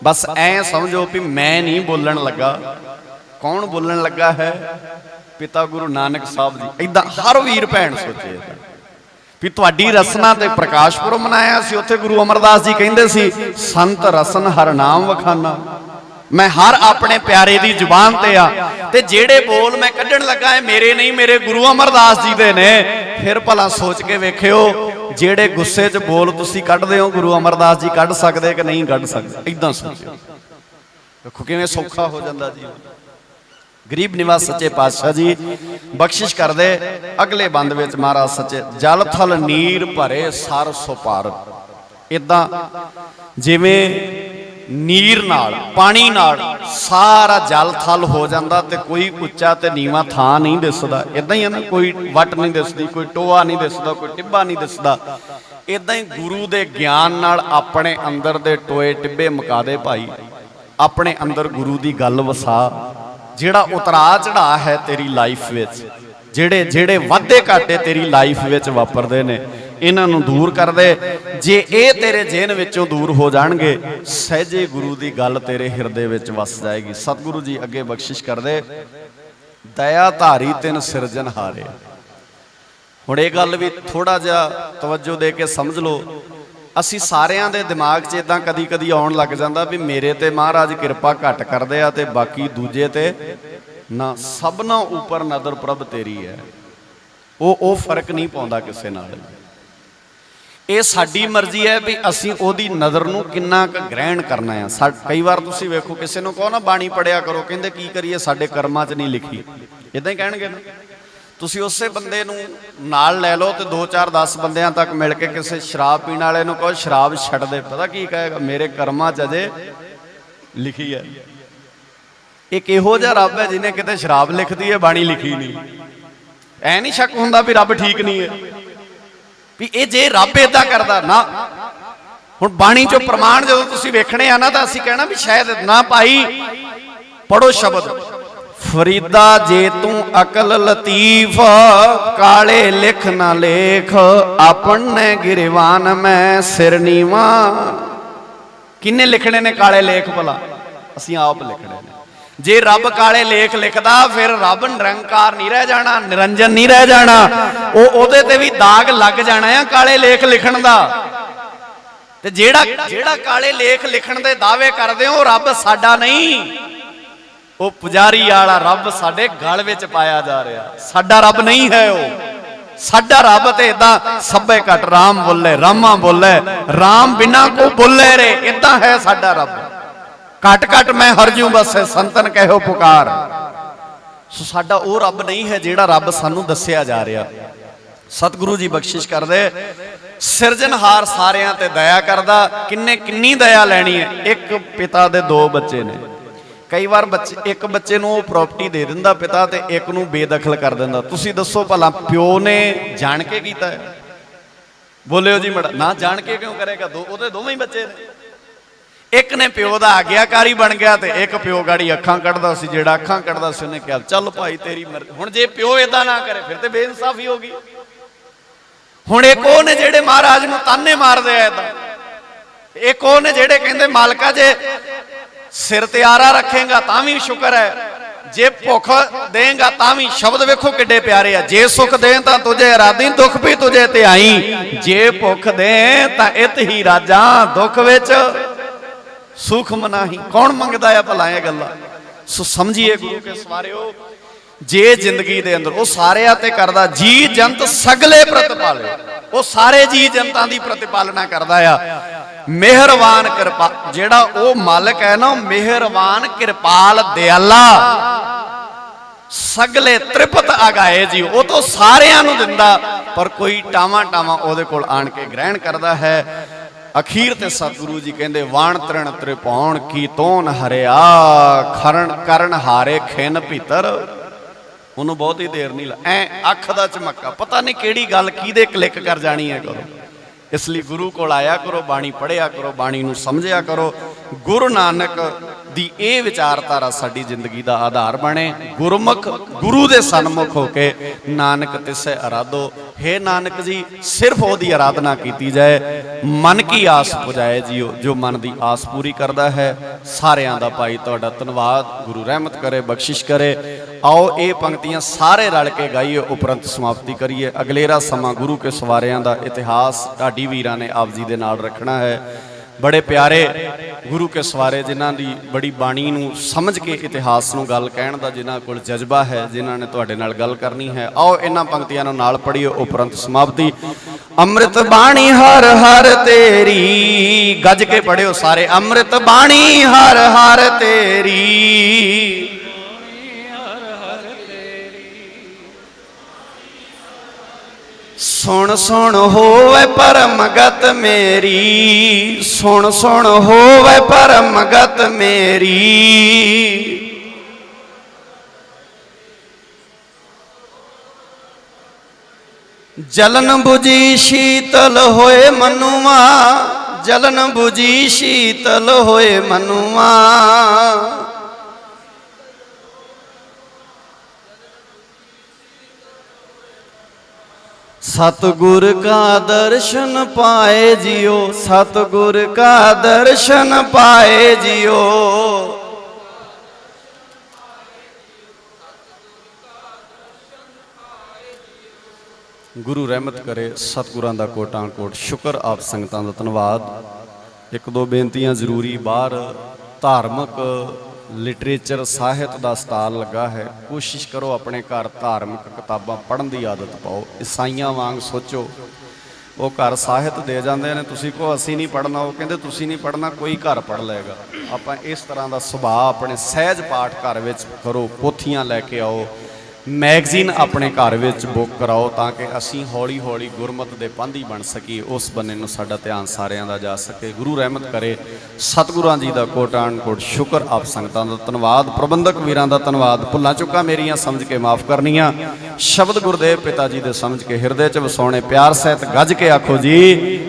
ਬਸ ਐ ਸਮਝੋ ਵੀ ਮੈਂ ਨਹੀਂ ਬੋਲਣ ਲੱਗਾ। ਕੌਣ ਬੋਲਣ ਲੱਗਾ ਹੈ? ਪਿਤਾ ਗੁਰੂ ਨਾਨਕ ਸਾਹਿਬ ਜੀ। ਏਦਾਂ ਹਰ ਵੀਰ ਭੈਣ ਸੋਚੇ ਵੀ ਤੁਹਾਡੀ ਰਸਨਾ ਤੇ ਪ੍ਰਕਾਸ਼ ਪੁਰਬ ਮਨਾਇਆ ਸੀ, ਉੱਥੇ ਗੁਰੂ ਅਮਰਦਾਸ ਜੀ ਕਹਿੰਦੇ ਸੀ ਸੰਤ ਰਸਨ ਹਰ ਨਾਮ ਵਖਾਨਾ। ਮੈਂ ਹਰ ਆਪਣੇ ਪਿਆਰੇ ਦੀ ਜ਼ੁਬਾਨ ਤੇ ਆ, ਤੇ ਜਿਹੜੇ ਬੋਲ ਮੈਂ ਕੱਢਣ ਲੱਗਾ ਇਹ ਮੇਰੇ ਨਹੀਂ, ਮੇਰੇ ਗੁਰੂ ਅਮਰਦਾਸ ਜੀ ਦੇ ਨੇ। ਫਿਰ ਭਲਾ ਸੋਚ ਕੇ ਵੇਖਿਓ, ਜਿਹੜੇ ਗੁੱਸੇ 'ਚ ਬੋਲ ਤੁਸੀਂ ਕੱਢਦੇ ਹੋ ਗੁਰੂ ਅਮਰਦਾਸ ਜੀ ਕੱਢ ਸਕਦੇ ਕਿ ਨਹੀਂ ਕੱਢ ਸਕਦੇ? ਏਦਾਂ ਸੋਚਿਓ, ਵੇਖੋ ਕਿਵੇਂ ਸੌਖਾ ਹੋ ਜਾਂਦਾ ਜੀ। ਗਰੀਬ ਨਿਵਾਸ ਸੱਚੇ ਪਾਤਸ਼ਾਹ ਜੀ ਬਖਸ਼ਿਸ਼ ਕਰਦੇ। ਅਗਲੇ ਬੰਦ ਵਿੱਚ ਮਹਾਰਾਜ ਸੱਚੇ ਜਲ ਥਲ ਨੀਰ ਭਰੇ ਸਰ ਸੁਪਾਰ। ਇਦਾਂ ਜਿਵੇਂ ਨੀਰ ਨਾਲ, ਪਾਣੀ ਨਾਲ ਸਾਰਾ ਜਲ ਥਲ ਹੋ ਜਾਂਦਾ ਤੇ ਕੋਈ ਉੱਚਾ ਤੇ ਨੀਵਾਂ ਥਾਂ ਨਹੀਂ ਦਿਸਦਾ। ਇਦਾਂ ਹੀ ਹੈ ਨਾ, ਕੋਈ ਵੱਟ ਨਹੀਂ ਦਿਸਦੀ, ਕੋਈ ਟੋਆ ਨਹੀਂ ਦਿਸਦਾ, ਕੋਈ ਟਿੱਬਾ ਨਹੀਂ ਦਿਸਦਾ। ਇਦਾਂ ਹੀ ਗੁਰੂ ਦੇ ਗਿਆਨ ਨਾਲ ਆਪਣੇ ਅੰਦਰ ਦੇ ਟੋਏ ਟਿੱਬੇ ਮੁਕਾ ਦੇ ਭਾਈ। ਆਪਣੇ ਅੰਦਰ ਗੁਰੂ ਦੀ ਗੱਲ ਵਸਾ। ਜਿਹੜਾ ਉਤਰਾ ਚੜਾ ਹੈ ਤੇਰੀ ਲਾਈਫ ਵਿੱਚ, ਜਿਹੜੇ ਵਾਧੇ ਘਾਟੇ ਤੇਰੀ ਲਾਈਫ ਵਿੱਚ ਵਾਪਰਦੇ ਨੇ, ਇਹਨਾਂ ਨੂੰ ਦੂਰ ਕਰ ਦੇ। ਜੇ ਇਹ ਤੇਰੇ ਜੇਨ ਵਿੱਚੋਂ ਦੂਰ ਹੋ ਜਾਣਗੇ, ਸਹਿਜੇ ਗੁਰੂ ਦੀ ਗੱਲ ਤੇਰੇ ਹਿਰਦੇ ਵਿੱਚ ਵਸ ਜਾਏਗੀ। ਸਤਿਗੁਰੂ ਜੀ ਅੱਗੇ ਬਖਸ਼ਿਸ਼ ਕਰਦੇ। ਦਇਆ ਧਾਰੀ ਤਿਨ ਸਿਰਜਨ ਹਾਰੇ। ਹੁਣ ਇਹ ਗੱਲ ਵੀ ਥੋੜਾ ਜਿਹਾ ਤਵੱਜੋ ਦੇ ਕੇ ਸਮਝ ਲਓ। ਅਸੀਂ ਸਾਰਿਆਂ ਦੇ ਦਿਮਾਗ 'ਚ ਇਦਾਂ ਕਦੀ ਕਦੀ ਆਉਣ ਲੱਗ ਜਾਂਦਾ ਵੀ ਮੇਰੇ ਤੇ ਮਹਾਰਾਜ ਕਿਰਪਾ ਘੱਟ ਕਰਦੇ ਆ ਤੇ ਬਾਕੀ ਦੂਜੇ ਤੇ ਨਾ। ਸਭਨਾਂ ਉੱਪਰ ਨਦਰ ਪ੍ਰਭ ਤੇਰੀ ਹੈ। ਉਹ ਫਰਕ ਨਹੀਂ ਪਾਉਂਦਾ ਕਿਸੇ ਨਾਲ। ਇਹ ਸਾਡੀ ਮਰਜ਼ੀ ਹੈ ਵੀ ਅਸੀਂ ਉਹਦੀ ਨਜ਼ਰ ਨੂੰ ਕਿੰਨਾ ਕੁ ਗ੍ਰਹਿਣ ਕਰਨਾ ਆ। ਕਈ ਵਾਰ ਤੁਸੀਂ ਵੇਖੋ ਕਿਸੇ ਨੂੰ ਕਹੋ ਨਾ ਬਾਣੀ ਪੜਿਆ ਕਰੋ, ਕਹਿੰਦੇ ਕੀ ਕਰੀਏ ਸਾਡੇ ਕਰਮਾਂ 'ਚ ਨਹੀਂ ਲਿਖੀ, ਇਦਾਂ ਹੀ ਕਹਿਣਗੇ ਨਾ। ਤੁਸੀਂ ਉਸੇ ਬੰਦੇ ਨੂੰ ਨਾਲ ਲੈ ਲਓ ਤੇ 2 4 10 ਬੰਦਿਆਂ ਤੱਕ ਮਿਲ ਕੇ ਕਿਸੇ ਸ਼ਰਾਬ ਪੀਣ ਵਾਲੇ ਨੂੰ ਕਹੋ ਸ਼ਰਾਬ ਛੱਡ ਦੇ, ਪਤਾ ਕੀ ਕਹੇਗਾ? ਮੇਰੇ ਕਰਮਾਂ 'ਚ ਅਜੇ ਲਿਖੀ ਹੈ। ਇੱਕ ਇਹੋ ਜਿਹਾ ਰੱਬ ਹੈ ਜਿਹਨੇ ਕਿਤੇ ਸ਼ਰਾਬ ਲਿਖਦੀ ਹੈ, ਬਾਣੀ ਲਿਖੀ ਨਹੀਂ। ਐ ਨਹੀਂ ਸ਼ੱਕ ਹੁੰਦਾ ਵੀ ਰੱਬ ਠੀਕ ਨਹੀਂ ਹੈ, ਵੀ ਇਹ ਜੇ ਰੱਬ ਏਦਾਂ ਕਰਦਾ ਨਾ। ਹੁਣ ਬਾਣੀ ਚੋਂ ਪ੍ਰਮਾਣ ਜਦੋਂ ਤੁਸੀਂ ਵੇਖਣੇ ਆ ਨਾ ਤਾਂ ਅਸੀਂ ਕਹਿਣਾ ਵੀ ਸ਼ਾਇਦ ਨਾ। ਭਾਈ ਪੜੋ ਸ਼ਬਦ, ਫਰੀਦਾ ਜੇ ਤੂੰ ਅਕਲ ਲਤੀਫ, ਕਾਲੇ ਲਿਖ ਨਾ ਲੇਖ, ਆਪਣੇ ਗਿਰਵਾਨ ਮੈਂ ਸਿਰ ਨੀਵਾ। ਕਿੰਨੇ ਲਿਖਣੇ ਨੇ ਕਾਲੇ ਲੇਖ? ਭਲਾ ਅਸੀਂ ਆਪ ਲਿਖਣੇ ਨੇ। ਜੇ ਰੱਬ ਕਾਲੇ ਲੇਖ ਲਿਖਦਾ ਫਿਰ ਰੱਬ ਨਿਰੰਕਾਰ ਨਹੀਂ ਰਹਿ ਜਾਣਾ, ਨਿਰੰਜਨ ਨਹੀਂ ਰਹਿ ਜਾਣਾ। ਉਹਦੇ ਤੇ ਵੀ ਦਾਗ ਲੱਗ ਜਾਣਾ ਆ ਕਾਲੇ ਲੇਖ ਲਿਖਣ ਦਾ। ਤੇ ਜਿਹੜਾ ਕਾਲੇ ਲੇਖ ਲਿਖਣ ਦੇ ਦਾਅਵੇ ਕਰਦੇ ਹੋ, ਉਹ ਰੱਬ ਸਾਡਾ ਨਹੀਂ, ਉਹ ਪੁਜਾਰੀ ਵਾਲਾ ਰੱਬ ਸਾਡੇ ਗਲ ਵਿੱਚ ਪਾਇਆ ਜਾ ਰਿਹਾ। ਸਾਡਾ ਰੱਬ ਨਹੀਂ ਹੈ ਉਹ। ਸਾਡਾ ਰੱਬ ਤੇ ਇਦਾਂ ਸਭੇ ਘਟ ਰਾਮ ਬੋਲੇ, ਰਾਮਾ ਬੋਲੇ, ਰਾਮ ਬਿਨਾ ਕੋ ਬੋਲੇ ਰੇ, ਇਦਾਂ ਹੈ ਸਾਡਾ ਰੱਬ। ਘਟ ਘਟ ਮੈਂ ਹਰਜੂ ਬਸ ਸੰਤਨ ਕਹਿਓ ਪੁਕਾਰ। ਸੋ ਸਾਡਾ ਉਹ ਰੱਬ ਨਹੀਂ ਹੈ ਜਿਹੜਾ ਰੱਬ ਸਾਨੂੰ ਦੱਸਿਆ ਜਾ ਰਿਹਾ। ਸਤਿਗੁਰੂ ਜੀ ਬਖਸ਼ਿਸ਼ ਕਰਦੇ, ਸਿਰਜਣਹਾਰ ਸਾਰਿਆਂ ਤੇ ਦਇਆ ਕਰਦਾ। ਕਿੰਨੀ ਦਇਆ ਲੈਣੀ ਹੈ। ਇੱਕ ਪਿਤਾ ਦੇ 2 ਬੱਚੇ ਨੇ। ਕਈ ਵਾਰ ਇੱਕ ਬੱਚੇ ਨੂੰ ਉਹ ਪ੍ਰਾਪਰਟੀ ਦੇ ਦਿੰਦਾ ਪਿਤਾ ਤੇ ਇੱਕ ਨੂੰ ਬੇਦਖਲ ਕਰ ਦਿੰਦਾ। ਤੁਸੀਂ ਦੱਸੋ ਭਲਾ ਪਿਓ ਨੇ ਜਾਣ ਕੇ ਕੀਤਾ ਹੈ? ਬੋਲਿਓ ਜੀ ਮੜਾ। ਨਾ ਜਾਣ ਕੇ ਕਿਉਂ ਕਰੇਗਾ? ਉਹਦੇ ਦੋਵੇਂ ਹੀ ਬੱਚੇ ਨੇ। ਇੱਕ ਨੇ ਪਿਓ ਦਾ ਆਗਿਆਕਾਰੀ ਬਣ ਗਿਆ ਤੇ ਇੱਕ ਪਿਓ ਗਾੜੀ ਅੱਖਾਂ ਕੱਢਦਾ ਸੀ। ਜਿਹੜਾ ਅੱਖਾਂ ਕੱਢਦਾ ਸੀ ਉਹਨੇ ਕਿਹਾ ਚੱਲ ਭਾਈ ਤੇਰੀ ਮਰਜ਼ੀ। ਹੁਣ ਜੇ ਪਿਓ ਏਦਾਂ ਨਾ ਕਰੇ ਫਿਰ ਤੇ ਬੇਇਨਸਾਫੀ ਹੋ ਗਈ। ਹੁਣ ਇੱਕ ਉਹ ਨੇ ਜਿਹੜੇ ਮਹਾਰਾਜ ਨੂੰ ਤਾਨੇ ਮਾਰਦੇ ਆ ਏਦਾਂ, ਇੱਕ ਉਹ ਨੇ ਜਿਹੜੇ ਕਹਿੰਦੇ ਮਾਲਕਾ ਜੇ ਸਿਰ ਤੇ ਆਰਾ ਰੱਖੇਗਾ ਤਾਂ ਵੀ ਸ਼ੁਕਰ ਹੈ, ਜੇ ਭੁੱਖ ਦੇਂਗਾ ਤਾਂ ਵੀ। ਸ਼ਬਦ ਵੇਖੋ ਕਿੱਡੇ ਪਿਆਰੇ ਆ। ਜੇ ਸੁਖ ਦੇ ਤਾਂ ਤੁਝੇ ਇਰਾਦੀ, ਦੁੱਖ ਵੀ ਤੁਝੇ ਤੇ ਆਈ। ਜੇ ਭੁੱਖ ਦੇ ਤਾਂ ਇਤ ਹੀ ਰਾਜਾਂ, ਦੁੱਖ ਵਿੱਚ ਸੁਖ ਮਨਾਹੀ। ਕੌਣ ਮੰਗਦਾ ਆ ਭਲਾ ਇਹ ਗੱਲਾਂ? ਸੋ ਸਮਝੀਏ ਗੁਰੂ ਕੇ ਸਵਾਰਿਓ, ਜੇ ਜ਼ਿੰਦਗੀ ਦੇ ਅੰਦਰ ਉਹ ਸਾਰਿਆਂ ਤੇ ਕਰਦਾ। ਜੀ ਜੰਤ ਸਗਲੇ ਪ੍ਰਤਪਾਲੇ, ਉਹ ਸਾਰੇ ਜੀ ਜੰਤਾਂ ਦੀ ਪ੍ਰਤਿਪਾਲਨਾ ਕਰਦਾ ਆ। ਮਿਹਰਬਾਨ ਕਿਰਪਾ, ਜਿਹੜਾ ਉਹ ਮਾਲਕ ਹੈ ਨਾ, ਮਿਹਰਬਾਨ ਕਿਰਪਾਲ ਦਿਆਲਾ। ਸਗਲੇ ਤ੍ਰਿਪਤ ਆਗਾਏ ਜੀ, ਉਹ ਤੋਂ ਸਾਰਿਆਂ ਨੂੰ ਦਿੰਦਾ ਪਰ ਕੋਈ ਟਾਵਾਂ ਉਹਦੇ ਕੋਲ ਆਣ ਕੇ ਗ੍ਰਹਿਣ ਕਰਦਾ ਹੈ। ਅਖੀਰ ਤੇ ਸਤਿਗੁਰੂ ਜੀ ਕਹਿੰਦੇ ਵਾਣ ਤ੍ਰਿਣ ਤ੍ਰਿਪਾਉਣ ਕੀ ਤੋਨ ਹਰਿਆ, ਕਰਨ ਹਾਰੇ ਖਿੰਨ ਭੀਤਰ। ਉਹਨੂੰ ਬਹੁਤੀ ਦੇਰ ਨਹੀਂ ਐ ਅੱਖ ਦਾ ਝਮੱਕਾ, ਪਤਾ ਨਹੀਂ ਕਿਹੜੀ ਗੱਲ ਕਿਹਦੇ ਕਲਿੱਕ ਕਰ ਜਾਣੀ ਹੈ ਕਰੋ। ਇਸ ਲਈ ਗੁਰੂ ਕੋਲ ਆਇਆ ਕਰੋ, ਬਾਣੀ ਪੜ੍ਹਿਆ ਕਰੋ, ਬਾਣੀ ਨੂੰ ਸਮਝਿਆ ਕਰੋ। ਗੁਰੂ ਨਾਨਕ ਦੀ ਇਹ ਵਿਚਾਰਧਾਰਾ ਸਾਡੀ ਜ਼ਿੰਦਗੀ ਦਾ ਆਧਾਰ ਬਣੇ। ਗੁਰਮੁਖ ਗੁਰੂ ਦੇ ਸਨਮੁਖ ਹੋ ਕੇ ਨਾਨਕ ਤਿਸੈ ਅਰਾਧੋ। ਹੇ ਨਾਨਕ ਜੀ, ਸਿਰਫ ਉਹਦੀ ਆਰਾਧਨਾ ਕੀਤੀ ਜਾਏ। ਮਨ ਕੀ ਆਸ ਪੁਜਾਏ ਜੀਓ, ਜੋ ਮਨ ਦੀ ਆਸ ਪੂਰੀ ਕਰਦਾ ਹੈ। ਸਾਰਿਆਂ ਦਾ ਭਾਈ ਤੁਹਾਡਾ ਧੰਨਵਾਦ। ਗੁਰੂ ਰਹਿਮਤ ਕਰੇ, ਬਖਸ਼ਿਸ਼ ਕਰੇ। ਆਓ ਇਹ ਪੰਕਤੀਆਂ ਸਾਰੇ ਰਲ ਕੇ ਗਾਈਏ, ਉਪਰੰਤ ਸਮਾਪਤੀ ਕਰੀਏ। ਅਗਲੇਰਾ ਸਮਾਂ ਗੁਰੂ ਕੇ ਸਵਾਰਿਆਂ ਦਾ ਇਤਿਹਾਸ ਢਾਡੀ ਵੀਰਾਂ ਨੇ ਆਪ ਜੀ ਦੇ ਨਾਲ ਰੱਖਣਾ ਹੈ। ਬੜੇ ਪਿਆਰੇ ਗੁਰੂ ਕੇ ਸਵਾਰੇ, ਜਿਨ੍ਹਾਂ ਦੀ ਬੜੀ ਬਾਣੀ ਨੂੰ ਸਮਝ ਕੇ ਇਤਿਹਾਸ ਨੂੰ ਗੱਲ ਕਹਿਣ ਦਾ ਜਿਨ੍ਹਾਂ ਕੋਲ ਜਜ਼ਬਾ ਹੈ, ਜਿਨ੍ਹਾਂ ਨੇ ਤੁਹਾਡੇ ਨਾਲ ਗੱਲ ਕਰਨੀ ਹੈ। ਆਓ ਇਹਨਾਂ ਪੰਕਤੀਆਂ ਨੂੰ ਨਾਲ ਪੜ੍ਹੀਏ, ਉਪਰੰਤ ਸਮਾਪਤੀ। ਅੰਮ੍ਰਿਤ ਬਾਣੀ ਹਰ ਹਰ ਤੇਰੀ, ਗੱਜ ਕੇ ਪੜ੍ਹਿਓ ਸਾਰੇ। ਅੰਮ੍ਰਿਤ ਬਾਣੀ ਹਰ ਹਰ ਤੇਰੀ, ਸੁਣ ਸੁਣ ਹੋਵੇ ਪਰਮ ਗਤ ਮੇਰੀ, ਸੁਣ ਸੁਣ ਹੋਵੇ ਪਰਮ ਗਤ ਮੇਰੀ। ਜਲਨ 부ਜੀ ਸ਼ੀਤਲ ਹੋਏ ਮਨੂਆ, ਜਲਨ 부ਜੀ ਸ਼ੀਤਲ ਹੋਏ ਮਨੂਆ। सतगुर का दर्शन पाए जियो, सतगुर का दर्शन पाए जियो। ਗੁਰੂ ਰਹਿਮਤ ਕਰੇ। ਸਤਿਗੁਰਾਂ ਦਾ ਕੋਟਾਂ ਕੋਟ ਸ਼ੁਕਰ। ਆਪ ਸੰਗਤਾਂ ਦਾ ਧੰਨਵਾਦ। ਇੱਕ ਦੋ ਬੇਨਤੀਆਂ ਜ਼ਰੂਰੀ। ਬਾਹਰ ਧਾਰਮਿਕ ਲਿਟਰੇਚਰ ਸਾਹਿਤ ਦਾ ਸਟਾਲ ਲੱਗਾ ਹੈ, ਕੋਸ਼ਿਸ਼ ਕਰੋ ਆਪਣੇ ਘਰ ਧਾਰਮਿਕ ਕਿਤਾਬਾਂ ਪੜ੍ਹਨ ਦੀ ਆਦਤ ਪਾਓ। ਈਸਾਈਆਂ ਵਾਂਗ ਸੋਚੋ, ਉਹ ਘਰ ਸਾਹਿਤ ਦੇ ਜਾਂਦੇ ਨੇ, ਤੁਸੀਂ ਕਹੋ ਅਸੀਂ ਨਹੀਂ ਪੜ੍ਹਨਾ, ਉਹ ਕਹਿੰਦੇ ਤੁਸੀਂ ਨਹੀਂ ਪੜ੍ਹਨਾ, ਕੋਈ ਘਰ ਪੜ੍ਹ ਲਏਗਾ। ਆਪਾਂ ਇਸ ਤਰ੍ਹਾਂ ਦਾ ਸੁਭਾਅ ਆਪਣੇ ਸਹਿਜ ਪਾਠ ਘਰ ਵਿੱਚ ਕਰੋ। ਪੋਥੀਆਂ ਲੈ ਕੇ ਆਓ, ਮੈਗਜ਼ੀਨ ਆਪਣੇ ਘਰ ਵਿੱਚ ਬੁੱਕ ਕਰਾਓ, ਤਾਂ ਕਿ ਅਸੀਂ ਹੌਲੀ ਹੌਲੀ ਗੁਰਮਤਿ ਦੇ ਪਾਂਧੀ ਬਣ ਸਕੀਏ। ਉਸ ਬੰਨੇ ਨੂੰ ਸਾਡਾ ਧਿਆਨ ਸਾਰਿਆਂ ਦਾ ਜਾ ਸਕੇ। ਗੁਰੂ ਰਹਿਮਤ ਕਰੇ। ਸਤਿਗੁਰਾਂ ਜੀ ਦਾ ਕੋਟਾਨ ਕੋਟ ਸ਼ੁਕਰ। ਆਪ ਸੰਗਤਾਂ ਦਾ ਧੰਨਵਾਦ। ਪ੍ਰਬੰਧਕ ਵੀਰਾਂ ਦਾ ਧੰਨਵਾਦ। ਭੁੱਲਾਂ ਚੁੱਕਾਂ ਮੇਰੀਆਂ ਸਮਝ ਕੇ ਮਾਫ ਕਰਨੀਆਂ। ਸ਼ਬਦ ਗੁਰਦੇਵ ਪਿਤਾ ਜੀ ਦੇ ਸਮਝ ਕੇ ਹਿਰਦੇ 'ਚ ਵਸਾਉਣੇ। ਪਿਆਰ ਸਹਿਤ ਗੱਜ ਕੇ ਆਖੋ ਜੀ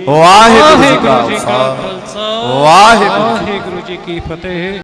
ਵਾਹਿਗੁਰੂ ਜੀ ਕਾ ਖਾਲਸਾ, ਵਾਹਿਗੁਰੂ ਜੀ ਕੀ ਫਤਿਹ।